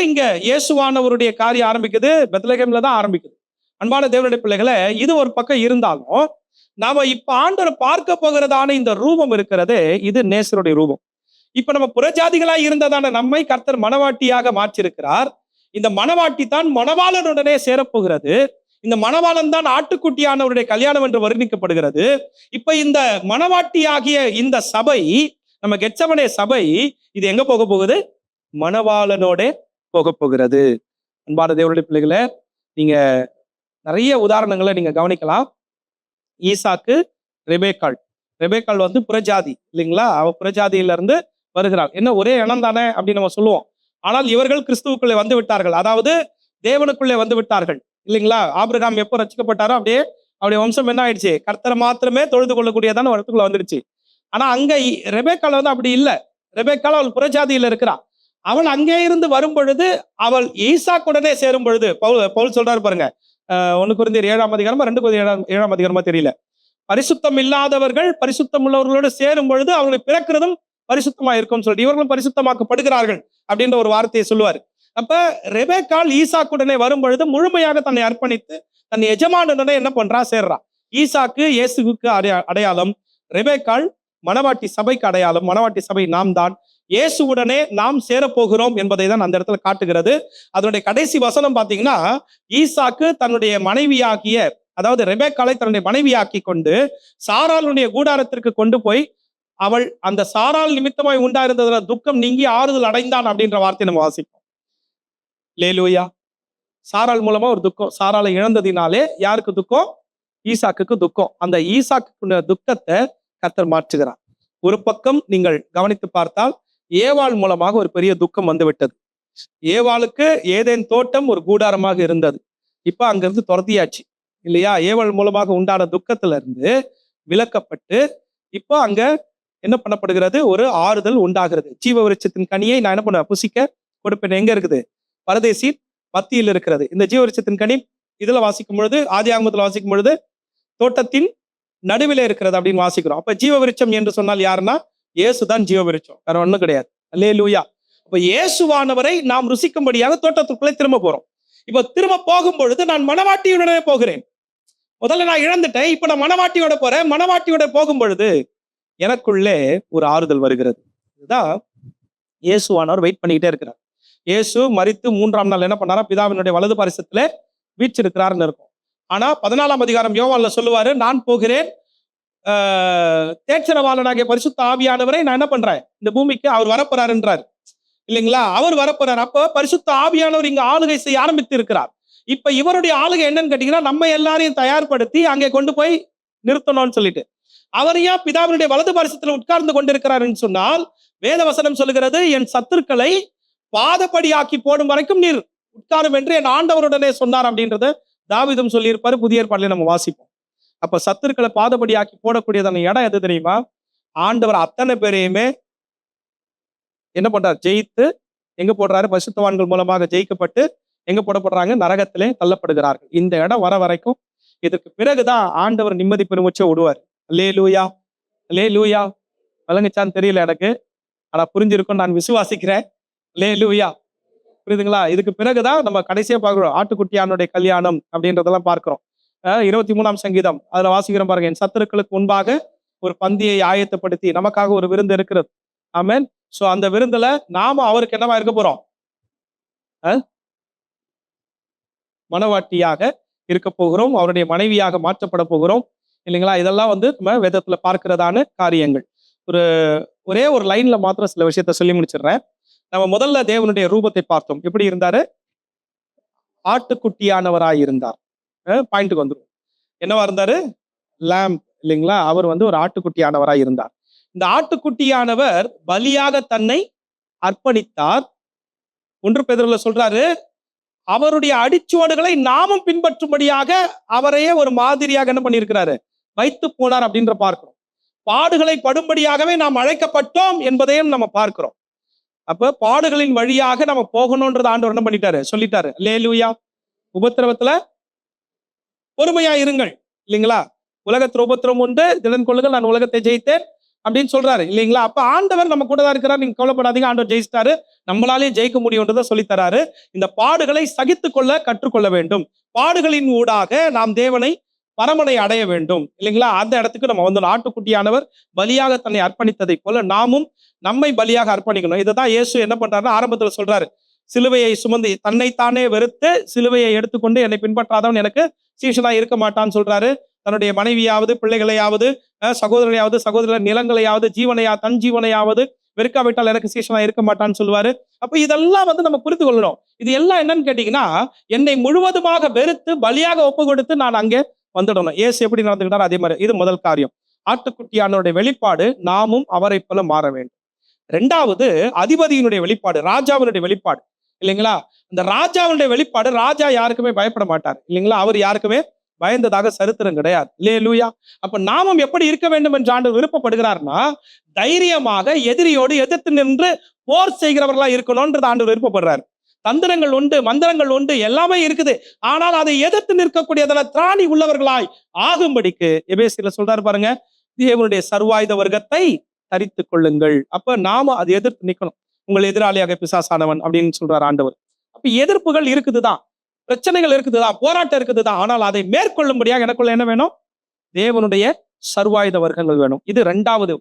இங்க இயேசுவானவருடைய காரியம் ஆரம்பிக்குது, பெத்லகேம்ல தான் ஆரம்பிக்குது. அன்பான தேவனுடைய பிள்ளைகளை, இது ஒரு பக்கம் இருந்தாலும் நாம இப்ப ஆண்டவர் பார்க்க போகிறதான இந்த ரூபம் இருக்கிறதே, இது நேசருடைய ரூபம். இப்ப நம்ம புறஜாதிகளாய் இருந்ததான நம்மை கர்த்தர் மணவாட்டியாக மாற்றிருக்கிறார். இந்த மணவாட்டி தான் மணவாளனுடனே சேரப்போகிறது. இந்த மணவாளன் தான் ஆட்டுக்குட்டியானவருடைய கல்யாணம் என்று வர்ணிக்கப்படுகிறது. இப்ப இந்த மணவாட்டியாகிய இந்த சபை, நம்ம கெத்செமனே சபை, இது எங்க போக போகுது? மணவாளனோட போக போகிறது. அன்பான தேவனுடைய பிள்ளைகளை, நீங்க நிறைய உதாரணங்களை நீங்க கவனிக்கலாம். ஈசாக்கு, ரெபேக்காள் வந்து புறஜாதி இல்லைங்களா? அவ புறஜாதியில இருந்து வருகிறாள். என்ன ஒரே இனம் தானே அப்படின்னு நம்ம சொல்லுவோம். ஆனால் இவர்கள் கிறிஸ்துவுக்குள்ளே வந்து விட்டார்கள், அதாவது தேவனுக்குள்ளே வந்து விட்டார்கள் இல்லைங்களா? ஆபிரகாம் எப்போ ரட்சிக்கப்பட்டாரோ அப்படியே அவருடைய வம்சம் என்ன ஆயிடுச்சு? கர்த்தரை மாத்திரமே தொழுது கொள்ளக்கூடியதான இடத்துக்குள்ள வந்துடுச்சு. ஆனா அங்க ரெபேக்காள் வந்து அப்படி இல்லை. ரெபேக்காள் அவள் புறஜாதியில இருக்கிறாள். அவள் அங்கே இருந்து வரும் பொழுது, அவள் ஈசாக்குடனே சேரும் பொழுது, பவுல் சொல்றாரு பாருங்க, 1 கொரிந்தியர் 7ஆம் அதிகாரமா 2 கொரிந்தியர் 7ஆம் அதிகாரமா தெரியல, பரிசுத்தம் இல்லாதவர்கள் பரிசுத்தம் உள்ளவர்களோடு சேரும் பொழுது அவங்களை பிறக்கிறதும் பரிசுத்தமா இருக்கும் சொல்லிட்டு இவர்களும் பரிசுத்தமாக்கப்படுகிறார்கள் அப்படின்ற ஒரு வார்த்தையை சொல்லுவார். அப்ப ரெபேக்காள் ஈசாக்குடனே வரும் பொழுது முழுமையாக தன்னை அர்ப்பணித்து தன் எஜமானுடனே என்ன பண்றா? சேர்றா. ஈசாக்கு இயேசுவுக்கு அடையாளம், ரெபேக்காள் மணவாட்டி சபைக்கு அடையாளம். மணவாட்டி சபை நாம் தான். இயேசுவுடனே நாம் சேரப்போகிறோம் என்பதை தான் அந்த இடத்துல காட்டுகிறது. அதனுடைய கடைசி வசனம் பாத்தீங்கன்னா, ஈசாக்கு தன்னுடைய மனைவியாகிய, அதாவது ரெபேக்காளை தன்னுடைய மனைவியாக்கி கொண்டு சாராளுடைய கூடாரத்திற்கு கொண்டு போய், அவள் அந்த சாராள் நிமித்தமாய் உண்டாயிருந்ததுல துக்கம் நீங்கி ஆறுதல் அடைந்தான் அப்படின்ற வார்த்தையை நம்ம வாசிப்போம். லேலூயா. சாராள் மூலமா ஒரு துக்கம், சாராளை இழந்ததினாலே யாருக்கு துக்கம்? ஈசாக்குக்கு துக்கம். அந்த ஈசாக்கு துக்கத்தை கர்த்தர் மாற்றுகிறார். ஒரு பக்கம் நீங்கள் கவனித்து பார்த்தால், ஏவாள் மூலமாக ஒரு பெரிய துக்கம் வந்து விட்டது. ஏவாளுக்கு ஏதேன் தோட்டம் ஒரு கூடாரமாக இருந்தது. இப்ப அங்கிருந்து துரத்தியாச்சு இல்லையா? ஏவாள் மூலமாக உண்டான துக்கத்துல இருந்து விலக்கப்பட்டு இப்போ அங்க என்ன பண்ணப்படுகிறது? ஒரு ஆறுதல் உண்டாகிறது. ஜீவ விருட்சத்தின் கனியை நான் என்ன பண்ண புசிக்க கொடுப்பேன். எங்க இருக்குது? பரதேசி மத்தியில் இருக்கிறது. இந்த ஜீவ விருட்சத்தின் கனி இதுல வாசிக்கும் பொழுது, ஆதி ஆகமத்துல வாசிக்கும் பொழுது தோட்டத்தின் நடுவிலே இருக்கிறது அப்படின்னு வாசிக்கிறோம். அப்ப ஜீவ விருட்சம் என்று சொன்னால் யாருன்னா, இயேசுதான் ஜீவ விருட்சம், வேற ஒண்ணும் கிடையாது. அல்லேலூயா. அப்ப இயேசுவானவரை நாம் ருசிக்கும்படியாக தோட்டத்துக்குள்ளே திரும்ப போறோம். இப்ப திரும்ப போகும் பொழுது நான் மணவாட்டியுடனே போகிறேன். முதல்ல நான் இழந்துட்டேன், இப்ப நான் மணவாட்டியோட போறேன். மணவாட்டியோட போகும் பொழுது எனக்குள்ளே ஒரு ஆறுதல் வருகிறது. இதுதான் இயேசுவானவர் வெயிட் பண்ணிக்கிட்டே இருக்கிறார். இயேசு மரித்து 3ஆம் நாள் என்ன பண்ணாரா? பிதாவினுடைய வலது பாரிசத்திலே வீற்றிருக்கிறார்னு இருக்கும். ஆனா 14ஆம் அதிகாரம் யோவான்ல சொல்லுவாரு, நான் போகிறேன், தேற்றரவாளனாகிய பரிசுத்த ஆவியானவரை நான் என்ன பண்றேன்? இந்த பூமிக்கு அவர் வரப்போறாருன்றார் இல்லைங்களா? அவர் வரப்போறார். அப்போ பரிசுத்த ஆவியானவர் இங்க ஆளுகை செய்ய ஆரம்பித்து இருக்கிறார். இப்ப இவருடைய ஆளுகை என்னன்னு கேட்டீங்கன்னா, நம்ம எல்லாரையும் தயார்படுத்தி அங்கே கொண்டு போய் நிறுத்தணும்னு சொல்லிட்டு, அவரையா பிதாவினுடைய வலது பாரிசத்துல உட்கார்ந்து கொண்டிருக்கிறாருன்னு சொன்னால், வேத வசனம் சொல்லுகிறது, என் சத்துருக்களை பாதப்படியாக்கி போடும் வரைக்கும் நீர் உட்காரும் என்று என் ஆண்டவருடனே சொன்னார் அப்படின்றத தாவீதும் சொல்லியிருப்பாரு. புதிய ஏற்பாட்டிலே நம்ம வாசிப்போம். அப்ப சத்துருக்களை பாதப்படியாக்கி போடக்கூடியதான இடம் எது தெரியுமா? ஆண்டவர் அத்தனை பேரையுமே என்ன பண்றாரு? ஜெயித்து எங்க போடுறாரு? பரிசுத்தவான்கள் மூலமாக ஜெயிக்கப்பட்டு எங்க போடப்படுறாங்க? நரகத்திலே தள்ளப்படுகிறார்கள். இந்த இடம் வர வரைக்கும், இதற்கு பிறகுதான் ஆண்டவர் நிம்மதி பெருமுச்சை விடுவார். அல்லேலூயா, அல்லேலூயா. விளங்குச்சான்னு தெரியல எனக்கு, ஆனா புரிஞ்சிருக்கும் நான் விசுவாசிக்கிறேன். அல்லேலூயா. புரியுதுங்களா? இதுக்கு பிறகுதான் நம்ம கடைசியா பார்க்கிறோம், ஆட்டுக்குட்டியானுடைய கல்யாணம் அப்படின்றதெல்லாம் பார்க்கிறோம். 23ஆம் சங்கீதம் அதுல வாசிக்கிறோம் பாருங்க, என் சத்துருக்களுக்கு முன்பாக ஒரு பந்தியை ஆயத்தப்படுத்தி நமக்காக ஒரு விருந்து இருக்கிறது. ஆமென். சோ அந்த விருந்துல நாம அவருக்கு என்னவா இருக்க போறோம்? மனவாட்டியாக இருக்க போகிறோம், அவருடைய மனைவியாக மாற்றப்பட போகிறோம் இல்லைங்களா? இதெல்லாம் வந்து நம்ம வேதத்துல பார்க்கிறதான காரியங்கள். ஒரே ஒரு லைன்ல மாத்திரம் சில விஷயத்த சொல்லி முடிச்சிடுறேன். நம்ம முதல்ல தேவனுடைய ரூபத்தை பார்த்தோம். எப்படி இருந்தாரு? ஆட்டுக்குட்டியானவராய் இருந்தார். பாயிண்ட்டுக்கு வந்துடும். என்னவா இருந்தாரு? லேம்ப் இல்லைங்களா? அவர் வந்து ஒரு ஆட்டுக்குட்டியானவராய் இருந்தார். இந்த ஆட்டுக்குட்டியானவர் பலியாக தன்னை அர்ப்பணித்தார். 1 பேதுருல சொல்றாரு, அவருடைய அடிச்சுவடுகளை நாமும் பின்பற்றும்படியாக அவரையே ஒரு மாதிரியாக என்ன பண்ணியிருக்கிறாரு? வைத்து போனார் அப்படின்ற பார்க்கிறோம். பாடுகளை படும்படியாகவே நாம் அழைக்கப்பட்டோம் என்பதையும் நம்ம பார்க்கிறோம். அப்ப பாடுகளின் வழியாக நம்ம போகணும்ன்றது ஆண்டவர் என்ன பண்ணிட்டாரு? சொல்லிட்டாரு. அல்லேலூயா. உபத்திரவத்துல பொறுமையா இருங்கள் இல்லைங்களா? உலகத்துல உபத்திரவம் உண்டு, திடன் கொள்ளுங்கள், நான் உலகத்தை ஜெயித்தேன் அப்படின்னு சொல்றாரு இல்லைங்களா? அப்ப ஆண்டவர் நம்ம கூட தான் இருக்கிறார். நீங்க கவலைப்படாதீங்க, ஆண்டவர் ஜெயிச்சிட்டாரு, நம்மளாலே ஜெயிக்க முடியும்ன்றதை சொல்லித்தராரு. இந்த பாடுகளை சகித்து கொள்ள கற்றுக்கொள்ள வேண்டும். பாடுகளின் ஊடாக நாம் தேவனை பரமனை அடைய வேண்டும் இல்லைங்களா? அந்த இடத்துக்கு நம்ம வந்து ஆட்டுக்குட்டியானவர் பலியாக தன்னை அர்ப்பணித்ததை போல நாமும் நம்மை பலியாக அர்ப்பணிக்கணும். இதைதான் இயேசு என்ன பண்றாருன்னா ஆரம்பத்துல சொல்றாரு, சிலுவையை சுமந்து தன்னைத்தானே வெறுத்து சிலுவையை எடுத்துக்கொண்டு என்னை பின்பற்றாதவன் எனக்கு சீஷனா இருக்க மாட்டான்னு சொல்றாரு. தன்னுடைய மனைவியாவது, பிள்ளைகளையாவது, சகோதரனையாவது, சகோதரர் நிலங்களையாவது, தன் ஜீவனையாவது வெறுக்காவிட்டால் எனக்கு சீஷனா இருக்க மாட்டான்னு சொல்லுவாரு. அப்ப இதெல்லாம் வந்து நம்ம புரிந்து கொள்ளணும். இது எல்லாம் என்னன்னு கேட்டீங்கன்னா, என்னை முழுவதுமாக வெறுத்து பலியாக ஒப்பு கொடுத்து நான் அங்கே வந்துடணும். இயேசு எப்படி நடந்துக்கிட்டாரு அதே மாதிரி. இது முதல் காரியம். ஆட்டுக்குட்டியானவருடைய வெளிப்பாடு, நாமும் அவரை போல மாற வேண்டும். 2வது அதிபதியினுடைய வெளிப்பாடு, ராஜாவினுடைய வெளிப்பாடு இல்லைங்களா? இந்த ராஜாவினுடைய வெளிப்பாடு, ராஜா யாருக்குமே பயப்பட மாட்டார் இல்லைங்களா? அவர் யாருக்குமே பயந்ததாக சரித்திரம் கிடையாது. அல்லேலூயா. அப்ப நாமும் எப்படி இருக்க வேண்டும் என்று ஆண்டவர் விருப்பப்படுகிறார்னா, தைரியமாக எதிரியோடு எதிர்த்து நின்று போர் செய்கிறவர்களா இருக்கணும்ன்றது ஆண்டவர் விருப்பப்படுறாரு. தந்திரங்கள் உண்டு, மந்திரங்கள் உண்டு, எல்லாமே இருக்குது. ஆனால் அதை எதிர்த்து நிற்கக்கூடியதான திராணி உள்ளவர்களாய் ஆகும்படிக்கு எபேசியர்ல சொல்றாரு பாருங்க, தேவனுடைய சர்வாயுத வர்க்கத்தை தரித்துக் கொள்ளுங்கள். அப்ப நாம அதை எதிர்த்து நிக்கணும். உங்கள் எதிராளியாக பிசாசானவன் அப்படின்னு சொல்றாரு ஆண்டவர். அப்ப எதிர்ப்புகள் இருக்குதுதான், பிரச்சனைகள் இருக்குதுதான், போராட்டம் இருக்குதுதான். ஆனால் அதை மேற்கொள்ளும்படியாக எனக்குள்ள என்ன வேணும்? தேவனுடைய சர்வாயுத வர்க்கங்கள் வேணும். இது 2வது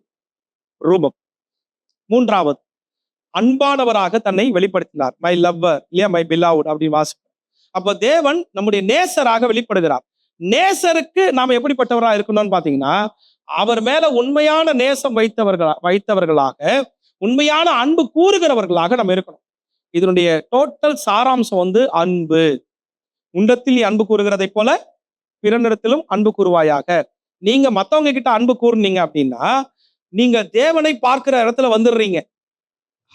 ரூபம். 3வது அன்பானவராக தன்னை வெளிப்படுத்தினார். மை லவ்வர் இல்லையா, மை பிலாவுட் அப்படின்னு வாசிப்போம். அப்ப தேவன் நம்முடைய நேசராக வெளிப்படுகிறார். நேசருக்கு நாம எப்படிப்பட்டவரா இருக்கணும்னு பாத்தீங்கன்னா, அவர் மேல உண்மையான நேசம் வைத்தவர்களாக, உண்மையான அன்பு கூறுகிறவர்களாக நம்ம இருக்கணும். இதனுடைய டோட்டல் சாராம்சம் வந்து அன்பு. உண்டத்தில் நீ அன்பு கூறுகிறதை போல பிறனிடத்திலும் அன்பு கூறுவாயாக. நீங்க மத்தவங்க கிட்ட அன்பு கூறுனீங்க அப்படின்னா, நீங்க தேவனை பார்க்கிற இடத்துல வந்துடுறீங்க.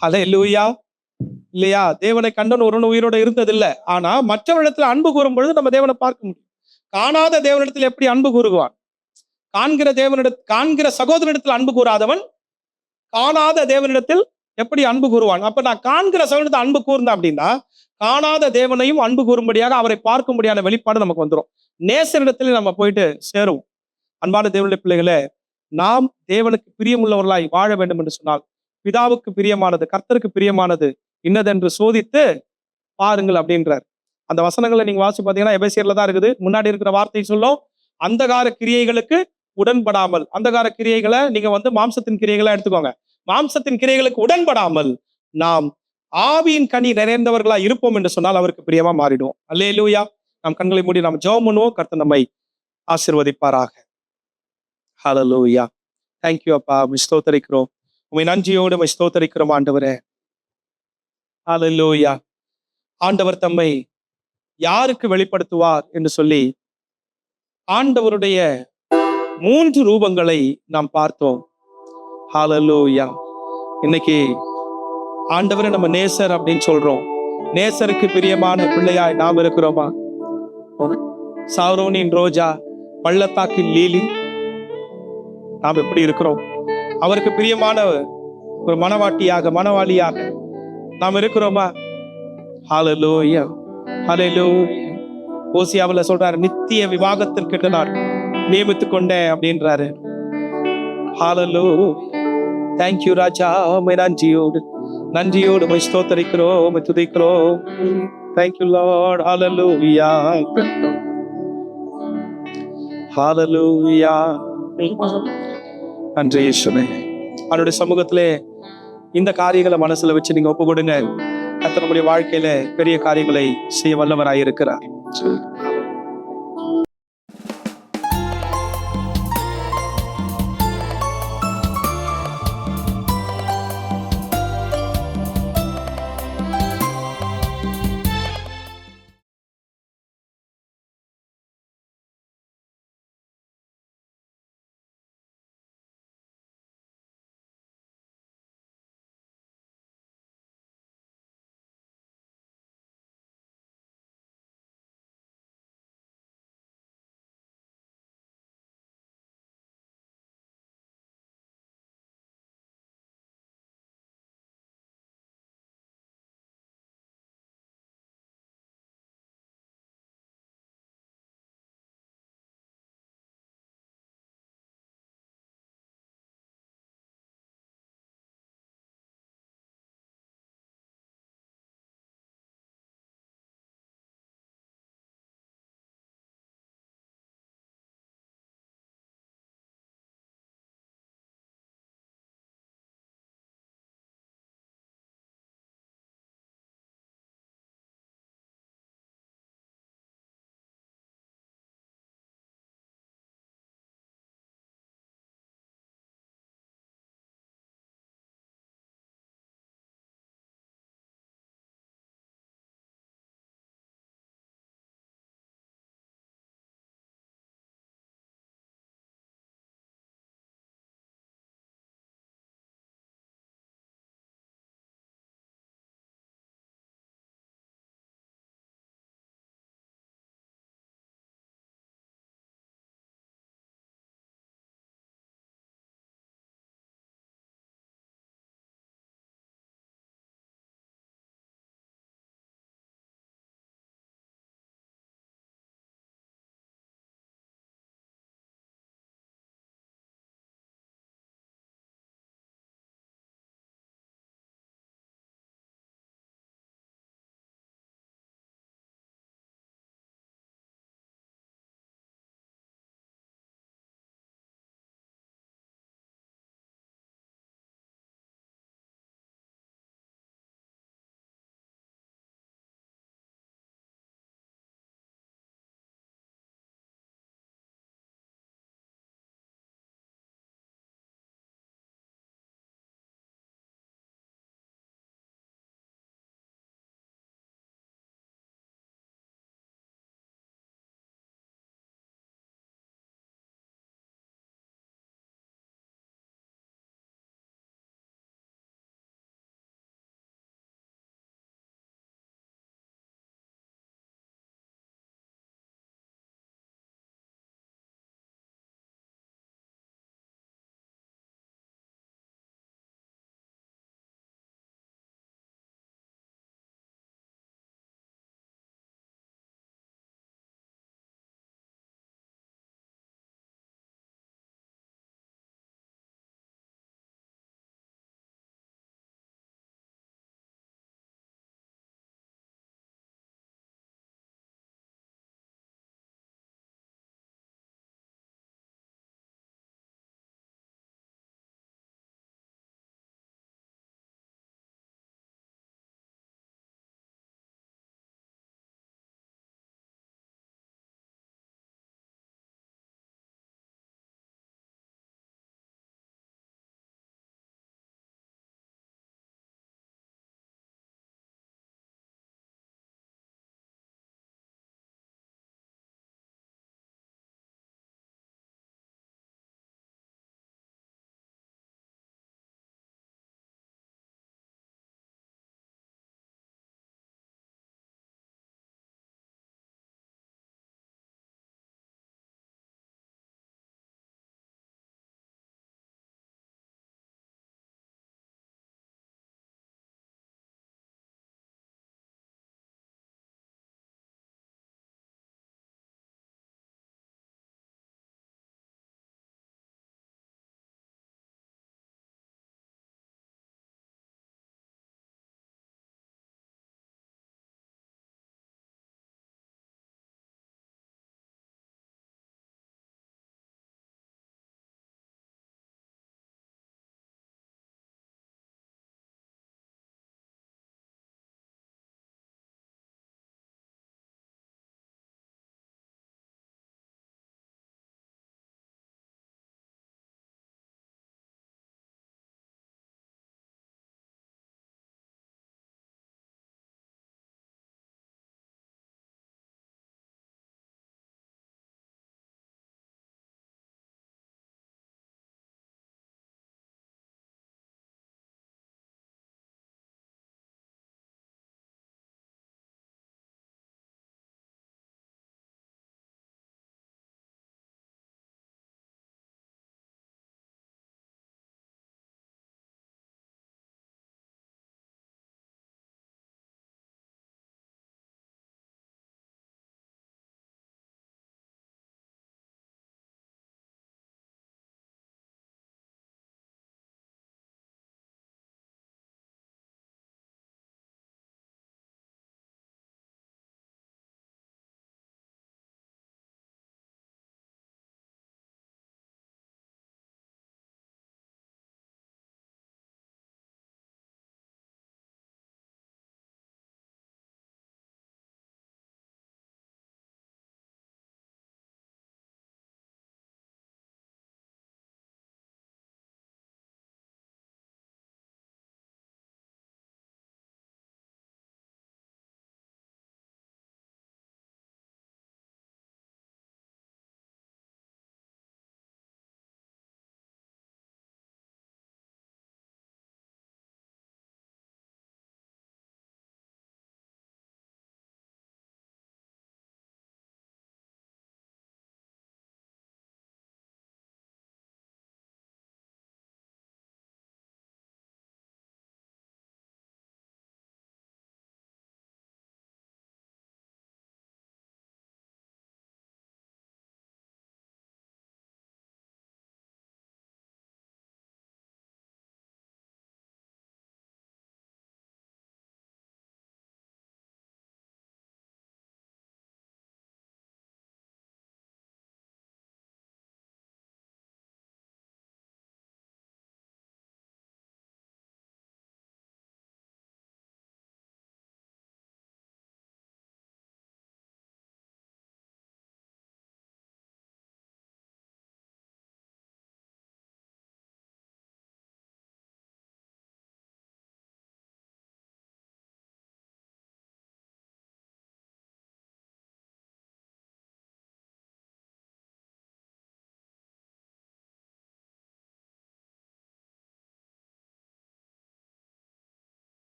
ஹல்லேலூயா. இல்லையா? தேவனை கண்டவன் ஒருவன் உயிரோட இருந்ததில்லை. ஆனா மற்றவரிடத்துல அன்பு கூறும் பொழுது நம்ம தேவனை பார்க்க முடியும். காணாத தேவனிடத்தில் எப்படி அன்பு கூறுவான்? காண்கிற சகோதரனிடத்தில் அன்பு கூறாதவன் காணாத தேவனிடத்தில் எப்படி அன்பு கூறுவான்? அப்ப நான் காண்கிற சகோதரனிடத்தில் அன்பு கூர்ந்தேன் அப்படின்னா, காணாத தேவனையும் அன்பு கூறும்படியாக அவரை பார்க்கும்படியான வெளிப்பாடு நமக்கு வந்துடும். நேசரிடத்துல நம்ம போயிட்டு சேருவோம். அன்பான தேவனுடைய பிள்ளைகளே, நாம் தேவனுக்கு பிரியமுள்ளவர்களாய் வாழ வேண்டும் என்று சொன்னால், பிதாவுக்கு பிரியமானது, கர்த்தருக்கு பிரியமானது இன்னதென்று சோதித்து பாருங்கள் அப்படின்றார். அந்த வசனங்களை நீங்க வாசி பார்த்தீங்கன்னா எபேசியர்ல தான் இருக்குது. முன்னாடி இருக்கிற வார்த்தை சொல்லும், அந்தகார கிரியைகளுக்கு உடன்படாமல். அந்தகார கிரியைகளை நீங்க வந்து மாம்சத்தின் கிரியைகளை எடுத்துக்கோங்க. மாம்சத்தின் கிரியைகளுக்கு உடன்படாமல் நாம் ஆவியின் கனி நிறைந்தவர்களா இருப்போம் என்று சொன்னால் அவருக்கு பிரியமா மாறிடுவோம். அல்லேலூயா. நாம் கண்களை மூடி நாம் ஜெபம் பண்ணுவோம். கர்த்தர் நம்மை ஆசீர்வதிப்பாராக. ஹல்லேலூயா. தேங்க்யூ அப்பா, ஸ்தோத்திரிக்கிறோம். உம்மை நன்றியோடு உம்மை ஸ்தோத்திரிக்கிறோம் ஆண்டவரே. ஹல்லேலூயா. ஆண்டவர் தம்மை யாருக்கு வெளிப்படுத்துவார் என்று சொல்லி ஆண்டவருடைய 3 ரூபங்களை நாம் பார்த்தோம். ஹல்லேலூயா. இன்னைக்கு ஆண்டவரை நம்ம நேசர் அப்படின்னு சொல்றோம். நேசருக்கு பிரியமான பிள்ளையாய் நாம் இருக்கிறோமா? சாரோனின் ரோஜா, பள்ளத்தாக்கின் லீலி, நாம் எப்படி இருக்கிறோம்? அவருக்கு பிரியமான ஒரு மனவாளியாக நாம் இருக்கிறோமா? ஹல்லேலூயா. ஹல்லேலூயா. ஓசியாவுல சொல்றாரு, நித்திய விவாகத்திற்கு நான் நியமித்துக் கொண்டேன் அப்படின்றாரு. ஹல்லேலூயா. தேங்க்யூ ராஜா. உம்மை நன்றியோடு உம்மை ஸ்தோத்திரிக்கிறோம், உம்மை துதிக்கிறோம். Thank you lord. ஹல்லேலூயா. ஹல்லேலூயா. நன்றி இயேசுவே. அவருடைய சமூகத்திலே இந்த காரியங்களை மனசுல வச்சு நீங்க ஒப்பு கொடுங்க. கர்த்தர் நம்முடைய வாழ்க்கையில பெரிய காரியங்களை செய்ய வல்லவராய் இருக்கிறார். சரி